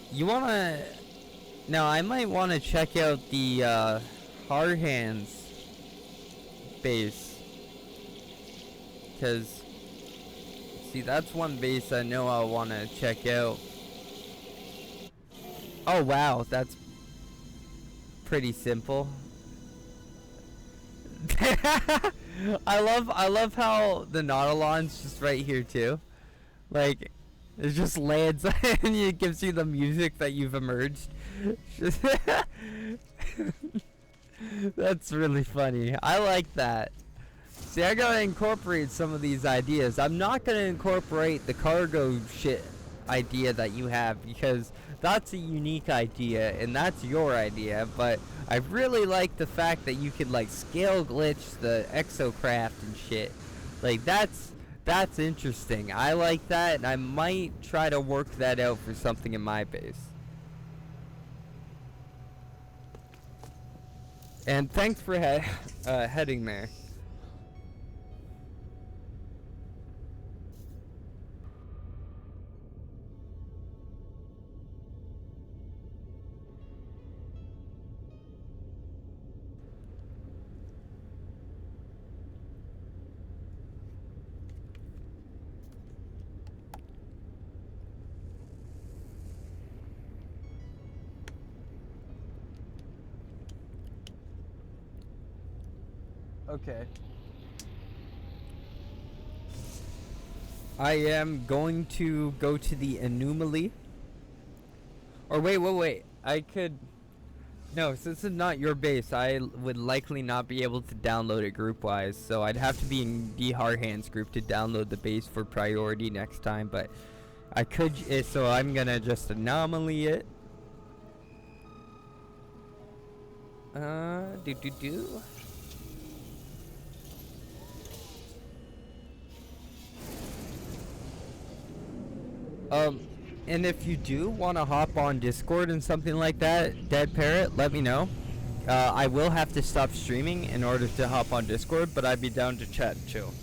You wanna... Now, I might want to check out the, Hard Hands base. Because... See, that's one base I know I want to check out. Oh, wow, that's... pretty simple. I love how the Nautilon's just right here, too. Like... It just lands and it gives you the music that you've emerged. That's really funny. I like that. See, I gotta incorporate some of these ideas. I'm not gonna incorporate the cargo shit idea that you have because that's a unique idea and that's your idea, but I really like the fact that you could like scale glitch the exocraft and shit. Like that's interesting. I like that, and I might try to work that out for something in my base. And thanks for heading there. Okay. I am going to go to the anomaly. Or wait. I could. No, since it's not your base, I would likely not be able to download it group-wise, so I'd have to be in the Hard Hands group to download the base for priority next time, but I could, so I'm gonna just anomaly it. Do. And if you do want to hop on Discord and something like that, Dead Parrot, let me know. I will have to stop streaming in order to hop on Discord, but I'd be down to chat and chill.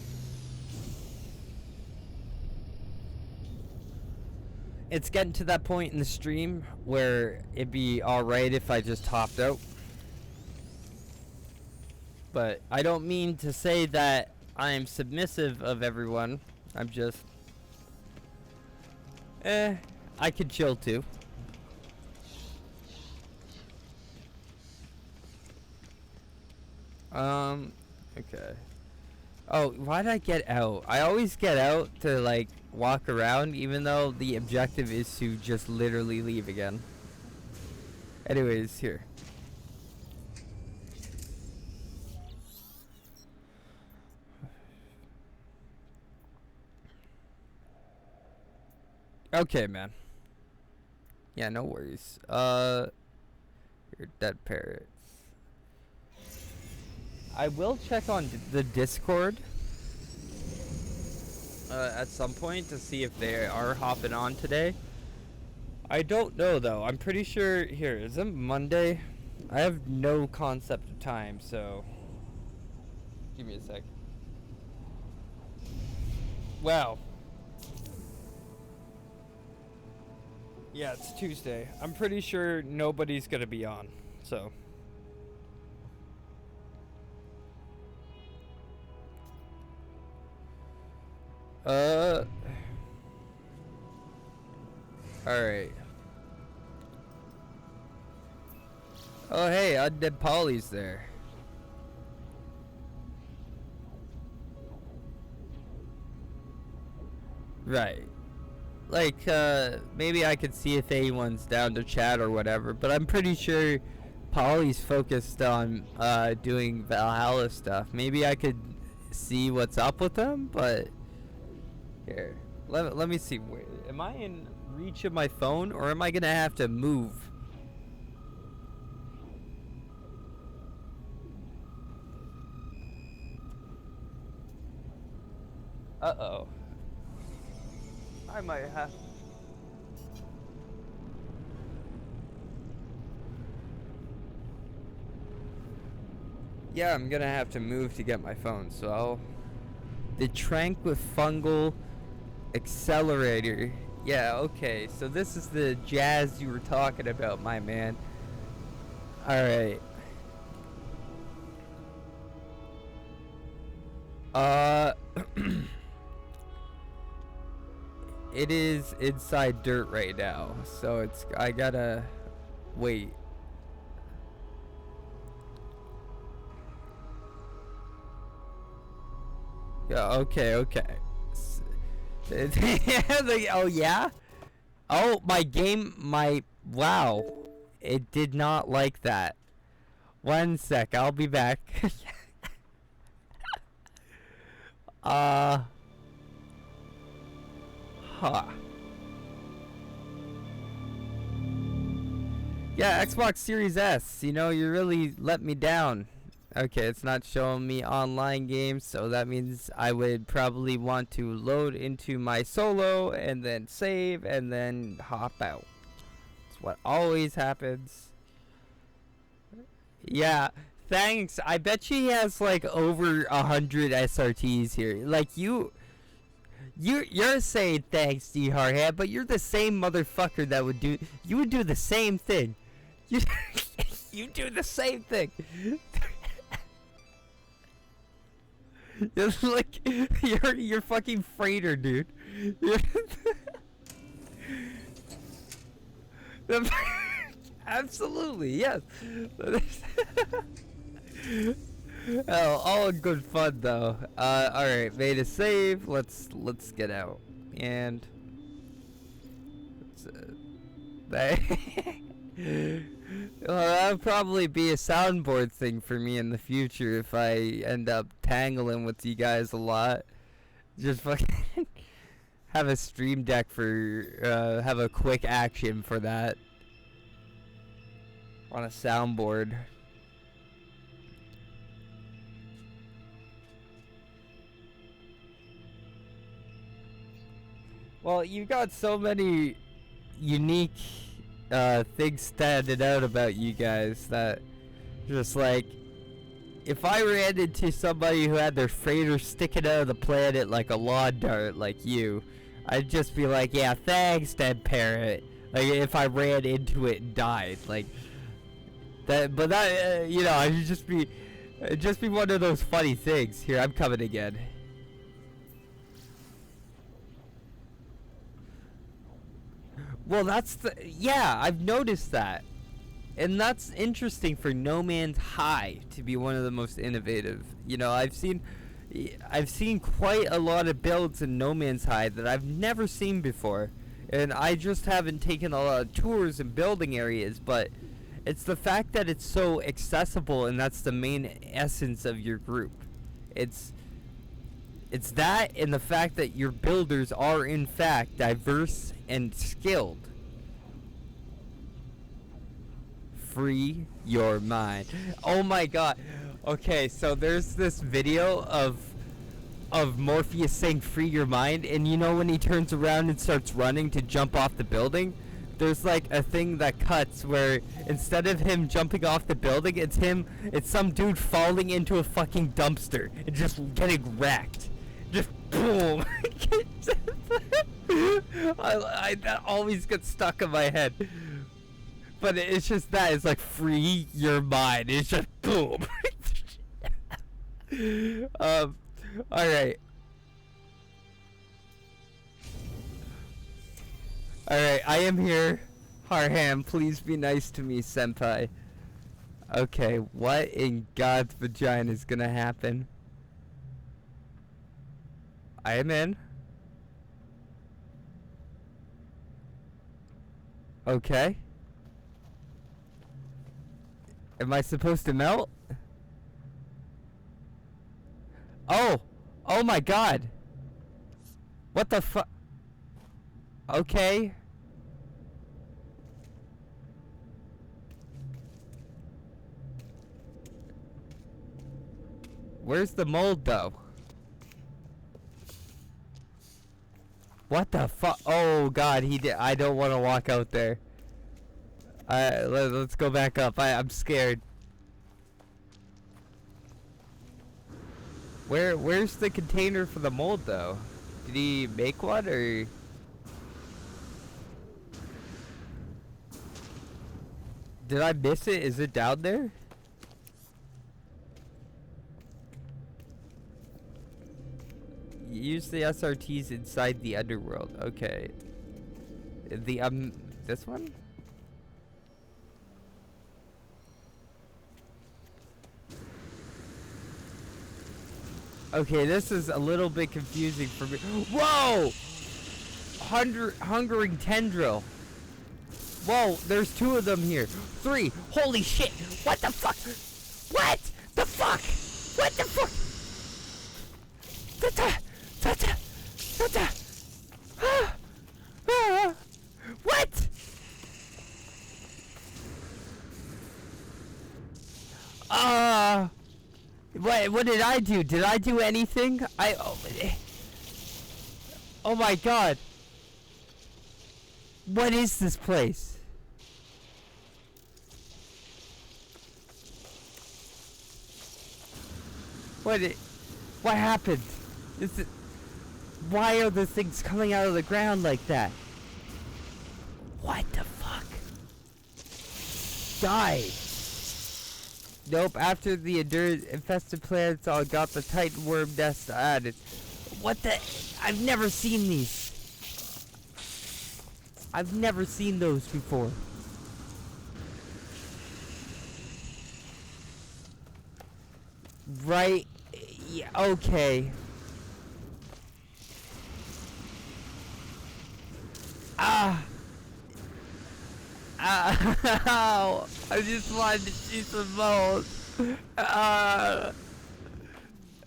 It's getting to that point in the stream where it'd be alright if I just hopped out. But I don't mean to say that I'm submissive of everyone. I'm just... I could chill too. Okay. Oh, why'd I get out? I always get out to, like, walk around, even though the objective is to just literally leave again. Anyways, here. Okay, man. Yeah, no worries. Your Dead Parrots. I will check on the Discord at some point to see if they are hopping on today. I don't know though. I'm pretty sure. Here, is it Monday? I have no concept of time, so give me a sec. Wow. Yeah, it's Tuesday. I'm pretty sure nobody's gonna be on, so. Alright. Oh, hey, Undead Polly's there. Right. Like, maybe I could see if anyone's down to chat or whatever, but I'm pretty sure Polly's focused on, doing Valhalla stuff. Maybe I could see what's up with them, but... Here, let me see. Wait, am I in reach of my phone, or am I gonna have to move? Uh-oh. I might have... Yeah, I'm gonna have to move to get my phone, so I'll... The Trank with Fungal Accelerator. Yeah, okay, so this is the jazz you were talking about, my man. Alright. It is inside dirt right now, so it's... I gotta... wait. Yeah, okay. Oh, yeah? Oh, wow. It did not like that. One sec, I'll be back. Huh. Yeah, Xbox Series S, you know, you really let me down. Okay, it's not showing me online games, so that means I would probably want to load into my solo and then save and then hop out. It's what always happens. Yeah, thanks. I bet she has like over 100 SRTs here. Like you're saying thanks, D Hardhead, but you're the same motherfucker that would do. You would do the same thing. You do the same thing. It's like you're fucking freighter, dude. Absolutely, yes. Oh, all in good fun though. All right, made a save. Let's get out. And that well, that'll probably be a soundboard thing for me in the future if I end up tangling with you guys a lot. Just fucking have a stream deck for have a quick action for that on a soundboard. Well, you got so many unique things standing out about you guys that just like if I ran into somebody who had their freighter sticking out of the planet like a lawn dart like you, I'd just be like, yeah, thanks, dead parrot. Like if I ran into it and died, like that. But that, you know, it'd just be one of those funny things. Here, I'm coming again. Well, yeah, I've noticed that. And that's interesting for No Man's High to be one of the most innovative. You know, I've seen quite a lot of builds in No Man's High that I've never seen before. And I just haven't taken a lot of tours in building areas, but it's the fact that it's so accessible, and that's the main essence of your group. It's that, and the fact that your builders are in fact diverse and skilled. Free your mind. Oh my god. Okay, so there's this video of Morpheus saying free your mind, and you know when he turns around and starts running to jump off the building, there's like a thing that cuts where instead of him jumping off the building, it's some dude falling into a fucking dumpster and just getting wrecked. Just boom. That always gets stuck in my head. But it's just that. It's like free your mind. It's just boom. Alright. Alright, I am here. Harham, please be nice to me, senpai. Okay, what in God's vagina is gonna happen? I am in. Okay. Am I supposed to melt? Oh! Oh my god! What the fuck? Okay. Where's the mold though? What the fuck? Oh god, he did. I don't want to walk out there. Let's go back up. I'm scared. Where's the container for the mold though? Did he make one or? Did I miss it? Is it down there? Use the SRTs inside the underworld. Okay. This one? Okay, this is a little bit confusing for me. Whoa! Hungering tendril. Whoa, there's 2 of them here. 3. Holy shit! What the fuck? What the fuck? What the fuck? What? What did I do? Did I do anything? Oh my god. What is this place? What happened? Why are the things coming out of the ground like that? What the fuck? Die. Nope, after the infested planets all got the Titan worm nest added. What the? I've never seen these. I've never seen those before. Right. Yeah, okay. Ah. Ow. I just wanted to shoot some balls. Ah.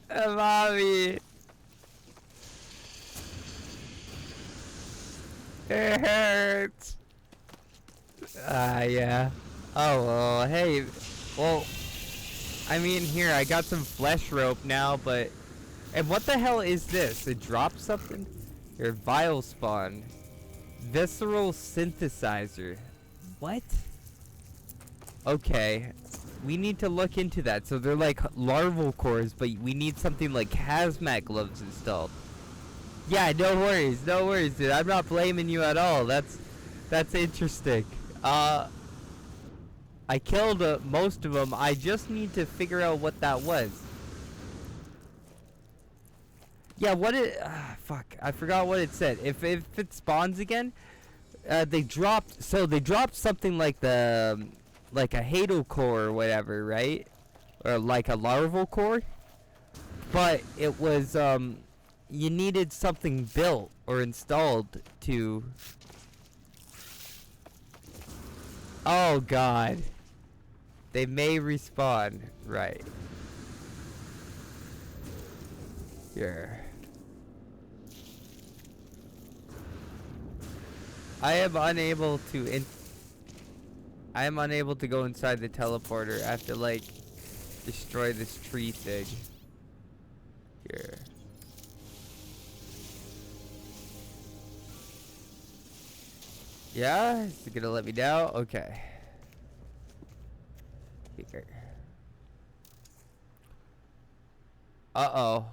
Mommy. It hurts. Yeah. Oh, well, hey. Well, I mean, here, I got some flesh rope now, but... And what the hell is this? It dropped something? Your vial spawn. Visceral synthesizer. What? Okay. We need to look into that. So they're like larval cores, but we need something like hazmat gloves installed. Yeah, no worries, dude. I'm not blaming you at all. That's interesting. I killed most of them. I just need to figure out what that was. Yeah, what it? Fuck, I forgot what it said. If it spawns again, they dropped. So they dropped something like like a Hado core or whatever, right? Or like a larval core. But it was you needed something built or installed to. Oh God. They may respawn. Right. Here. I am unable to go inside the teleporter. I have to like destroy this tree thing. Here. Yeah? Is it gonna let me down? Okay. Here. Uh-oh.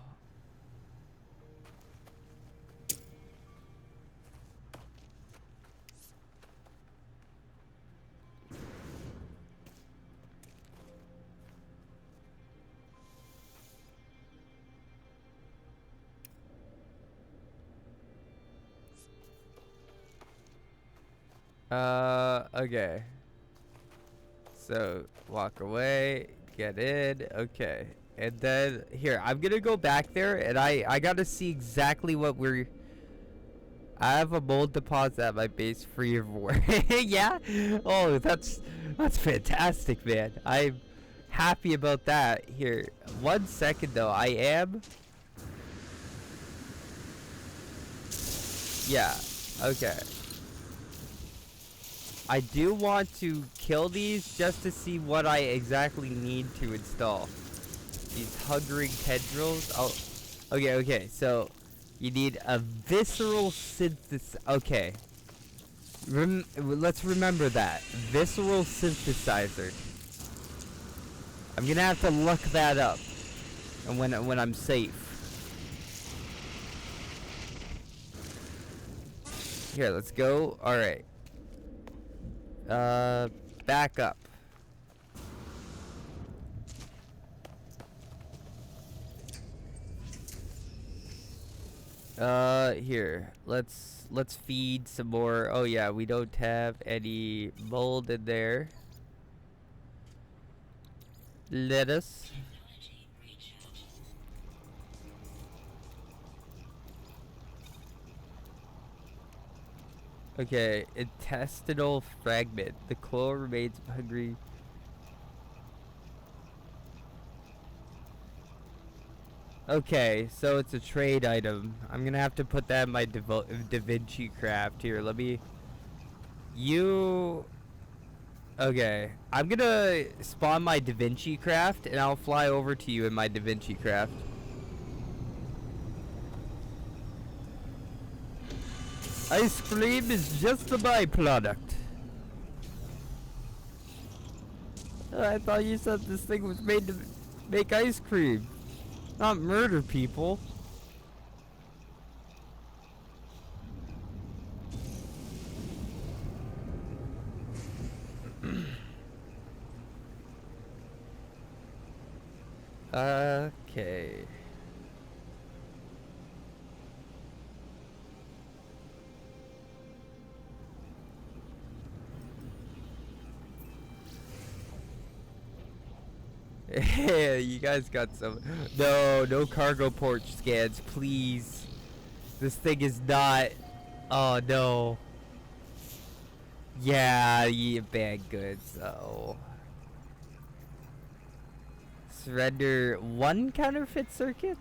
Okay. So, walk away, get in, okay. And then, here, I'm gonna go back there, and I gotta see exactly what we're... I have a mold deposit at my base free of war. Yeah? Oh, that's fantastic, man. I'm happy about that. Here, 1 second, though. I am... Yeah, okay. I do want to kill these just to see what I exactly need to install. These hugging tendrils. Oh, okay. So, you need a visceral synthesis. Okay. Let's remember that. Visceral synthesizer. I'm gonna have to look that up. And when I'm safe. Here, let's go. Alright. Back up. Here. Let's feed some more. Oh yeah, we don't have any mold in there. Lettuce. Okay, intestinal fragment. The claw remains hungry. Okay, so it's a trade item. I'm gonna have to put that in my Da Vinci craft. Here, let me... You... Okay, I'm gonna spawn my Da Vinci craft, and I'll fly over to you in my Da Vinci craft. Ice cream is just a byproduct. I thought you said this thing was made to make ice cream, not murder people. Okay. Yeah, you guys got some. No, no cargo port scans, please. This thing is not. Oh no. Yeah, bad goods. Oh. Surrender 1 counterfeit circuits?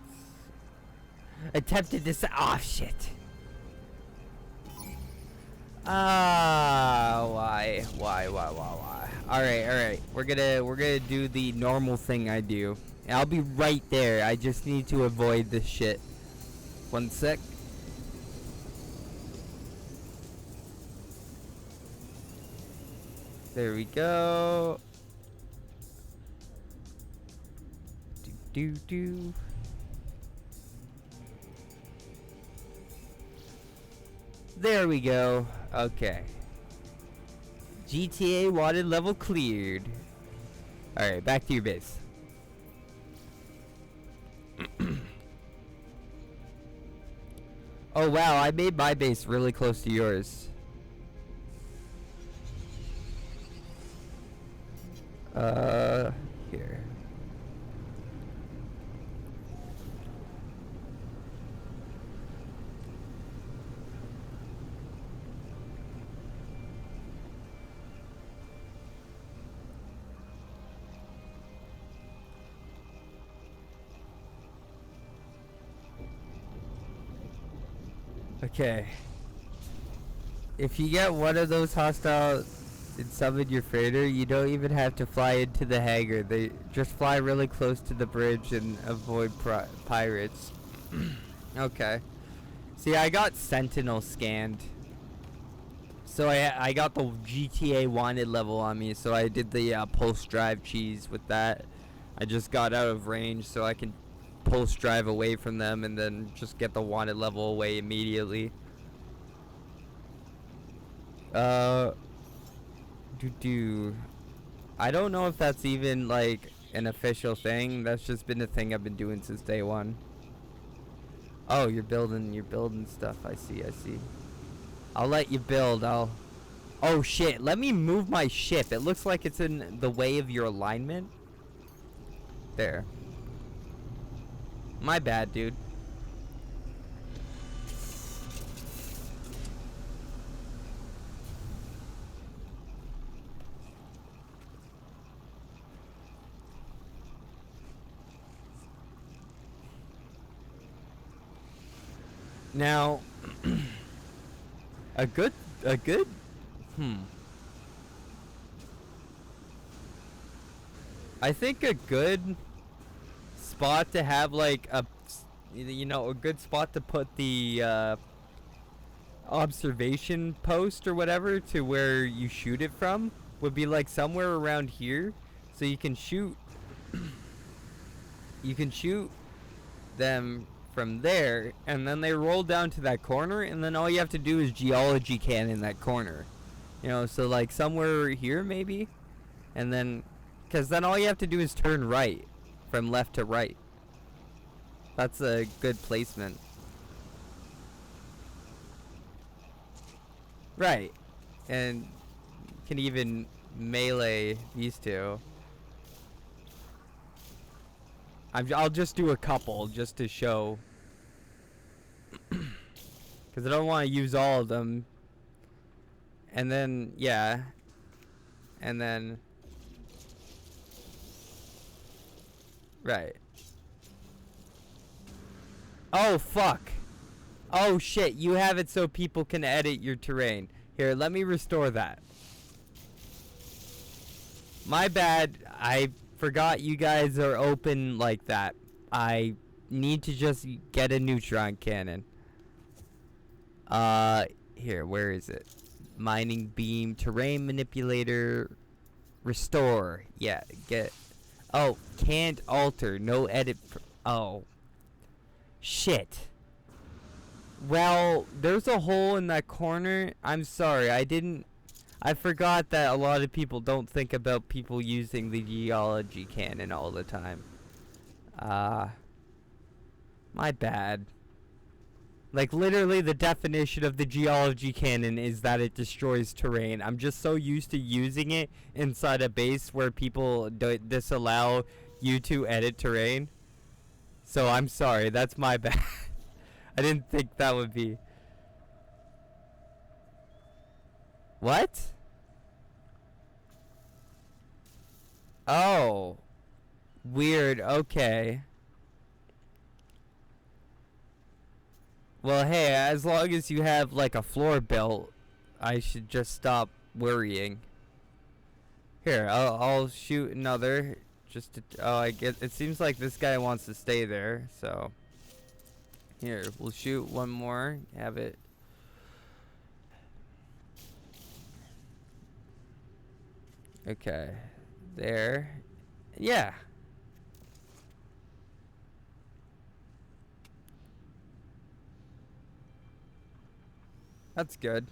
Attempted to. Oh shit. Why? Alright. We're gonna do the normal thing I do. I'll be right there. I just need to avoid this shit. 1 sec. There we go. Do. There we go. Okay. GTA wanted level cleared. Alright, back to your base. Oh wow, I made my base really close to yours. Here. Okay. If you get one of those hostiles and summon your freighter, you don't even have to fly into the hangar. They just fly really close to the bridge and avoid pirates. Okay. See, I got Sentinel scanned. So I got the GTA wanted level on me, so I did the pulse drive cheese with that. I just got out of range so I can pulse drive away from them and then just get the wanted level away immediately. I don't know if that's even like an official thing. That's just been a thing I've been doing since day one. Oh, you're building stuff. I see. I'll let you build. Oh shit, let me move my ship. It looks like it's in the way of your alignment. There. My bad, dude. Now, a good, I think a good spot to have like a good spot to put the observation post or whatever to where you shoot it from would be like somewhere around here, so you can shoot them from there, and then they roll down to that corner, and then all you have to do is geology cannon that corner, so like somewhere here maybe, and then because then all you have to do is turn right from left to right. That's a good placement. Right. And can even melee these two. I'll just do a couple just to show. Because I don't want to use all of them. And then, yeah. And then. Right. Oh, fuck. Oh, shit. You have it so people can edit your terrain. Here, let me restore that. My bad. I forgot you guys are open like that. I need to just get a neutron cannon. Here, where is it? Mining beam, terrain manipulator, restore. Yeah, get. Oh, can't alter, no edit. Oh. Shit. Well, there's a hole in that corner. I'm sorry, I forgot that a lot of people don't think about people using the geology cannon all the time. My bad. Like, literally the definition of the geology cannon is that it destroys terrain. I'm just so used to using it inside a base where people disallow you two edit terrain. So I'm sorry, that's my bad. I didn't think that would be. What? Oh. Weird, okay. Well, hey, as long as you have like a floor built, I should just stop worrying. Here, I'll shoot another. Just to, oh, I get. It seems like this guy wants to stay there, so. Here, we'll shoot one more. Have it. Okay, there. Yeah. That's good.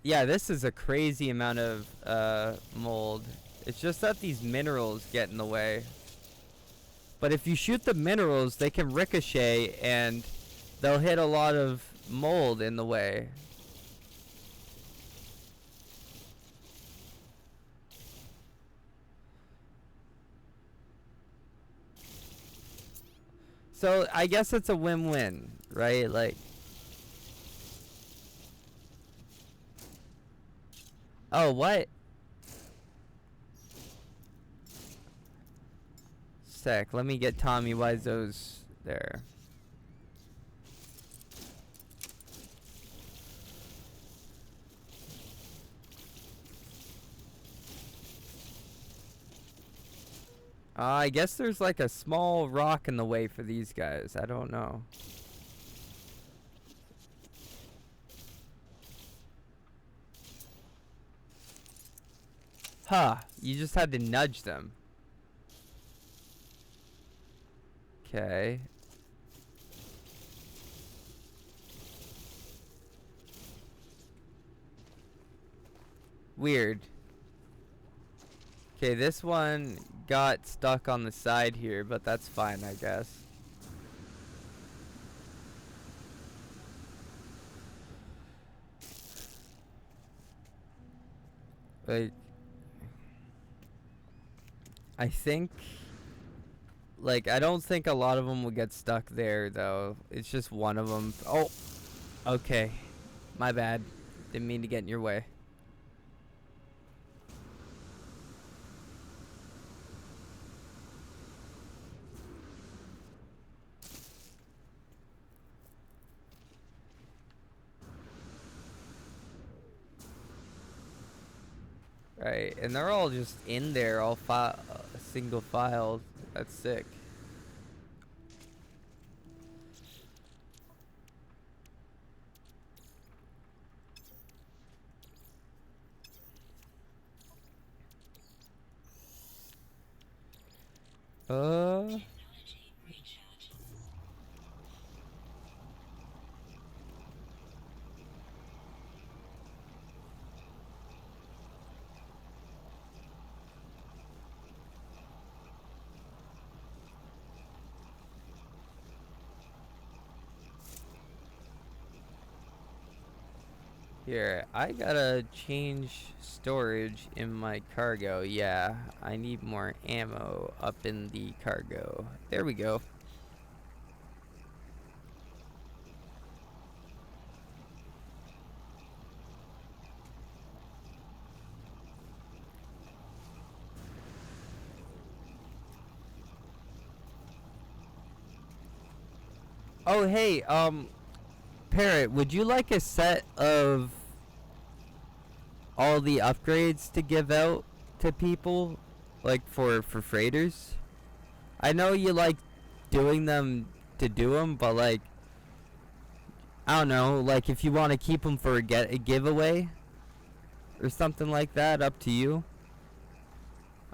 Yeah, this is a crazy amount of mold. It's just that these minerals get in the way. But if you shoot the minerals, they can ricochet and they'll hit a lot of mold in the way. So I guess it's a win-win, right? Like, oh, what? Sec, let me get Tommy Wiseau's there. I guess there's like a small rock in the way for these guys. I don't know. Huh, you just had to nudge them. Okay. Weird. Okay, this one got stuck on the side here, but that's fine, I guess. Like, I think, like, I don't think a lot of them will get stuck there, though. It's just one of them. Oh, okay. My bad. Didn't mean to get in your way. Right, and they're all just in there, all single file. That's sick. Here, I gotta change storage in my cargo. Yeah, I need more ammo up in the cargo. There we go. Oh, hey, Parrot, would you like a set of all the upgrades to give out to people, like for freighters? I know you like doing them to do them, but like, I don't know, like if you want to keep them for a giveaway or something like that, up to you.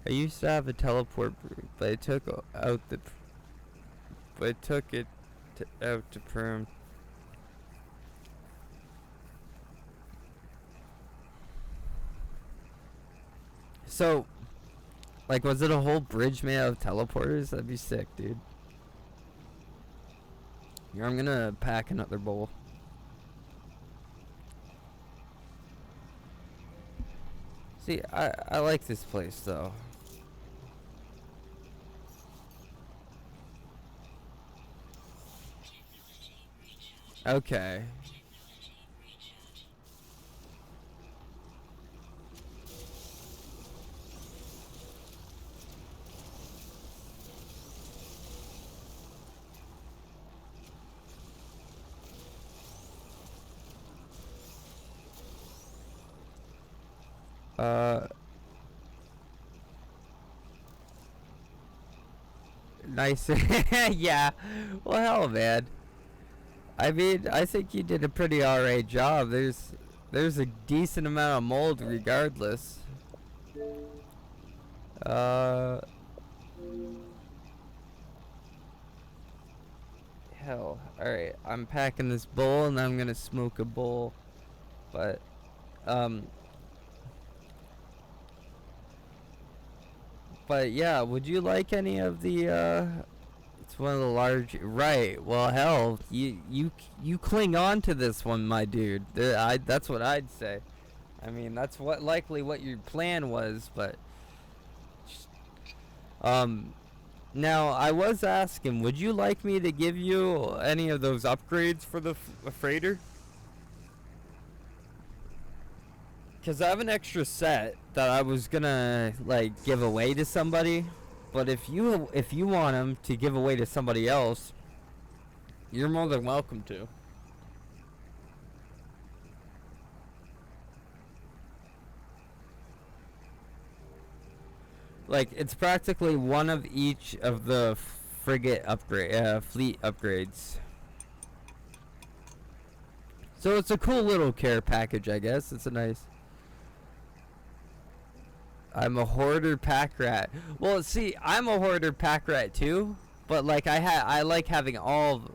I used to have a teleport, but it took out the, but it took it out to perm. So, like, was it a whole bridge made out of teleporters? That'd be sick, dude. Here, I'm gonna pack another bowl. See, I like this place though. Okay. Uh, nice. Yeah. Well, hell, man. I mean, I think you did a pretty alright job. There's a decent amount of mold regardless. Uh, hell. Alright, I'm packing this bowl and I'm gonna smoke a bowl. But, um, but yeah, would you like any of the, it's one of the large, right? Well, hell, you cling on to this one, my dude. That's what I'd say. I mean, that's what likely what your plan was, but um, now I was asking, would you like me to give you any of those upgrades for the freighter? Cause I have an extra set that I was gonna like give away to somebody, but if you want them to give away to somebody else, you're more than welcome to. Like it's practically one of each of the frigate upgrade fleet upgrades. So it's a cool little care package, I guess. It's a nice. I'm a hoarder pack rat. Well, see, I'm a hoarder pack rat too, but like I like having all.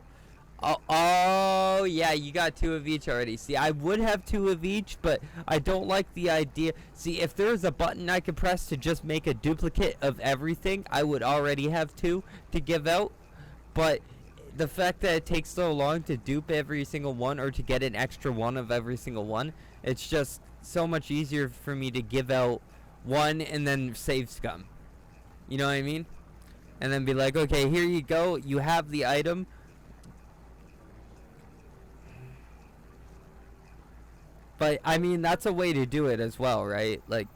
Oh, yeah, you got two of each already. See, I would have two of each, but I don't like the idea. See, if there was a button I could press to just make a duplicate of everything, I would already have two to give out. But the fact that it takes so long to dupe every single one or to get an extra one of every single one, it's just so much easier for me to give out one and then save scum. You know what I mean? And then be like, okay, here you go. You have the item. But I mean, that's a way to do it as well, right? Like,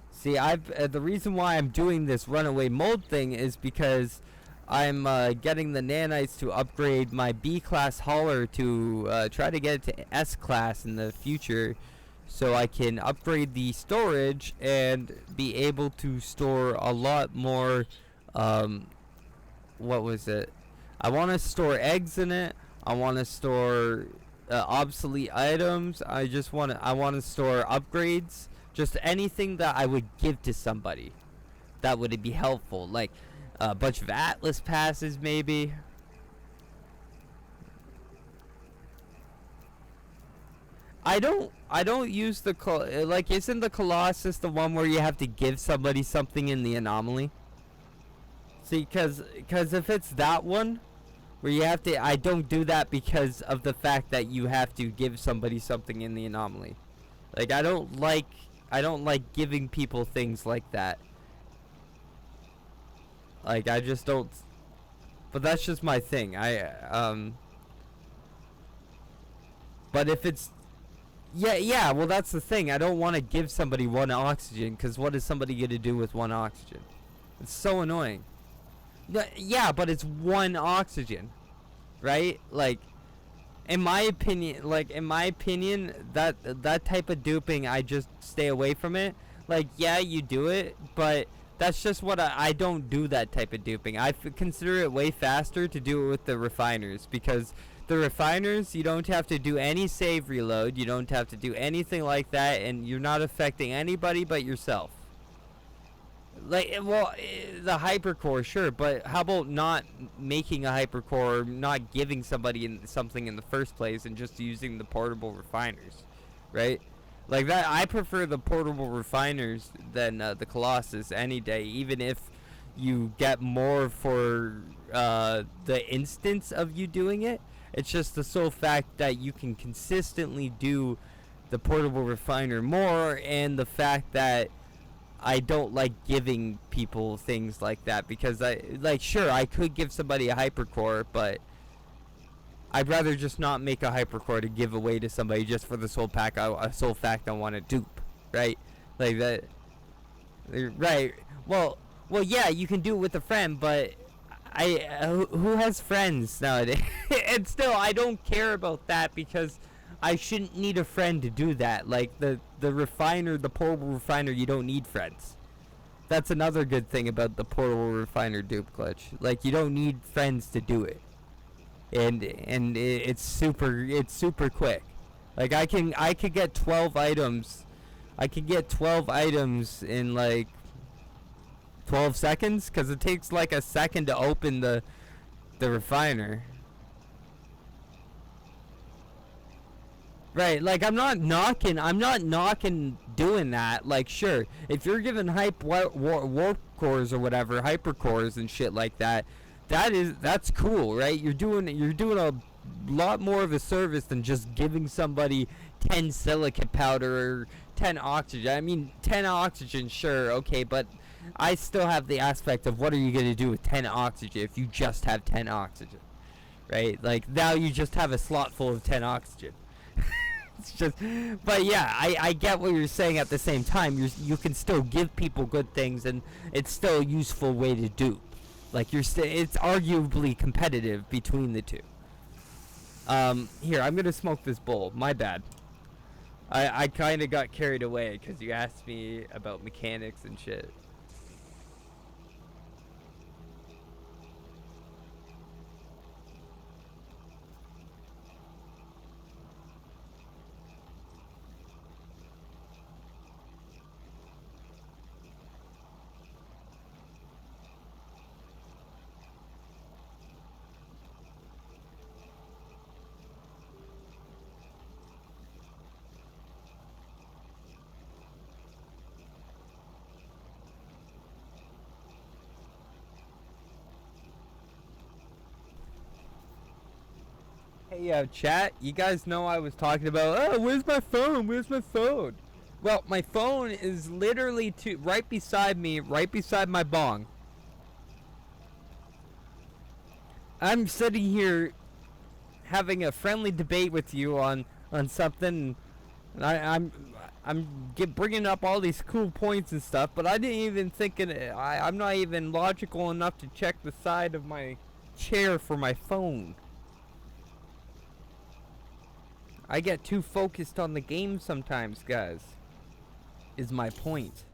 see, I've the reason why I'm doing this runaway mold thing is because I'm getting the nanites to upgrade my B class hauler to try to get it to S class in the future, so I can upgrade the storage and be able to store a lot more. What was it? I want to store eggs in it. I want to store obsolete items. I want to store upgrades. Just anything that I would give to somebody that would be helpful, like a bunch of Atlas passes, maybe. I don't use the like. Isn't the Colossus the one where you have to give somebody something in the anomaly? See, cause if it's that one, where you have to, I don't do that because of the fact that you have to give somebody something in the anomaly. Like I don't like giving people things like that. Like I just don't. But that's just my thing. But if it's, yeah. Well, that's the thing. I don't want to give somebody one oxygen, because what is somebody gonna do with one oxygen? It's so annoying. Yeah, but it's one oxygen, right? Like, in my opinion, that type of duping, I just stay away from it. Like, yeah, you do it, but that's just what I don't do that type of duping. I consider it way faster to do it with the refiners, because the refiners, you don't have to do any save reload, you don't have to do anything like that, and you're not affecting anybody but yourself. Like, well, the hypercore, sure, but how about not making a hypercore, or not giving somebody something in the first place, and just using the portable refiners, right? Like that, I prefer the portable refiners than the Colossus any day, even if you get more for the instance of you doing it. It's just the sole fact that you can consistently do the portable refiner more, and the fact that I don't like giving people things like that, because sure, I could give somebody a hypercore, but I'd rather just not make a hypercore to give away to somebody just for the sole fact I want to dupe, right? Like that, right? Well, yeah, you can do it with a friend, but who has friends nowadays? And still, I don't care about that, because I shouldn't need a friend to do that. Like the refiner, the portable refiner, you don't need friends. That's another good thing about the portable refiner dupe glitch. Like, you don't need friends to do it, and it's super quick. Like I could get 12 items. I could get 12 items in like 12 seconds, because it takes like a second to open the refiner. Right, like I'm not knocking doing that. Like, sure, if you're giving hype warp cores or whatever, hyper cores and shit like that, that's cool, right? You're doing a lot more of a service than just giving somebody 10 silicate powder or 10 oxygen. I mean, 10 oxygen, sure, okay, but I still have the aspect of, what are you gonna do with 10 oxygen if you just have 10 oxygen, right? Like, now you just have a slot full of 10 oxygen. It's just, but yeah, I get what you're saying. At the same time, you can still give people good things, and it's still a useful way to dupe. Like, it's arguably competitive between the two. Here, I'm gonna smoke this bowl. My bad. I kind of got carried away because you asked me about mechanics and shit. Hey, chat, you guys know I was talking about, oh, where's my phone? Where's my phone? Well, my phone is literally right beside me, right beside my bong. I'm sitting here having a friendly debate with you on something, and I'm bringing up all these cool points and stuff, but I didn't even think I'm not even logical enough to check the side of my chair for my phone. I get too focused on the game sometimes, guys. Is my point.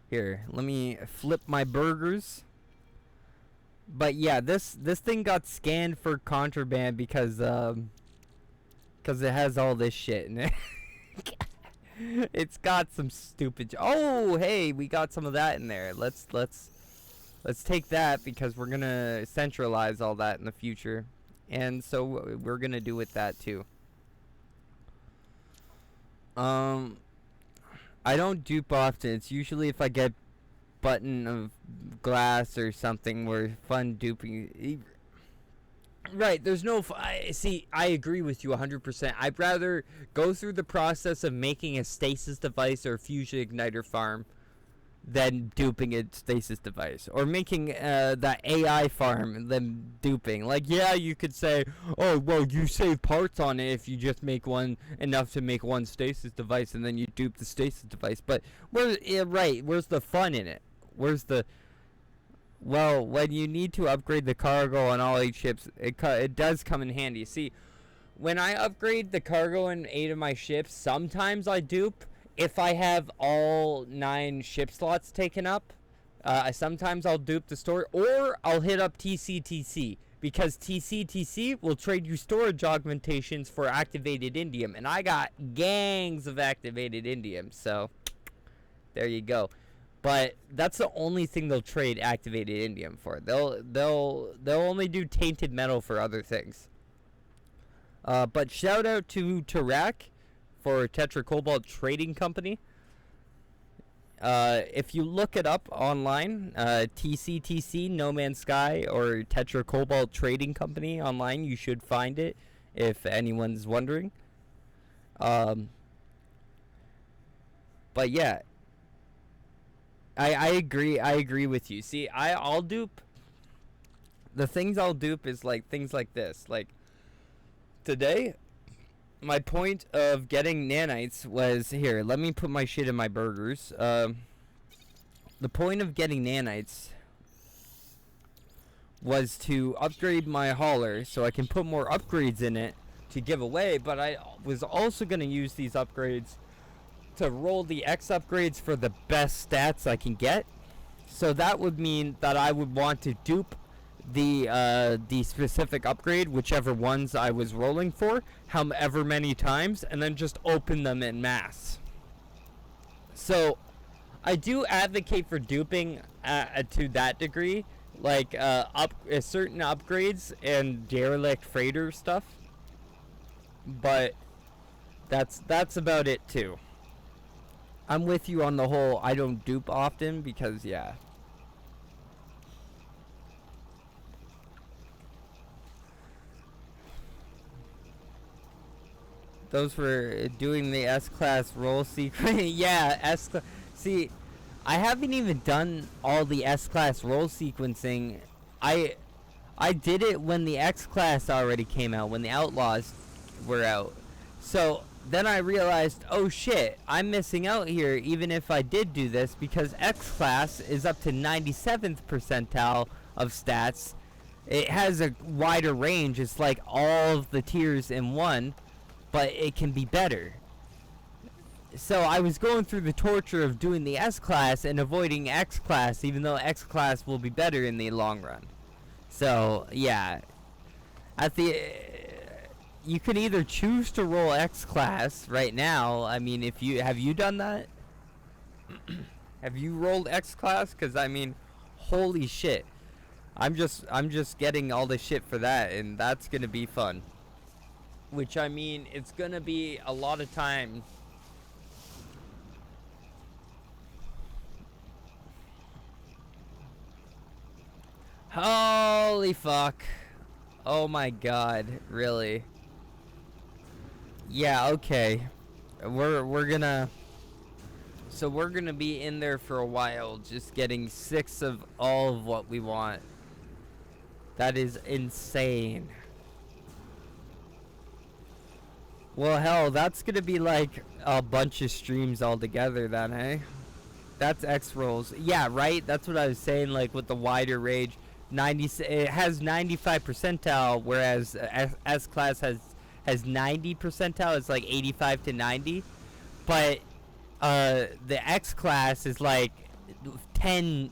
Here, let me flip my burgers. But yeah, this thing got scanned for contraband because it has all this shit in it. It's got some stupid. Oh, hey, we got some of that in there. Let's take that, because we're gonna centralize all that in the future, and so we're gonna do with that too. I don't dupe often. It's usually if I get button of glass or something where fun duping. Right, there's no see, I agree with you 100%. I'd rather go through the process of making a stasis device or a fusion igniter farm than duping a stasis device, or making that AI farm than duping. Like, yeah, you could say, oh, well, you save parts on it if you just make one enough to make one stasis device, and then you dupe the stasis device. But where's the fun in it? Where's the Well, when you need to upgrade the cargo on all 8 ships, it does come in handy. See, when I upgrade the cargo in 8 of my ships, sometimes I dupe if I have all 9 ship slots taken up. Sometimes I'll dupe the store, or I'll hit up TCTC, because TCTC will trade you storage augmentations for activated indium, and I got gangs of activated indium, so there you go. But that's the only thing they'll trade activated indium for. They'll only do tainted metal for other things. But shout out to Tarak for Tetra Cobalt Trading Company. If you look it up online, TCTC, No Man's Sky, or Tetra Cobalt Trading Company online, you should find it if anyone's wondering. But yeah, I agree with you. See, I'll dupe the things I'll dupe is like things like this. Like today, my point of getting nanites was here. Let me put my shit in my burgers. The point of getting nanites was to upgrade my hauler so I can put more upgrades in it to give away. But I was also gonna use these upgrades to roll the X upgrades for the best stats I can get. So that would mean that I would want to dupe the specific upgrade, whichever ones I was rolling for, however many times, and then just open them in mass. So I do advocate for duping to that degree, like certain upgrades and derelict freighter stuff. But that's about it too. I'm with you on the whole I don't dupe often because yeah. Those were doing the S-Class roll sequence. Yeah, S-Class. See, I haven't even done all the S-Class roll sequencing. I did it when the X-Class already came out, when the Outlaws were out. So then I realized, oh shit, I'm missing out here even if I did do this because X-Class is up to 97th percentile of stats. It has a wider range. It's like all of the tiers in one, but it can be better. So I was going through the torture of doing the S-Class and avoiding X-Class, even though X-Class will be better in the long run. So, yeah. You can either choose to roll X-Class right now. I mean, have you done that? Have you rolled X-Class? Because, I mean, holy shit. I'm just getting all the shit for that, and that's going to be fun. Which, I mean, it's going to be a lot of time. Holy fuck. Oh my god, really? Yeah, okay. We're gonna be in there for a while, just getting 6 of all of what we want. That is insane. Well, hell, that's gonna be like a bunch of streams altogether then, eh? That's X rolls. Yeah, right? That's what I was saying, like with the wider range. It has 95 percentile, whereas S-Class has 90 percentile. It's like 85 to 90. But the X-Class is like 10%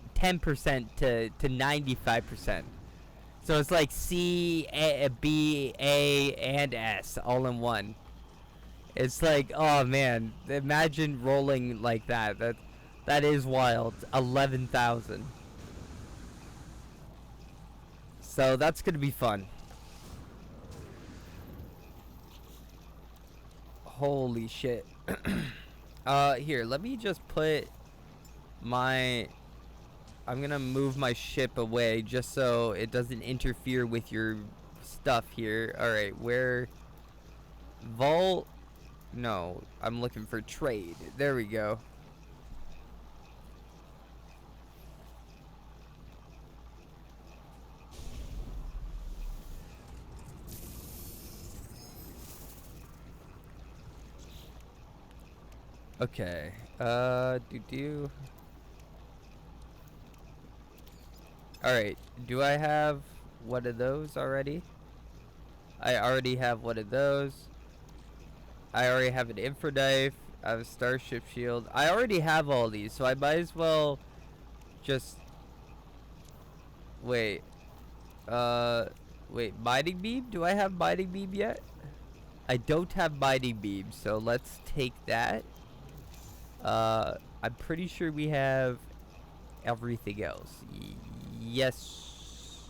to 95%. So it's like C, B, A, and S all in one. It's like, oh man, imagine rolling like that. That is wild. 11,000. So that's gonna be fun. Holy shit. Here, let me just put my... I'm gonna move my ship away just so it doesn't interfere with your stuff here. Alright, where... Vault... No, I'm looking for trade. There we go. Okay. Alright, do I have one of those already? I already have one of those. I already have an infra knife. I have a starship shield. I already have all these, so I might as well just... Wait. Wait, mining beam? Do I have mining beam yet? I don't have mining beam, so let's take that. I'm pretty sure we have everything else. Yes.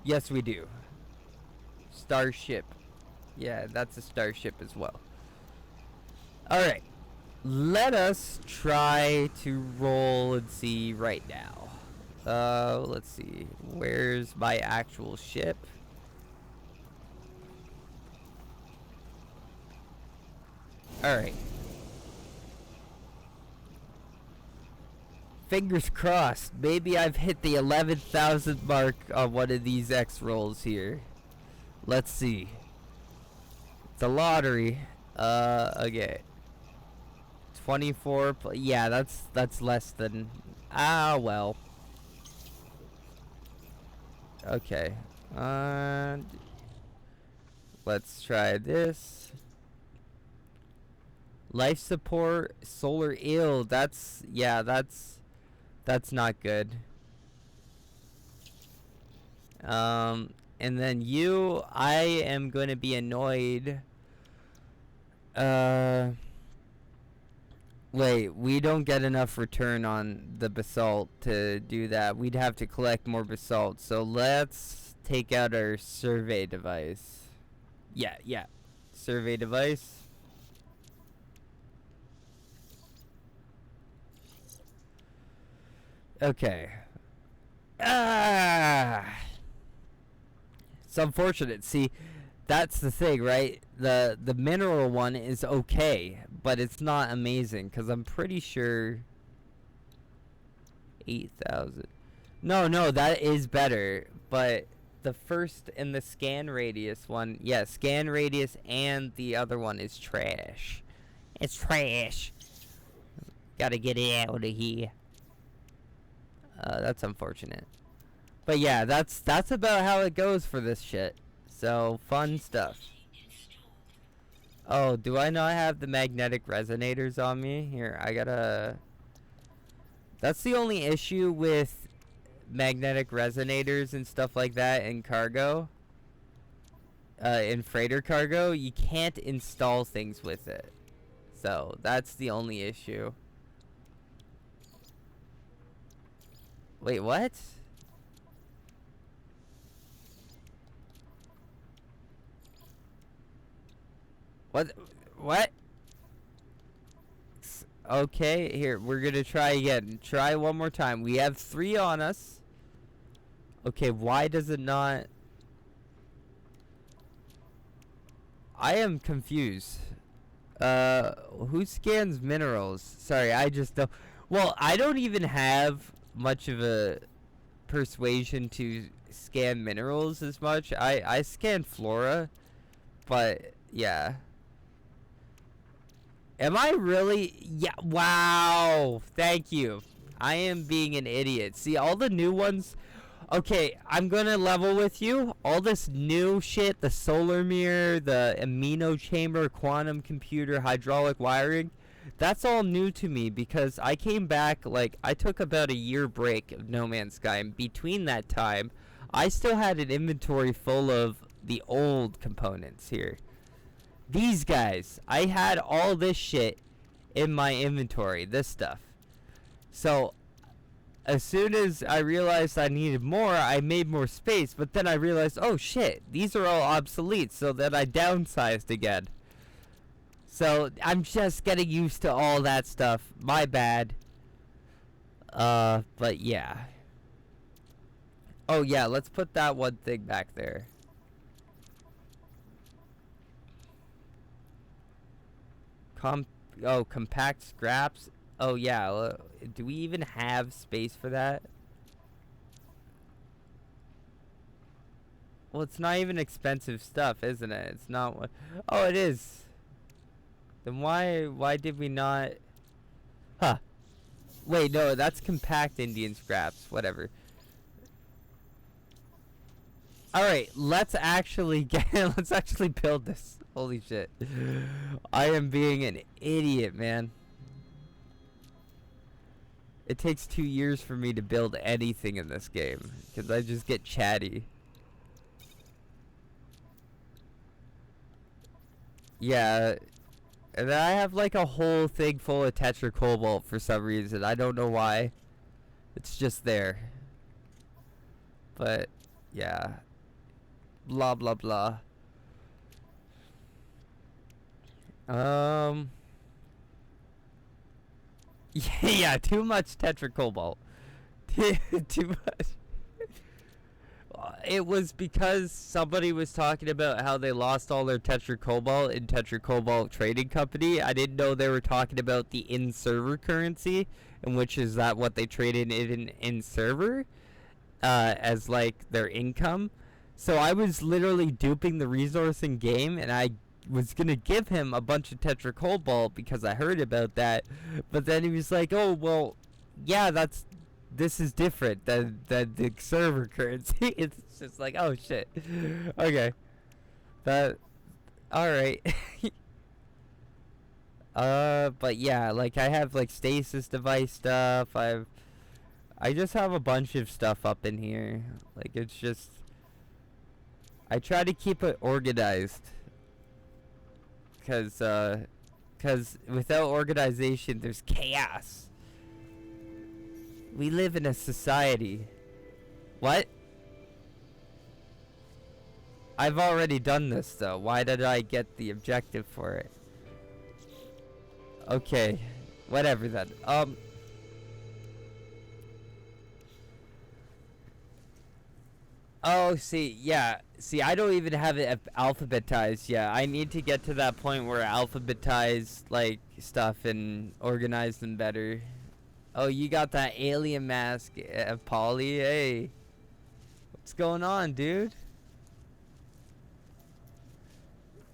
Yes, we do. Starship. Yeah, that's a starship as well. Alright. Let us try to roll and see right now. Let's see. Where's my actual ship? Alright. Fingers crossed. Maybe I've hit the 11,000 mark on one of these X rolls here. Let's see. It's a lottery. Okay. 24. Yeah, that's less than. Ah, well. Okay. Let's try this. Life support, solar ill. That's not good. And then you, I am going to be annoyed. Wait, we don't get enough return on the basalt to do that. We'd have to collect more basalt. So let's take out our survey device. Yeah. Survey device. Okay. It's unfortunate. See, that's the thing, right? The mineral one is okay, but it's not amazing because I'm pretty sure 8,000. No, that is better, but the first and the scan radius one, yeah, scan radius and the other one is trash. It's trash. Gotta get it out of here. That's unfortunate. But yeah, that's about how it goes for this shit. So, fun stuff. Oh, do I not have the magnetic resonators on me? Here, I gotta... That's the only issue with magnetic resonators and stuff like that in cargo. In freighter cargo, you can't install things with it. So, that's the only issue. Wait, what? What? Okay, here, we're gonna try again. Try one more time. We have 3 on us. Okay, why does it not... I am confused. Who scans minerals? Sorry, I just don't... Well, I don't even have much of a persuasion to scan minerals as much. I scan flora, but yeah. Am I really? Yeah, wow. Thank you. I am being an idiot. See, all the new ones... Okay, I'm gonna level with you. All this new shit, the solar mirror, the amino chamber, quantum computer, hydraulic wiring, that's all new to me because I came back, like, I took about a year break of No Man's Sky, and between that time, I still had an inventory full of the old components here. These guys, I had all this shit in my inventory, this stuff. So, as soon as I realized I needed more, I made more space, but then I realized, oh shit, these are all obsolete, so then I downsized again. So, I'm just getting used to all that stuff. My bad. But yeah. Oh yeah, let's put that one thing back there. Compact scraps. Oh yeah, do we even have space for that? Well, it's not even expensive stuff, isn't it? It's not what... Oh, it is. Then why did we not... Huh. Wait, no, that's compact Indian scraps. Whatever. Alright, let's actually let's actually build this. Holy shit. I am being an idiot, man. It takes 2 years for me to build anything in this game, because I just get chatty. Yeah, and I have like a whole thing full of tetracobalt for some reason. I don't know why. It's just there. But, yeah. Blah, blah, blah. Yeah, too much tetracobalt. Too much. it was because somebody was talking about how they lost all their Tetracobalt in Tetracobalt Trading Company. I didn't know they were talking about the in-server currency, and which is that what they traded in server as like their income. So I was literally duping the resource in game, and I was gonna give him a bunch of Tetracobalt because I heard about that, but then he was like, "Oh well, yeah, this is different than the server currency." It's just like, oh shit. Okay, that all right. But yeah, like I have like stasis device stuff. I just have a bunch of stuff up in here. Like it's just I try to keep it organized. Cause without organization, there's chaos. We live in a society. What? I've already done this though. Why did I get the objective for it? Okay, whatever then. Oh, see, yeah. See, I don't even have it alphabetized yet. I need to get to that point where I alphabetize, like, stuff and organize them better. Oh, you got that alien mask, Polly. Hey. What's going on, dude?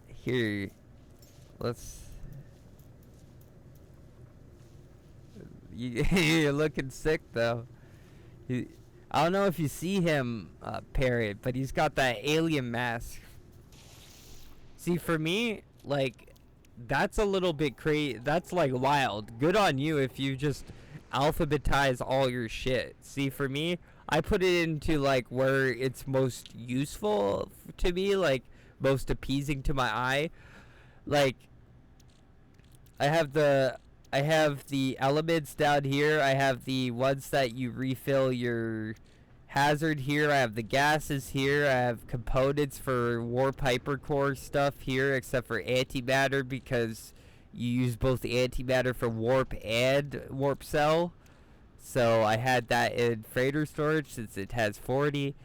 Here. Let's... You're looking sick, though. I don't know if you see him, Parrot, but he's got that alien mask. See, for me, like, that's a little bit crazy. That's, like, wild. Good on you if you just alphabetize all your shit. See, for me, I put it into, like, where it's most useful to me, like, most appeasing to my eye. Like, I have the elements down here. I have the ones that you refill your hazard here. I have the gases here. I have components for warp hypercore stuff here, except for antimatter because you use both the antimatter for warp and warp cell. So I had that in freighter storage since it has 40.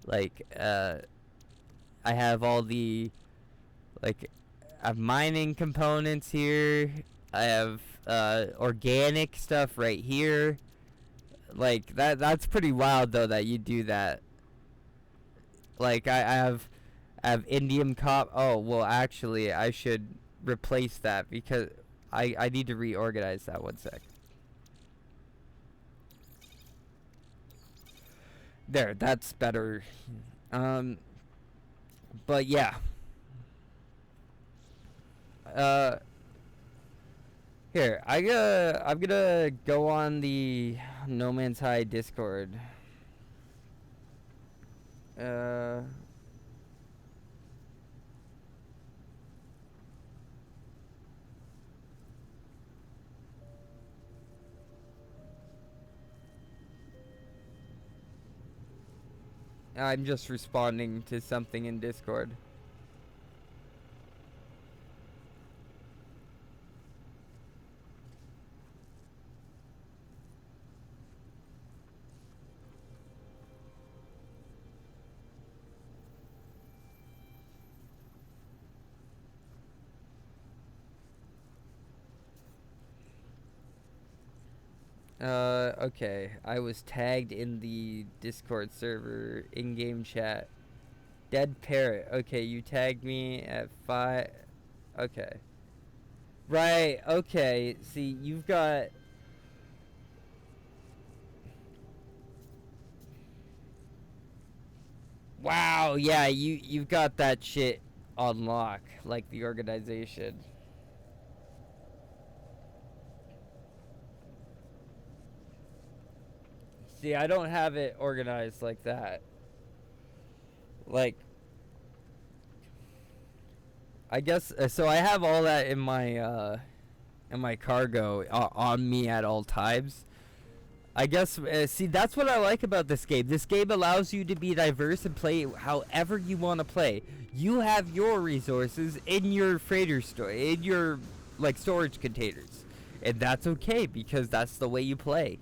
Like, I have all the, like, I have mining components here. I have organic stuff right here. Like that's pretty wild though that you do that. Like I have indium cop. Oh well, actually I should replace that because I need to reorganize that. 1 sec. There, that's better. But yeah. Here, I'm gonna go on the No Man's High Discord. I'm just responding to something in Discord. Okay. I was tagged in the Discord server in-game chat. Dead Parrot. Okay, you tagged me at 5. Okay. Right, okay. See, you've got... Wow, yeah, you've got that shit on lock, like the organization. See, I don't have it organized like that. Like, I guess so. I have all that in my cargo on me at all times. I guess see that's what I like about this game. This game allows you to be diverse and play however you want to play. You have your resources in your freighter store, in your like storage containers, and that's okay because that's the way you play.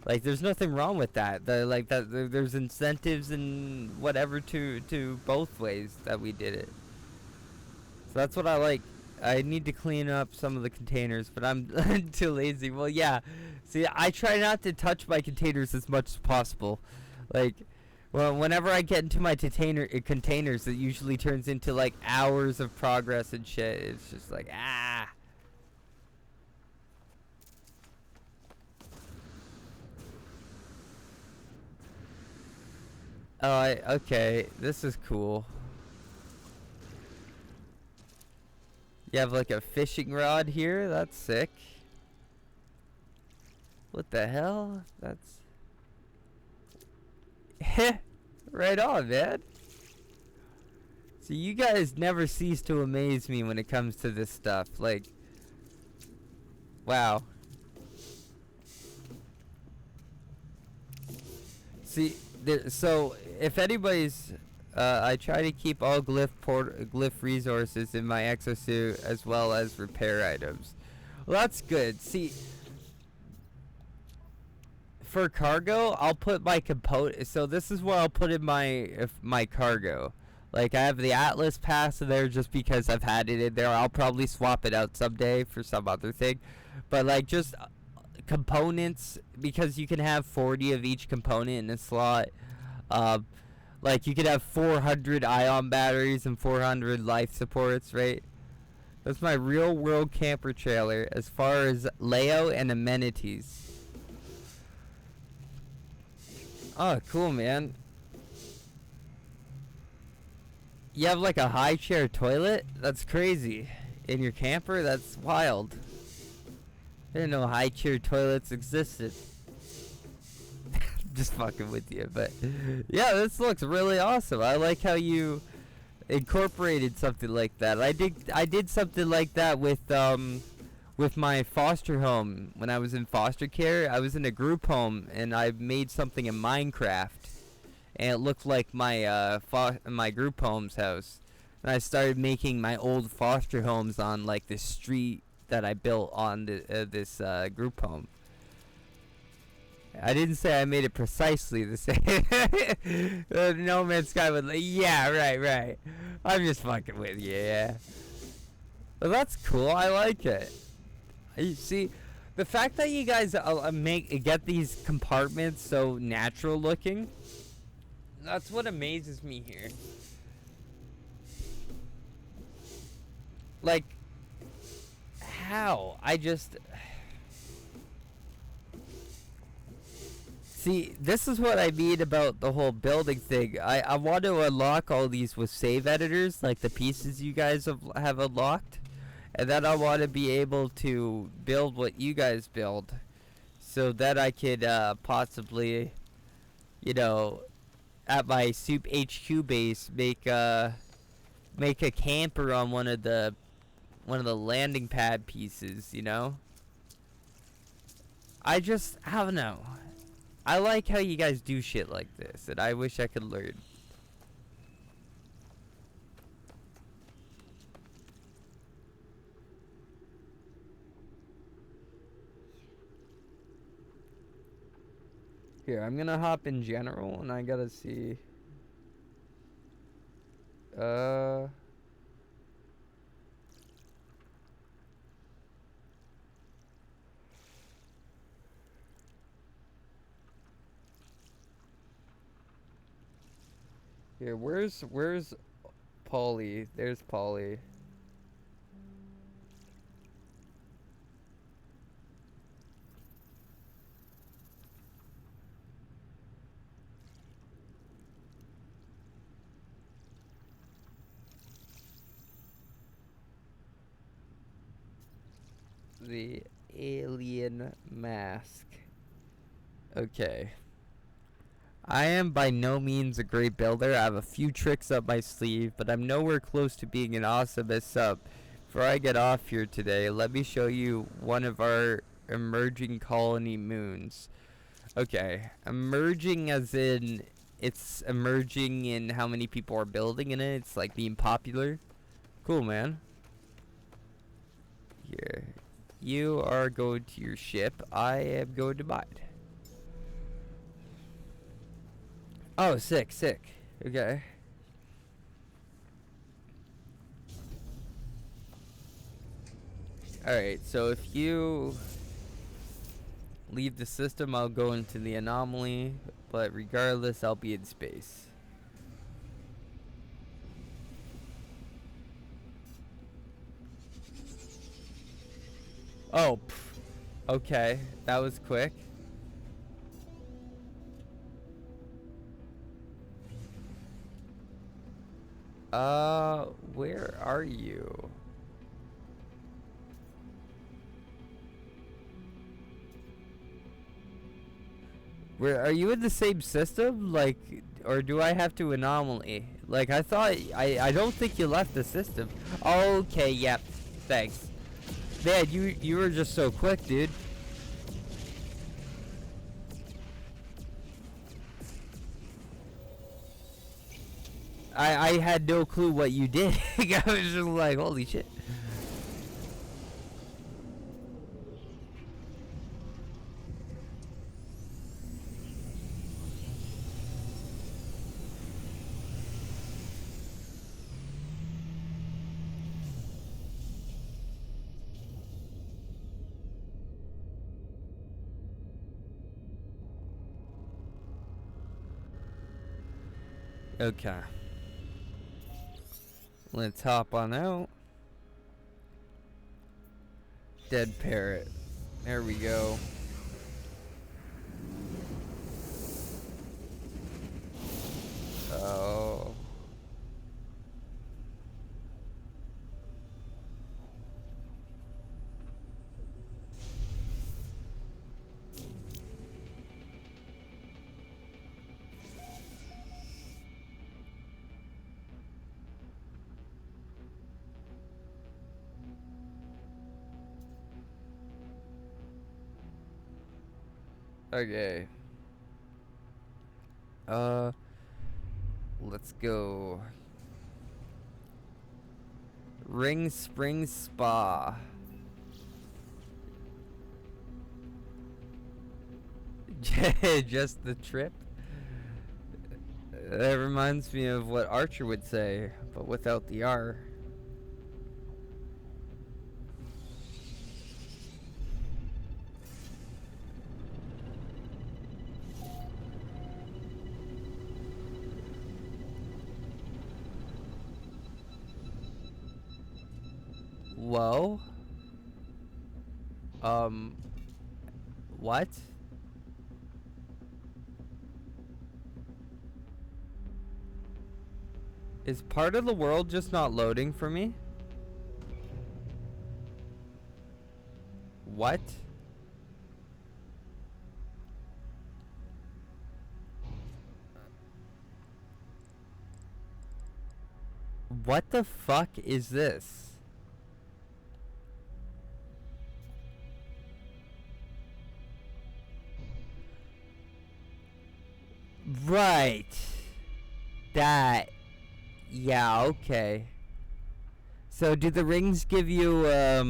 Like, there's nothing wrong with that. There's incentives and whatever to both ways that we did it. So that's what I like. I need to clean up some of the containers, but I'm too lazy. Well, yeah. See, I try not to touch my containers as much as possible. Like, well, whenever I get into my containers, it usually turns into like hours of progress and shit. It's just like, ah. Oh, okay. This is cool. You have like a fishing rod here. That's sick. What the hell? That's right on, man. So you guys never cease to amaze me when it comes to this stuff. Like, wow. See, so if anybody's, I try to keep all glyph resources in my exosuit as well as repair items. Well, that's good. See, for cargo, I'll put my component. So this is where I'll put in my cargo. Like, I have the Atlas pass in there just because I've had it in there. I'll probably swap it out someday for some other thing. But like, just components, because you can have 40 of each component in a slot. Like, you could have 400 ion batteries and 400 life supports, right? That's my real world camper trailer as far as layout and amenities. Oh, cool, man. You have like a high chair toilet? That's crazy. In your camper? That's wild. I didn't know high chair toilets existed. Just fucking with you, but yeah, this looks really awesome. I like how you incorporated something like that. I did something like that with my foster home. When I was in foster care, I was in a group home and I made something in Minecraft, and it looked like my my group home's house. And I started making my old foster homes on like this street that I built on this group home. I didn't say I made it precisely the same. No Man's Sky would like, yeah, right. I'm just fucking with you, yeah. Well, that's cool. I like it. You see, the fact that you guys get these compartments so natural looking, that's what amazes me here. Like, how? See, this is what I mean about the whole building thing. I want to unlock all these with save editors, like the pieces you guys have unlocked. And then I want to be able to build what you guys build. So that I could possibly, you know, at my Soup HQ base, make a camper on one of the landing pad pieces, you know? I don't know. I like how you guys do shit like this, and I wish I could learn. Here, I'm gonna hop in general, and I gotta see. Here, where's Polly? There's Polly. The alien mask. Okay. I am by no means a great builder. I have a few tricks up my sleeve, but I'm nowhere close to being an awesome SUP. Before I get off here today, let me show you one of our emerging colony moons. Okay, emerging as in it's emerging in how many people are building in it. It's like being popular. Cool, man. Here. You are going to your ship. I am going to mine. Oh, sick, sick. Okay. Alright, so if you leave the system, I'll go into the anomaly, but regardless, I'll be in space. Oh, okay. That was quick. Where are you? Where are you in the same system? Like, or do I have to anomaly? Like, I thought I don't think you left the system. Okay, yep. Thanks. Man, you were just so quick, dude. I had no clue what you did. I was just like, holy shit. Okay. Let's hop on out. Dead parrot. There we go. Oh. Okay. Let's go. Ring Spring Spa. Just the trip? That reminds me of what Archer would say, but without the R. Whoa. What? Is part of the world just not loading for me? What? What the fuck is this? Right. That. Yeah, okay. So do the rings give you a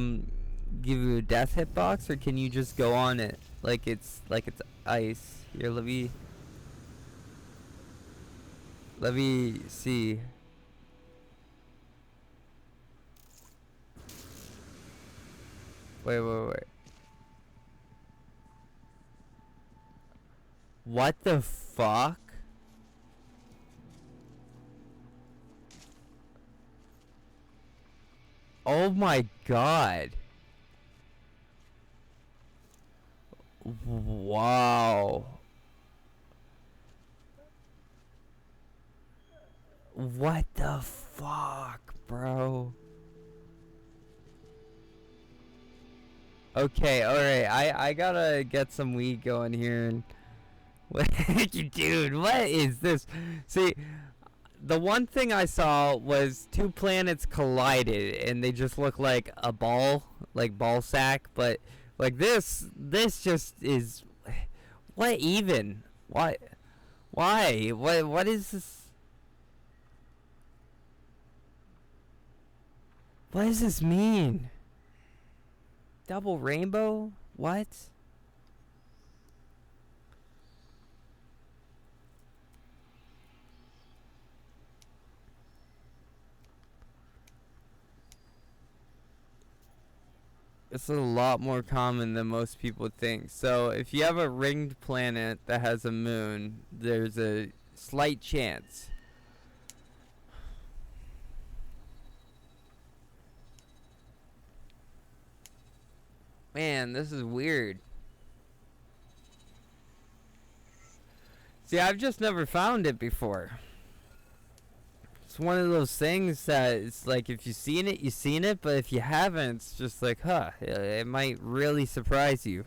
death hitbox, or can you just go on it like it's ice? Here, let me see. Wait. What the fuck? Oh my god. Wow. What the fuck, bro? Okay, alright. I gotta get some weed going here and what dude, what is this? See, the one thing I saw was two planets collided and they just look like a ball, like ball sack, but like this just is what even? What? Why? What is this? What does this mean? Double rainbow? What? It's a lot more common than most people think. So if you have a ringed planet that has a moon, there's a slight chance. Man, this is weird. See, I've just never found it before. It's one of those things that it's like if you've seen it, you've seen it, but if you haven't, it's just like, huh, it might really surprise you.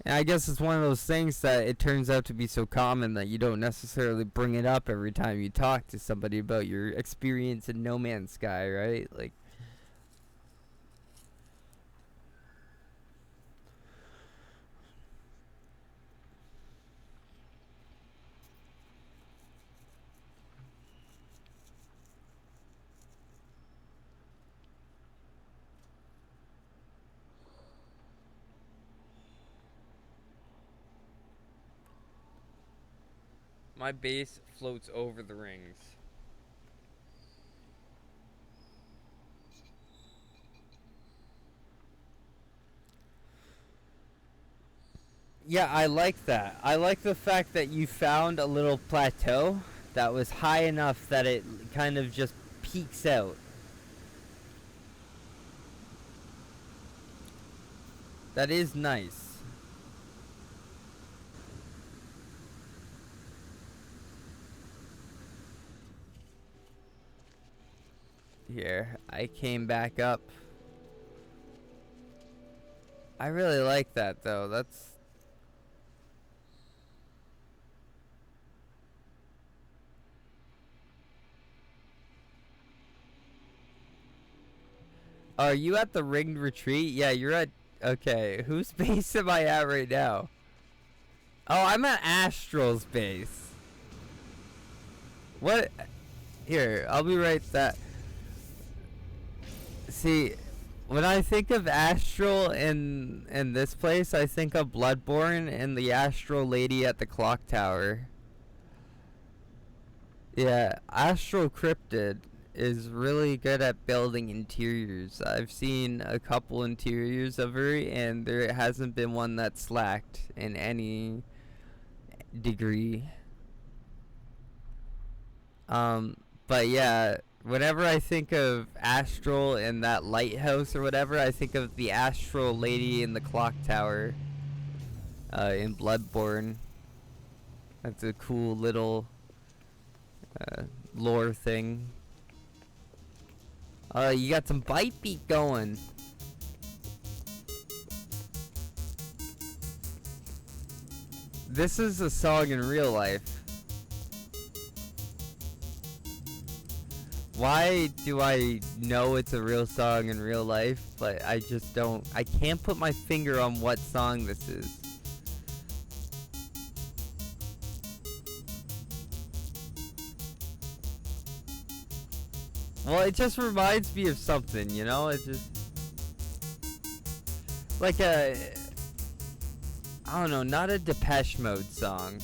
And I guess it's one of those things that it turns out to be so common that you don't necessarily bring it up every time you talk to somebody about your experience in No Man's Sky, right? Like, my base floats over the rings. Yeah, I like that. I like the fact that you found a little plateau that was high enough that it kind of just peaks out. That is nice. Here, I came back up. I really like that though. That's Are you at the ringed retreat? Yeah, you're at okay. Whose base am I at right now? Oh, I'm at Astral's base. What? Here, I'll be right that. See, when I think of Astral in this place, I think of Bloodborne and the Astral Lady at the clock tower. Yeah, Astral Cryptid is really good at building interiors. I've seen a couple interiors of her, and there hasn't been one that's lacked in any degree. But yeah, whenever I think of Astral and that lighthouse or whatever, I think of the Astral Lady in the clock tower in Bloodborne. That's a cool little lore thing. You got some bite beat going. This is a song in real life. Why do I know it's a real song in real life, but I just don't, I can't put my finger on what song this is. Well, it just reminds me of something, you know? It just like a, I don't know, not a Depeche Mode song.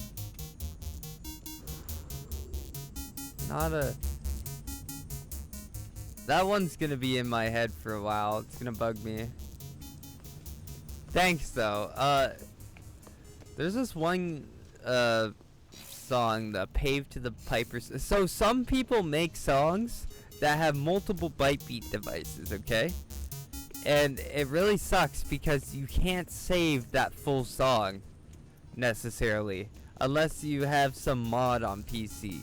Not a, that one's gonna be in my head for a while. It's gonna bug me. Thanks though. There's this one song, the Pave to the Pipers. So some people make songs that have multiple byte beat devices, okay? And it really sucks because you can't save that full song necessarily unless you have some mod on PC,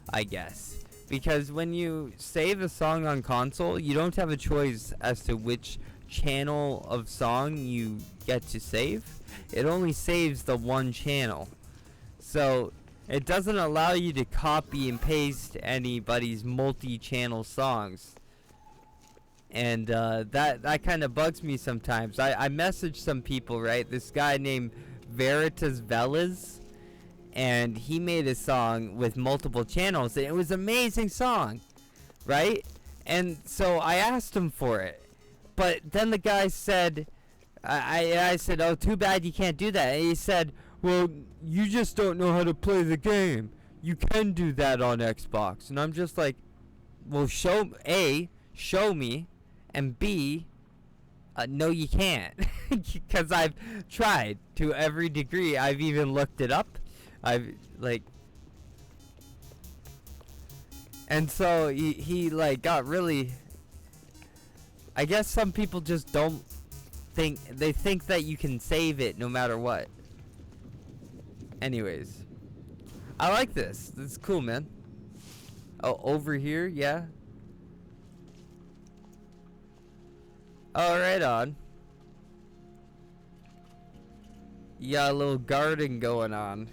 I guess. Because when you save a song on console, you don't have a choice as to which channel of song you get to save. It only saves the one channel. So it doesn't allow you to copy and paste anybody's multi-channel songs. And that kind of bugs me sometimes. I message some people, right? This guy named Veritas Velas, and he made a song with multiple channels, and it was an amazing song, right? And so I asked him for it, but then the guy said, I said, oh, too bad you can't do that. And he said, well, you just don't know how to play the game. You can do that on Xbox. And I'm just like, well, show me, and B, No, you can't, because I've tried to every degree. I've even looked it up. I've like, and so he like got really. I guess some people just don't think that you can save it no matter what. Anyways, I like this. This is cool, man. Oh, over here, yeah. Oh, right on. You got a little garden going on.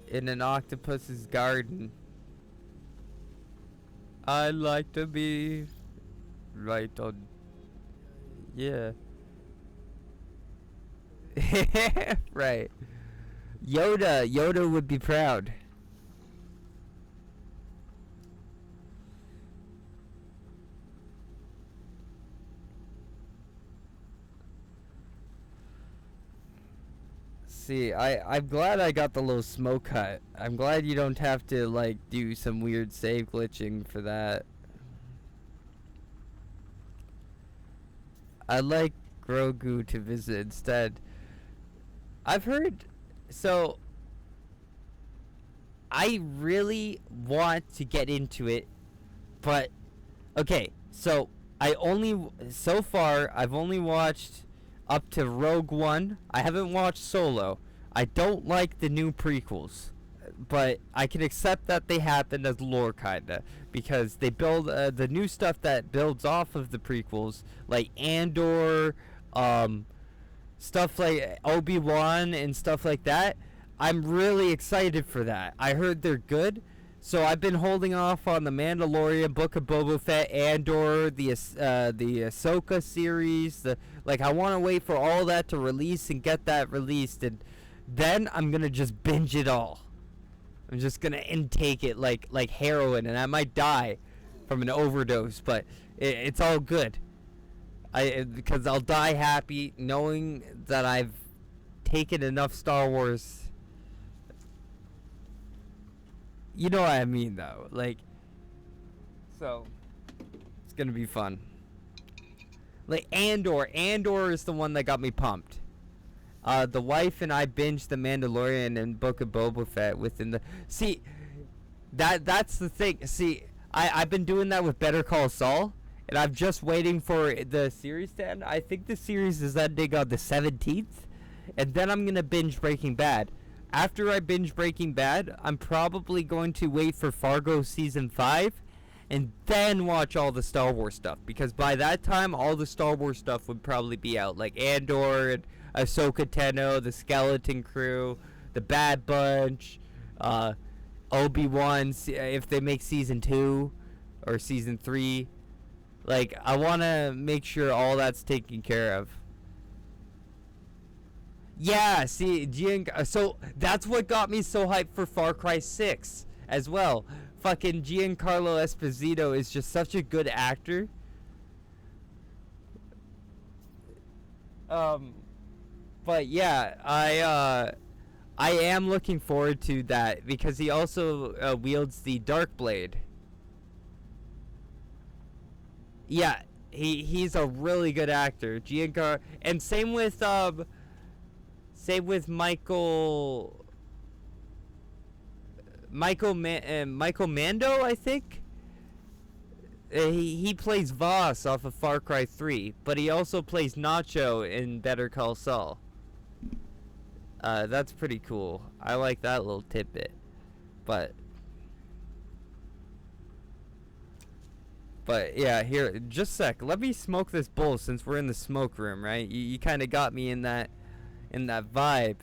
In an octopus's garden. I like to be right on. Yeah. Right. Yoda would be proud. See, I'm glad I got the little smoke hut. I'm glad you don't have to like do some weird save glitching for that. I'd like Grogu to visit instead. I've heard, so I really want to get into it, but okay, so so far I've only watched up to Rogue One. I haven't watched Solo. I don't like the new prequels, but I can accept that they happen as lore kinda, because they build the new stuff that builds off of the prequels, like Andor, stuff like Obi-Wan and stuff like that. I'm really excited for that. I heard they're good. So I've been holding off on the Mandalorian, Book of Boba Fett, Andor, the Ahsoka series. I want to wait for all that to release and get that released, and then I'm gonna just binge it all. I'm just gonna intake it like heroin, and I might die from an overdose, but it's all good. Because I'll die happy knowing that I've taken enough Star Wars. You know what I mean, though. So it's gonna be fun. Like Andor is the one that got me pumped. The wife and I binged The Mandalorian and Book of Boba Fett within the. See, that's the thing. See, I've been doing that with Better Call Saul, and I'm just waiting for the series to end. I think the series is ending on the 17th, and then I'm gonna binge Breaking Bad. After I binge Breaking Bad, I'm probably going to wait for Fargo season 5 and then watch all the Star Wars stuff, because by that time all the Star Wars stuff would probably be out, like Andor and Ahsoka Tano, the Skeleton Crew, the Bad Bunch, Obi-Wan if they make season 2 or season 3. Like, I want to make sure all that's taken care of. Yeah, see, so that's what got me so hyped for Far Cry 6 as well. Fucking Giancarlo Esposito is just such a good actor. But yeah, I am looking forward to that, because he also wields the Dark Blade. Yeah, he's a really good actor. Giancarlo, and same with Michael Mando, I think. He plays Voss off of Far Cry 3, but he also plays Nacho in Better Call Saul. That's pretty cool. I like that little tidbit. But yeah, here, just a sec. Let me smoke this bowl since we're in the smoke room, right? You kind of got me in that vibe.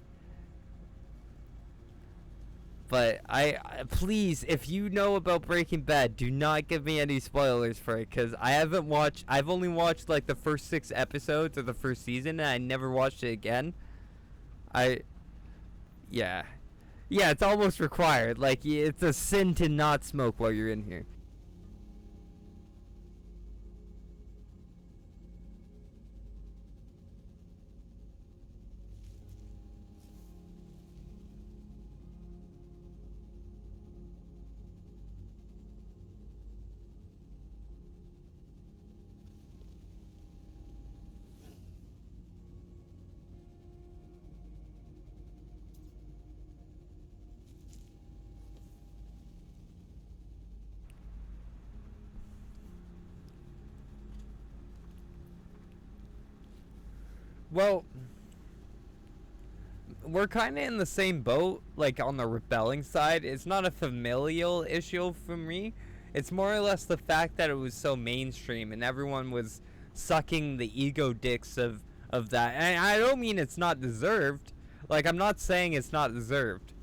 But I please, if you know about Breaking Bad, do not give me any spoilers for it, because I've only watched like the first 6 episodes of the first season, and I never watched it again. Yeah, it's almost required. Like, it's a sin to not smoke while you're in here. Well, we're kind of in the same boat, like on the rebelling side. It's not a familial issue for me. It's more or less the fact that it was so mainstream and everyone was sucking the ego dicks of that. And I don't mean it's not deserved. Like, I'm not saying it's not deserved.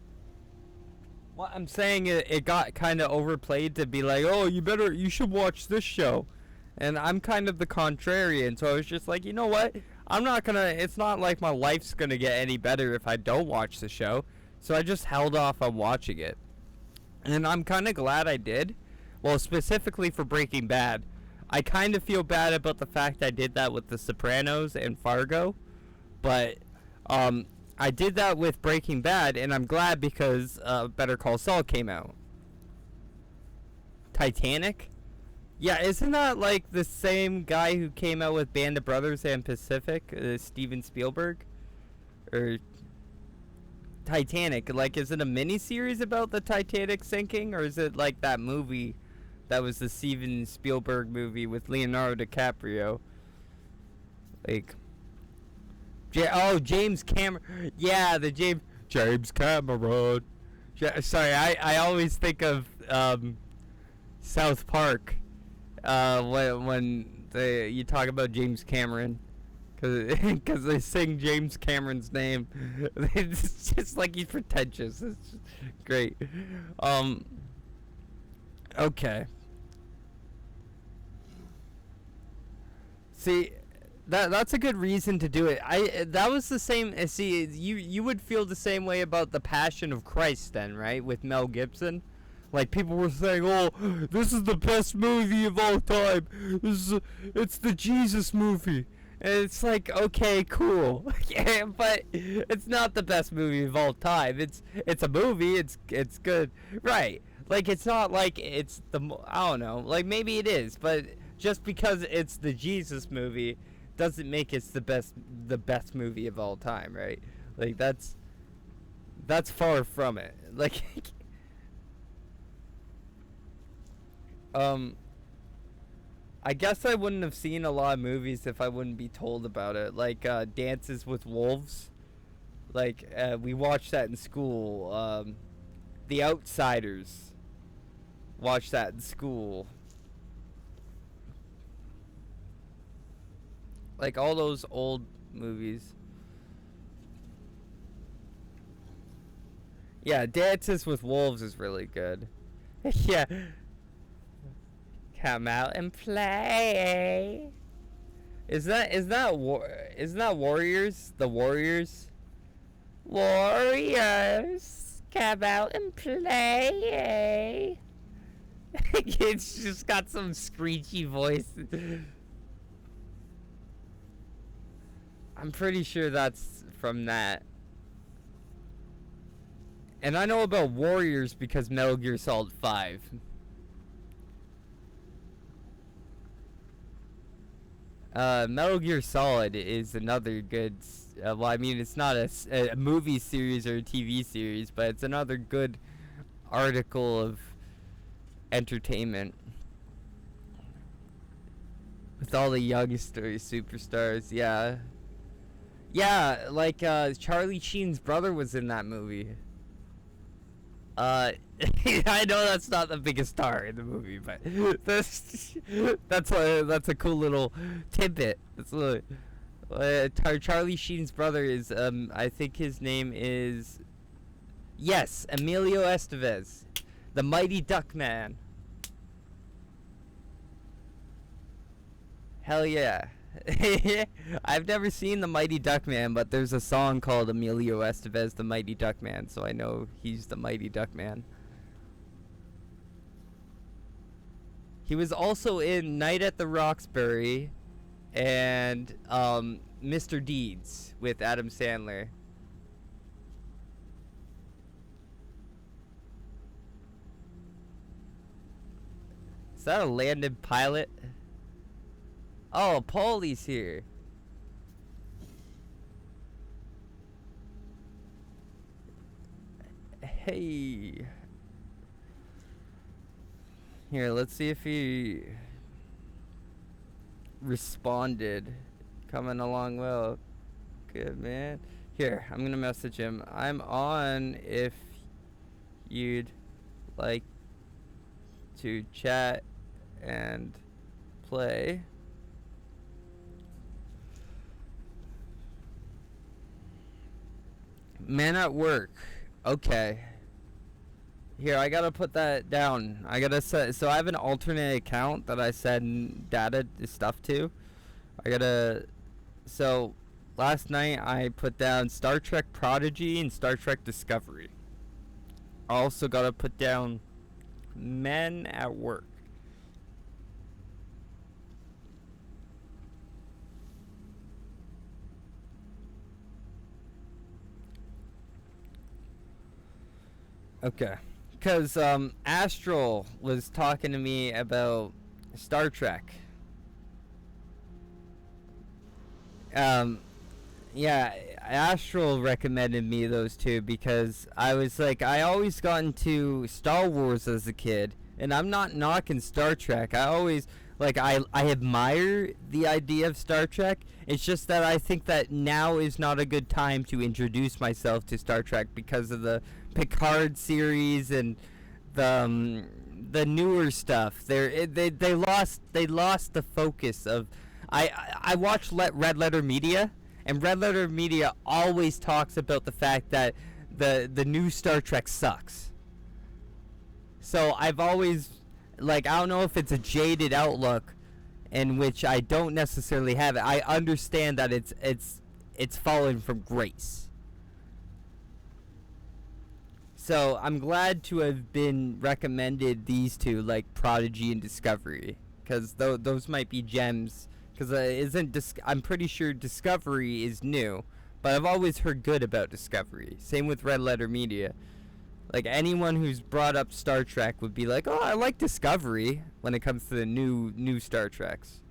What I'm saying, it got kind of overplayed to be like, oh, you should watch this show. And I'm kind of the contrarian, so I was just like, you know what? It's not like my life's gonna get any better if I don't watch the show. So I just held off on watching it. And I'm kind of glad I did. Well, specifically for Breaking Bad. I kind of feel bad about the fact I did that with The Sopranos and Fargo. But, I did that with Breaking Bad, and I'm glad because Better Call Saul came out. Titanic? Yeah, isn't that like the same guy who came out with Band of Brothers and Pacific, Steven Spielberg? Or Titanic, like, is it a mini-series about the Titanic sinking, or is it like that movie that was the Steven Spielberg movie with Leonardo DiCaprio? Like, James Cameron. Yeah, the James Cameron. Sorry, I always think of South Park when you talk about James Cameron, because they sing James Cameron's name. It's just like he's pretentious. It's just great. Okay. See, that's a good reason to do it. That was the same. See, you would feel the same way about The Passion of Christ then, right? With Mel Gibson, like people were saying, "Oh, this is the best movie of all time. It's the Jesus movie." And it's like, okay, cool, yeah, but it's not the best movie of all time. It's a movie. It's good, right? Like, it's not like it's I don't know. Like, maybe it is, but just because it's the Jesus movie doesn't make it the best movie of all time, right? Like, that's far from it. Like, I guess I wouldn't have seen a lot of movies if I wouldn't be told about it. Like, Dances with Wolves. Like, we watched that in school. The Outsiders. Watched that in school. Like, all those old movies. Yeah, Dances with Wolves is really good. Yeah. Come out and play. Is that Warriors? The Warriors? Warriors, come out and play. It's just got some screechy voice. I'm pretty sure that's from that. And I know about Warriors because Metal Gear Solid 5. Metal Gear Solid is another good, well, I mean, it's not a movie series or a TV series, but it's another good article of entertainment. With all the youngsters, superstars, yeah. Yeah, like, Charlie Sheen's brother was in that movie. I know that's not the biggest star in the movie, but that's a cool little tidbit. Charlie Sheen's brother is I think his name is, yes, Emilio Estevez, the Mighty Duck Man. Hell yeah. I've never seen the Mighty Duck Man, but there's a song called Emilio Estevez, the Mighty Duck Man, so I know he's the Mighty Duck Man. He was also in Night at the Roxbury and Mr. Deeds with Adam Sandler. Is that a landed pilot? Oh, Paulie's here. Hey. Here, let's see if he responded. Coming along well. good, man. Here, I'm gonna message him. I'm on if you'd like to chat and play. Man at work. Okay. Here, I gotta put that down. I gotta set. So I have an alternate account that I send data stuff to. I gotta. So last night I put down Star Trek Prodigy and Star Trek Discovery. I also gotta put down Men at Work. Okay. Because Astral was talking to me about Star Trek. Um, yeah, Astral recommended me those two because I was like, I always got into Star Wars as a kid, and I'm not knocking Star Trek. I always like I admire the idea of Star Trek. It's just that I think that now is not a good time to introduce myself to Star Trek because of the Picard series and the newer stuff. They lost the focus of. I watch Red Letter Media, and Red Letter Media always talks about the fact that the new Star Trek sucks. So I've always like, I don't know if it's a jaded outlook in which I don't necessarily have it. I understand that it's fallen from grace. So I'm glad to have been recommended these two, like Prodigy and Discovery, because those might be gems. Because I'm pretty sure Discovery is new, but I've always heard good about Discovery. Same with Red Letter Media. Like, anyone who's brought up Star Trek would be like, oh, I like Discovery when it comes to the new Star Treks.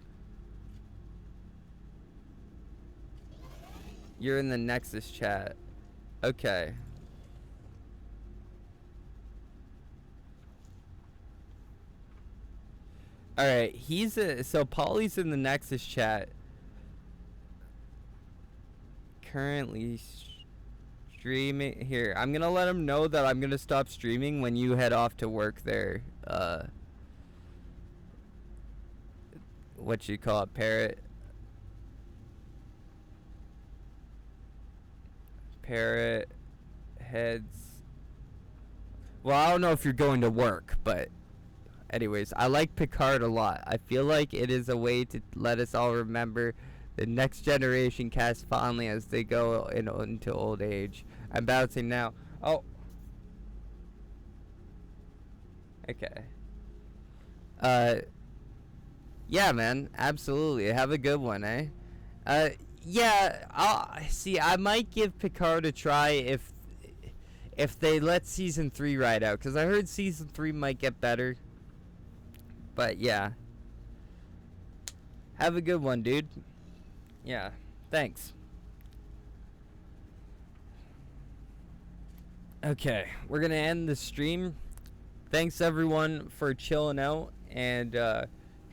You're in the Nexus chat. Okay. Alright, so Polly's in the Nexus chat. Currently streaming. Here, I'm gonna let him know that I'm gonna stop streaming when you head off to work there. What you call it, Parrot? Parrot heads. Well, I don't know if you're going to work, but anyways, I like Picard a lot. I feel like it is a way to let us all remember the next generation cast fondly as they go into old age. I'm bouncing now. Oh. Okay. Yeah, man. Absolutely. Have a good one, eh? Yeah. I might give Picard a try if they let season 3 ride out, because I heard season 3 might get better. But yeah. Have a good one, dude. Yeah. Thanks. Okay, we're gonna end the stream. Thanks everyone for chilling out and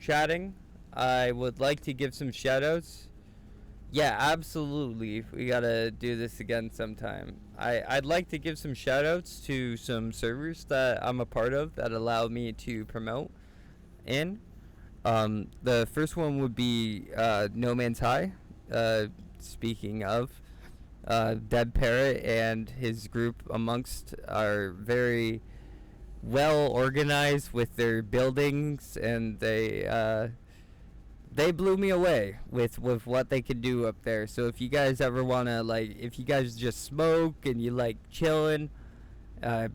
chatting. I would like to give some shoutouts. Yeah, absolutely. We gotta do this again sometime. I'd like to give some shoutouts to some servers that I'm a part of that allow me to promote in. The first one would be No Man's High. Speaking of, Dead Parrot and his group amongst are very well organized with their buildings, and they blew me away with what they could do up there. So if you guys ever wanna, like, if you guys just smoke and you like chilling,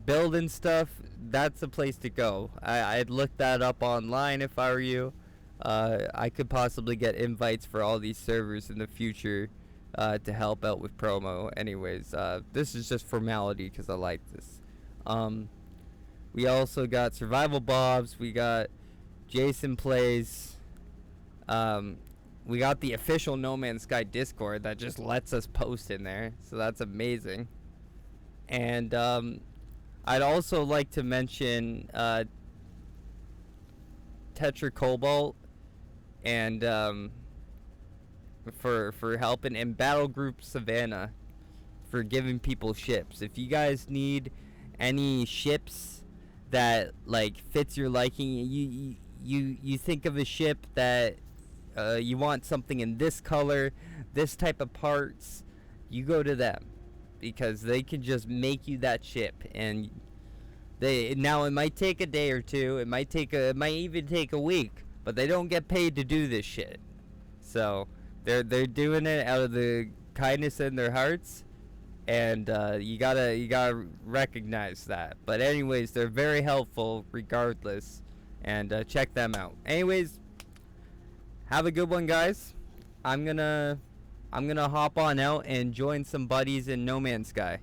building stuff, that's the place to go. I'd look that up online if I were you. I could possibly get invites for all these servers in the future to help out with promo. Anyways, this is just formality because I like this. We also got Survival Bobs. We got Jason Plays. We got the official No Man's Sky Discord that just lets us post in there. So that's amazing. And I'd also like to mention Tetra Cobalt and for helping, and Battle Group Savannah for giving people ships. If you guys need any ships that like fits your liking, you think of a ship that you want something in this color, this type of parts, you go to them because they can just make you that ship. And now it might take a day or two, it might even take a week, but they don't get paid to do this shit. So they're doing it out of the kindness in their hearts, and you gotta recognize that. But anyways, they're very helpful regardless, and check them out. Anyways, have a good one, guys. I'm gonna hop on out and join some buddies in No Man's Sky.